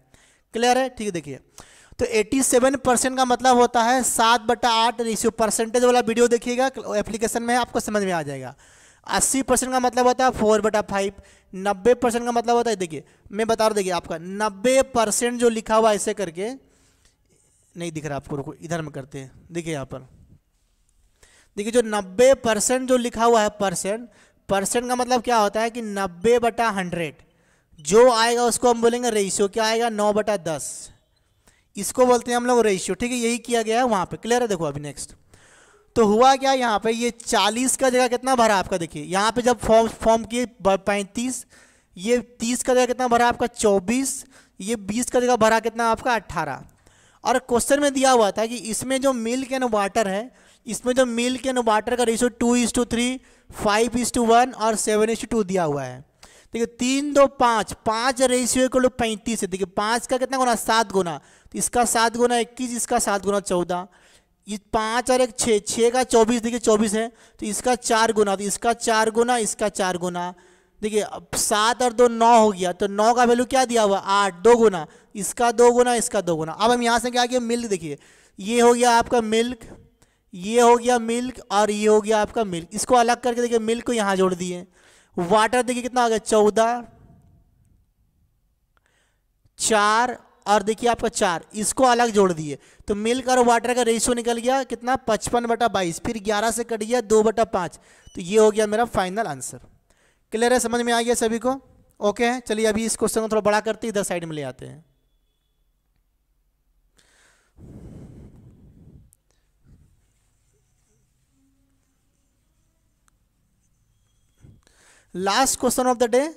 A: क्लियर है? ठीक है। देखिए तो 87% का मतलब होता है 7/8 रेशियो। परसेंटेज वाला वीडियो देखिएगा एप्लीकेशन में, आपको समझ में आ जाएगा। 80% का मतलब होता है 4/5। 90% का मतलब होता है, देखिए मैं बता रहा हूँ, देखिए आपका 90% जो लिखा हुआ ऐसे करके नहीं दिख रहा आपको, रुको इधर में करते हैं। देखिए यहाँ पर देखिए जो 90% जो लिखा हुआ है परसेंट का मतलब क्या होता है कि 90/100 जो आएगा उसको हम बोलेंगे रेशियो। क्या आएगा? 9/10, इसको बोलते हैं हम लोग रेशियो। ठीक है, यही किया गया है वहाँ पे। क्लियर है? देखो अभी नेक्स्ट तो हुआ क्या, यहाँ पे ये 40 का जगह कितना भरा आपका, देखिए यहाँ पे जब फॉर्म किए 35, ये 30 का जगह कितना भरा आपका 24, ये 20 का जगह भरा कितना आपका 18। और क्वेश्चन में दिया हुआ था कि इसमें जो मिल्क एंड वाटर है, इसमें जो मिल्क एंड वाटर का रेशियो 2:3, 5:1 और 7:2 दिया हुआ है। देखिए 3, 2, 5, 5 रेशियो इक्वल टू 35 है। देखिए 5 का कितना गुना, 7 गुना, तो इसका 7 गुना 21, इसका 7 गुना 14, ये 5 और 1 6, 6 का 24, देखिए 24 है, तो इसका 4 गुना, तो इसका 4 गुना, इसका 4 गुना। देखिए अब 7 और 2 9 हो गया, तो 9 का वैल्यू क्या दिया हुआ 8, 2 गुना, इसका 2 गुना, इसका 2 गुना। अब हम यहाँ से क्या किया, मिल्क, देखिए ये हो गया आपका मिल्क, ये हो गया मिल्क और ये हो गया आपका मिल्क। इसको अलग करके देखिए मिल्क को यहाँ जोड़ दिए। वाटर देखिए कितना हो गया 14, 4 और देखिए आपका 4, इसको अलग जोड़ दिए, तो मिल्क और वाटर का रेशियो निकल गया कितना 55/22, फिर 11 से कट गया 2/5, तो ये हो गया मेरा फाइनल आंसर। क्लियर है? समझ में आ गया सभी को? ओके है। चलिए अभी इस क्वेश्चन को थोड़ा बड़ा करते इधर साइड में ले आते हैं। Last question of the day,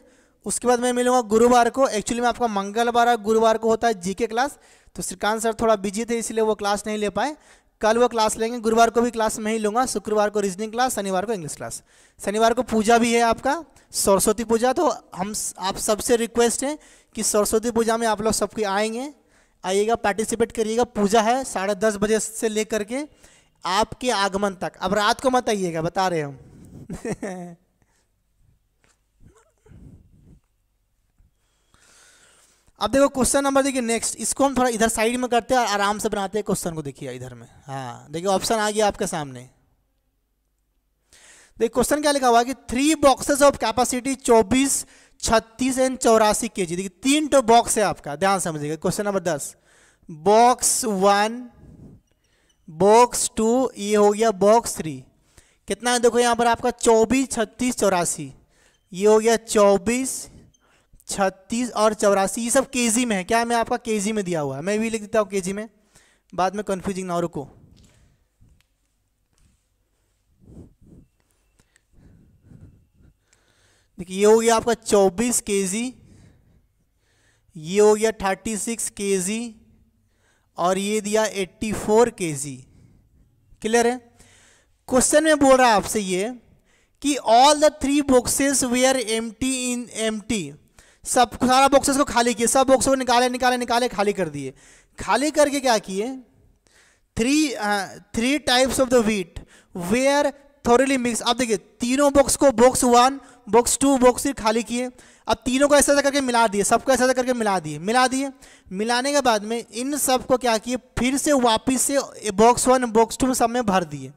A: उसके बाद मैं मिलूंगा गुरुवार को। एक्चुअली में आपका मंगलवार और गुरुवार को होता है जीके क्लास, तो श्रीकांत सर थोड़ा बिजी थे इसलिए वो क्लास नहीं ले पाए। कल वो क्लास लेंगे, गुरुवार को भी क्लास में ही लूँगा, शुक्रवार को रीजनिंग क्लास, शनिवार को इंग्लिश क्लास। शनिवार को पूजा भी है आपका, सरस्वती पूजा, तो आप सबसे रिक्वेस्ट है कि सरस्वती पूजा में आप लोग सबके आइएगा, पार्टिसिपेट करिएगा। पूजा है 10:30 बजे से लेकर के आपके आगमन तक। अब रात को मत आइएगा, बता रहे हम। अब देखो क्वेश्चन नंबर, देखिए नेक्स्ट, इसको हम थोड़ा इधर साइड में करते हैं और आराम से बनाते हैं क्वेश्चन को। देखिए इधर में, हाँ देखिए ऑप्शन आ गया आपके सामने। देखिए क्वेश्चन क्या लिखा हुआ है कि 3 boxes of capacity 24, 36 and 84 kg। देखिए 3 तो बॉक्स है आपका, ध्यान समझिएगा। क्वेश्चन नंबर 10, बॉक्स 1, बॉक्स 2, ये हो गया बॉक्स 3। कितना है देखो यहाँ पर आपका 24, 36, 84, ये हो गया 24, 36 और 84, ये सब केजी में है। क्या मैं आपका केजी में दिया हुआ है, मैं भी लिख देता हूँ केजी में, बाद में कंफ्यूजिंग ना हो। रुको, देखिए ये हो गया आपका 24 kg, ये हो गया 36 kg और ये दिया 84 kg। क्लियर है? क्वेश्चन में बोल रहा है आपसे ये कि all the 3 boxes were empty in empty. सब सारा बॉक्सेस को खाली किए, सब बॉक्सों को निकाले खाली कर दिए। खाली करके क्या किए, 3 types of the wheat were thoroughly mix. अब देखिए तीनों बॉक्स को, बॉक्स 1, बॉक्स 2, बॉक्स 3 खाली किए। अब तीनों को ऐसा करके मिला दिए, सबको ऐसा करके मिला दिए। मिलाने के बाद में इन सब को क्या किए, फिर से वापस से बॉक्स 1, बॉक्स 2 सब में भर दिए।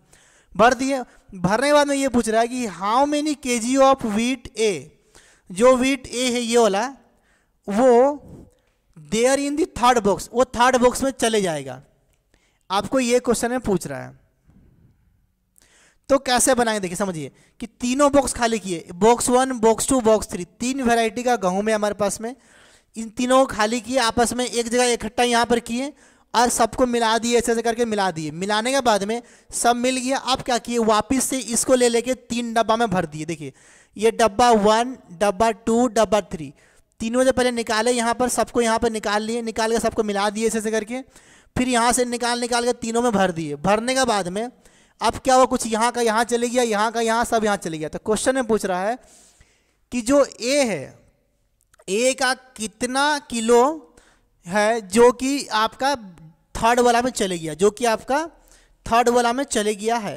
A: भरने के बाद में ये पूछ रहा है कि how many kg of wheat A, जो व्हीट ए है ये वाला, वो there in the 3rd box, वो 3rd बॉक्स में चले जाएगा। आपको ये क्वेश्चन में पूछ रहा है, तो कैसे बनाएंगे देखिए समझिए कि तीनों बॉक्स खाली किए, बॉक्स 1, बॉक्स 2, बॉक्स 3, 3 वैरायटी का गेहूं में हमारे पास में, इन तीनों को खाली किए, आपस में एक जगह इकट्ठा यहाँ पर किए और सबको मिला दिए, ऐसे ऐसे करके मिला दिए। मिलाने के बाद में सब मिल गया। अब क्या किए, वापस से इसको ले लेके 3 डब्बा में भर दिए। देखिए ये डब्बा 1, डब्बा 2, डब्बा 3, तीनों से पहले निकाले, यहाँ पर सबको यहाँ पर निकाल लिए, निकाल के सबको मिला दिए ऐसे ऐसे करके। फिर यहाँ से निकाल के तीनों में भर दिए। भरने के बाद में अब क्या हुआ, कुछ यहाँ का यहाँ चले गया, यहाँ का यहाँ, सब यहाँ चले गया। तो क्वेश्चन में पूछ रहा है कि जो ए है, ए का कितना किलो है जो कि आपका थर्ड वाला में चले गया, जो कि आपका थर्ड वाला में चले गया है।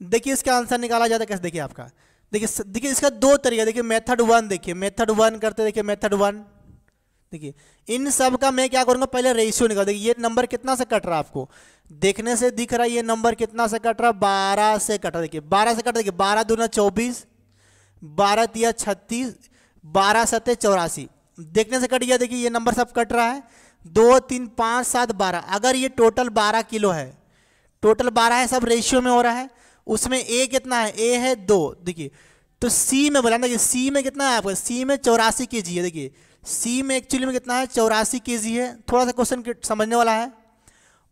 A: देखिए इसका आंसर निकाला जाता है कैसे, देखिए आपका, देखिए इसका 2 तरीका। देखिए मेथड 1, देखिए मेथड 1 करते, देखिए मेथड 1। देखिए इन सब का मैं क्या करूंगा, पहले रेशियो निकाल। देखिए ये नंबर कितना से कट रहा है, आपको देखने से दिख रहा है ये नंबर कितना से कट रहा है, 12 से कट रहा है। देखिए 12 से कट, देखिए 12 दूना 24, 12 तिया 36, 12 सत्ते 84, देखने से कट गया। देखिए ये नंबर सब कट रहा है, 2, 3, 5, 7, 12। अगर ये टोटल 12 किलो है, टोटल 12 है, सब रेशियो में हो रहा है। उसमें ए कितना है, ए है 2। देखिए तो सी में बोला, देखिए सी में कितना है आपका, सी में 84 kg है। देखिए सी में एक्चुअली में कितना है, 84 kg है। थोड़ा सा क्वेश्चन समझने वाला है।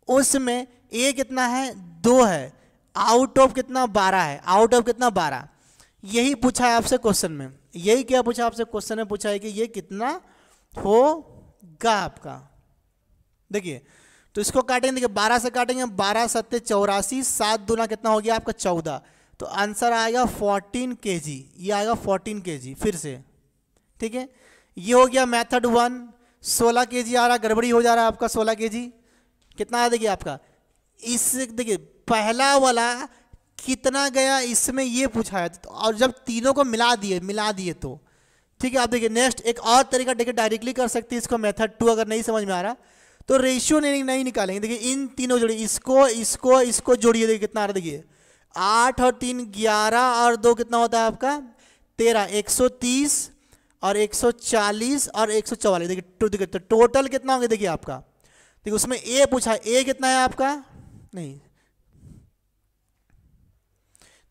A: उसमें ए कितना है, 2 है, आउट ऑफ कितना, 12 है, आउट ऑफ कितना, 12। यही पूछा है आपसे क्वेश्चन में, यही क्या पूछा आपसे क्वेश्चन में, पूछा है कि ये कितना होगा आपका। देखिए तो इसको काटेंगे, देखिए 12 से काटेंगे, 12 सत्ते 84, 7 दूना कितना हो गया आपका 14। तो आंसर आएगा 14 kg, ये आएगा 14 kg फिर से। ठीक है, ये हो गया मेथड 1। 16 kg आ रहा, गड़बड़ी हो जा रहा है आपका। 16 kg कितना आया, देखिए आपका इस, देखिए पहला वाला कितना गया, इसमें ये पूछा है। और जब तीनों को मिला दिए तो ठीक है। आप देखिए नेक्स्ट एक और तरीका, देखिए डायरेक्टली कर सकते हैं इसको, मेथड 2। अगर नहीं समझ में आ रहा तो रेशियो नहीं निकालेंगे। देखिए इन तीनों जोड़िए, इसको जोड़िए। देखिए कितना आ रहा है, देखिए 8 और 3 11 और 2 कितना होता है आपका 13, 130 और 140 और 144। देखिए तो टोटल कितना होंगे, देखिए आपका, देखिए उसमें ए पूछा, ए कितना है आपका, नहीं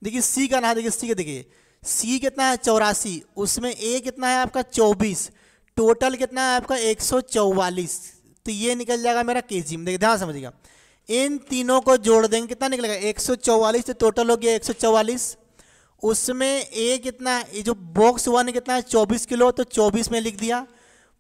A: देखिए सी का ना, देखिए सी का, देखिए सी कितना है 84, उसमें ए कितना है आपका 24, टोटल कितना है आपका 144। तो ये निकल जाएगा मेरा केजी में। देखिए ध्यान समझिएगा, इन तीनों को जोड़ देंगे कितना निकलेगा 144। तो टोटल हो गया 144। उसमें ए कितना है, ये जो बॉक्स 1 कितना है 24 किलो, तो 24 में लिख दिया।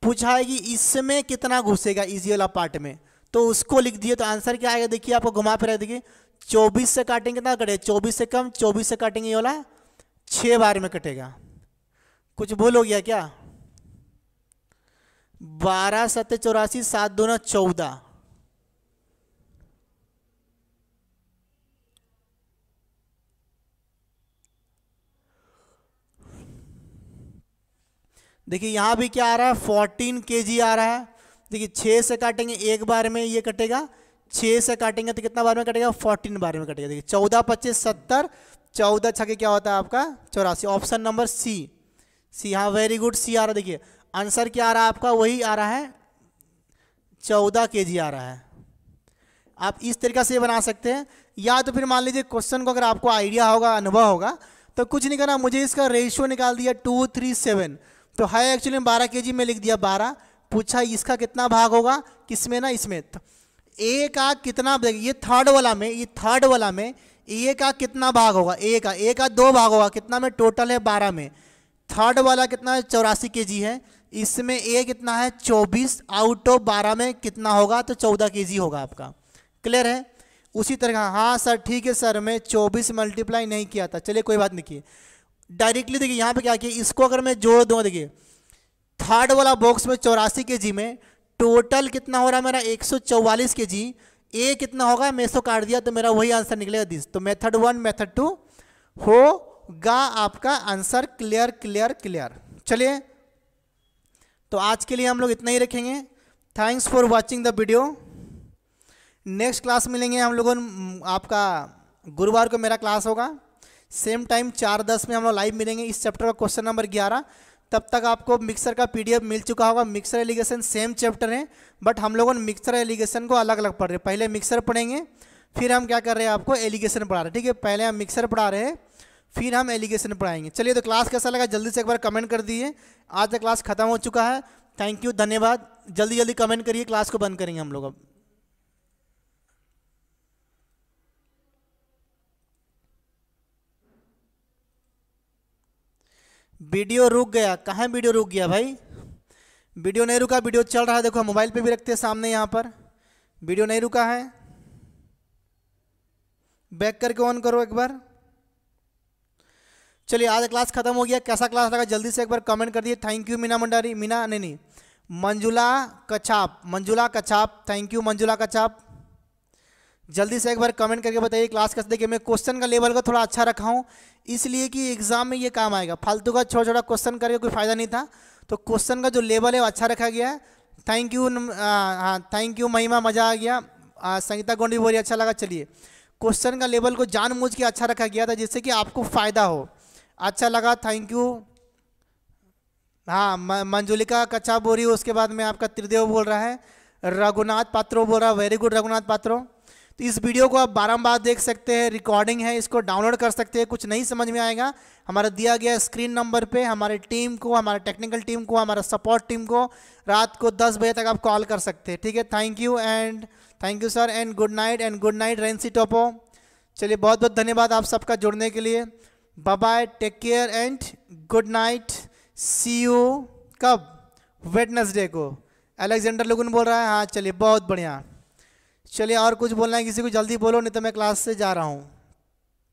A: पूछा है कि इसमें कितना घुसेगा इजी वाला पार्ट में, तो उसको लिख दिए। तो आंसर क्या आएगा, देखिए आपको घुमा फिरा, देखिए 24 से काटेंगे कितना कटेगा, 24 से कम, 24 से काटेंगे ये वाला 6 बार में कटेगा। कुछ भूल हो गया क्या, 12 सत्ते 84, 7 दूना 14। देखिए यहां भी क्या आ रहा है 14 kg आ रहा है। देखिए 6 से काटेंगे एक बार में ये कटेगा, 6 से काटेंगे तो कितना बार में कटेगा 14 बार में कटेगा। देखिए 14 25 70, 14 छके क्या होता है आपका 84। Option number C. हाँ वेरी गुड, सी आ रहा है। देखिए आंसर क्या आ रहा है आपका, वही आ रहा है 14 kg आ रहा है। आप इस तरीका से बना सकते हैं। या तो फिर मान लीजिए क्वेश्चन को अगर आपको आइडिया होगा, अनुभव होगा, तो कुछ नहीं करना, मुझे इसका रेशियो निकाल दिया 2 3 7। तो है एक्चुअली 12 kg में लिख दिया 12। पूछा इसका कितना भाग होगा, किसमें ना, इसमें। ए का कितना, ये थर्ड वाला में ए का कितना भाग होगा, ए का 2 भाग होगा, कितना में, टोटल है 12 में। थर्ड वाला कितना है 84 kg है, इसमें ए कितना है 24, आउट ऑफ 12 में कितना होगा, तो 14 kg होगा आपका। क्लियर है। उसी तरह, हाँ सर ठीक है सर, मैं 24 मल्टीप्लाई नहीं किया था, चलिए कोई बात नहीं किए। डायरेक्टली देखिए यहाँ पे क्या किया, इसको अगर मैं जोड़ दूँ, देखिए थर्ड वाला बॉक्स में 84 kg में टोटल कितना हो रहा है मेरा 144 kg। ए कितना होगा, मैं इसको काट दिया तो मेरा वही आंसर निकलेगा 10। तो मेथड 1 मेथड 2 होगा आपका आंसर। क्लियर। चलिए तो आज के लिए हम लोग इतना ही रखेंगे। Thanks for watching the video. Next class मिलेंगे हम लोगों, आपका गुरुवार को मेरा क्लास होगा, सेम टाइम 4:10 में हम लोग लाइव मिलेंगे इस चैप्टर का क्वेश्चन नंबर 11। तब तक आपको मिक्सर का PDF मिल चुका होगा। मिक्सर एलिगेशन सेम चैप्टर है, बट हम लोगों ने मिक्सर एलिगेशन को अलग अलग पढ़ रहे हैं। पहले मिक्सर पढ़ेंगे, फिर हम क्या कर रहे हैं, आपको एलिगेशन पढ़ा रहे हैं। ठीक है, पहले हम मिक्सर पढ़ा रहे हैं, फिर हम एलिगेशन पढ़ाएंगे। चलिए, तो क्लास कैसा लगा जल्दी से एक बार कमेंट कर दिए। आज तक क्लास खत्म हो चुका है। थैंक यू, धन्यवाद। जल्दी जल्दी कमेंट करिए, क्लास को बंद करेंगे हम लोग अब। वीडियो रुक गया, कहाँ वीडियो रुक गया भाई? वीडियो नहीं रुका, वीडियो चल रहा है। देखो मोबाइल पे भी रखते हैं सामने, यहाँ पर वीडियो नहीं रुका है। बैक करके ऑन करो एक बार। चलिए, आज क्लास खत्म हो गया। कैसा क्लास लगा जल्दी से एक बार कमेंट कर दिए। थैंक यू मीना मंडारी, मीना नहीं, मंजुला कछाप, मंजुला कछाप, थैंक यू मंजुला कछाप। जल्दी से एक बार कमेंट करके बताइए क्लास कैसे। देखिए, मैं क्वेश्चन का लेवल को थोड़ा अच्छा रखा हूँ, इसलिए कि एग्जाम में ये काम आएगा। फालतू का छोटा छोटा क्वेश्चन करके कोई फायदा नहीं था, तो क्वेश्चन का जो लेवल है वो अच्छा रखा गया है। थैंक यू, हाँ थैंक यू महिमा, मज़ा आ गया। संगीता गोंडी बोली अच्छा लगा। चलिए, क्वेश्चन का लेवल को जानबूझ के अच्छा रखा गया था जिससे कि आपको फ़ायदा हो। अच्छा लगा, थैंक यू। हाँ, मंजुलिका कच्चा बोल रही है। उसके बाद में आपका त्रिदेव बोल रहा है, रघुनाथ पात्रो बोल रहा है, वेरी गुड रघुनाथ पात्रो। तो इस वीडियो को आप बारंबार देख सकते हैं, रिकॉर्डिंग है, इसको डाउनलोड कर सकते हैं। कुछ नहीं समझ में आएगा, हमारा दिया गया स्क्रीन नंबर पे हमारे टीम को, हमारे टेक्निकल टीम को, हमारा सपोर्ट टीम को रात को 10 बजे तक आप कॉल कर सकते हैं। ठीक है, thank you and thank you sir and good night Rensi Topo. चलिए, बहुत बहुत धन्यवाद आप सबका जुड़ने के लिए। Bye bye, take care and good night. See you कब? वेडनेसडे को। अलेक्जेंडर लुगुन बोल रहा है, हाँ चलिए बहुत बढ़िया। चलिए, और कुछ बोलना है किसी को जल्दी बोलो, नहीं तो मैं क्लास से जा रहा हूँ।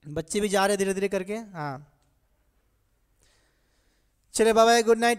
A: बच्चे भी जा रहे हैं धीरे धीरे करके। हाँ चलिए, बाय बाय, गुड नाइट।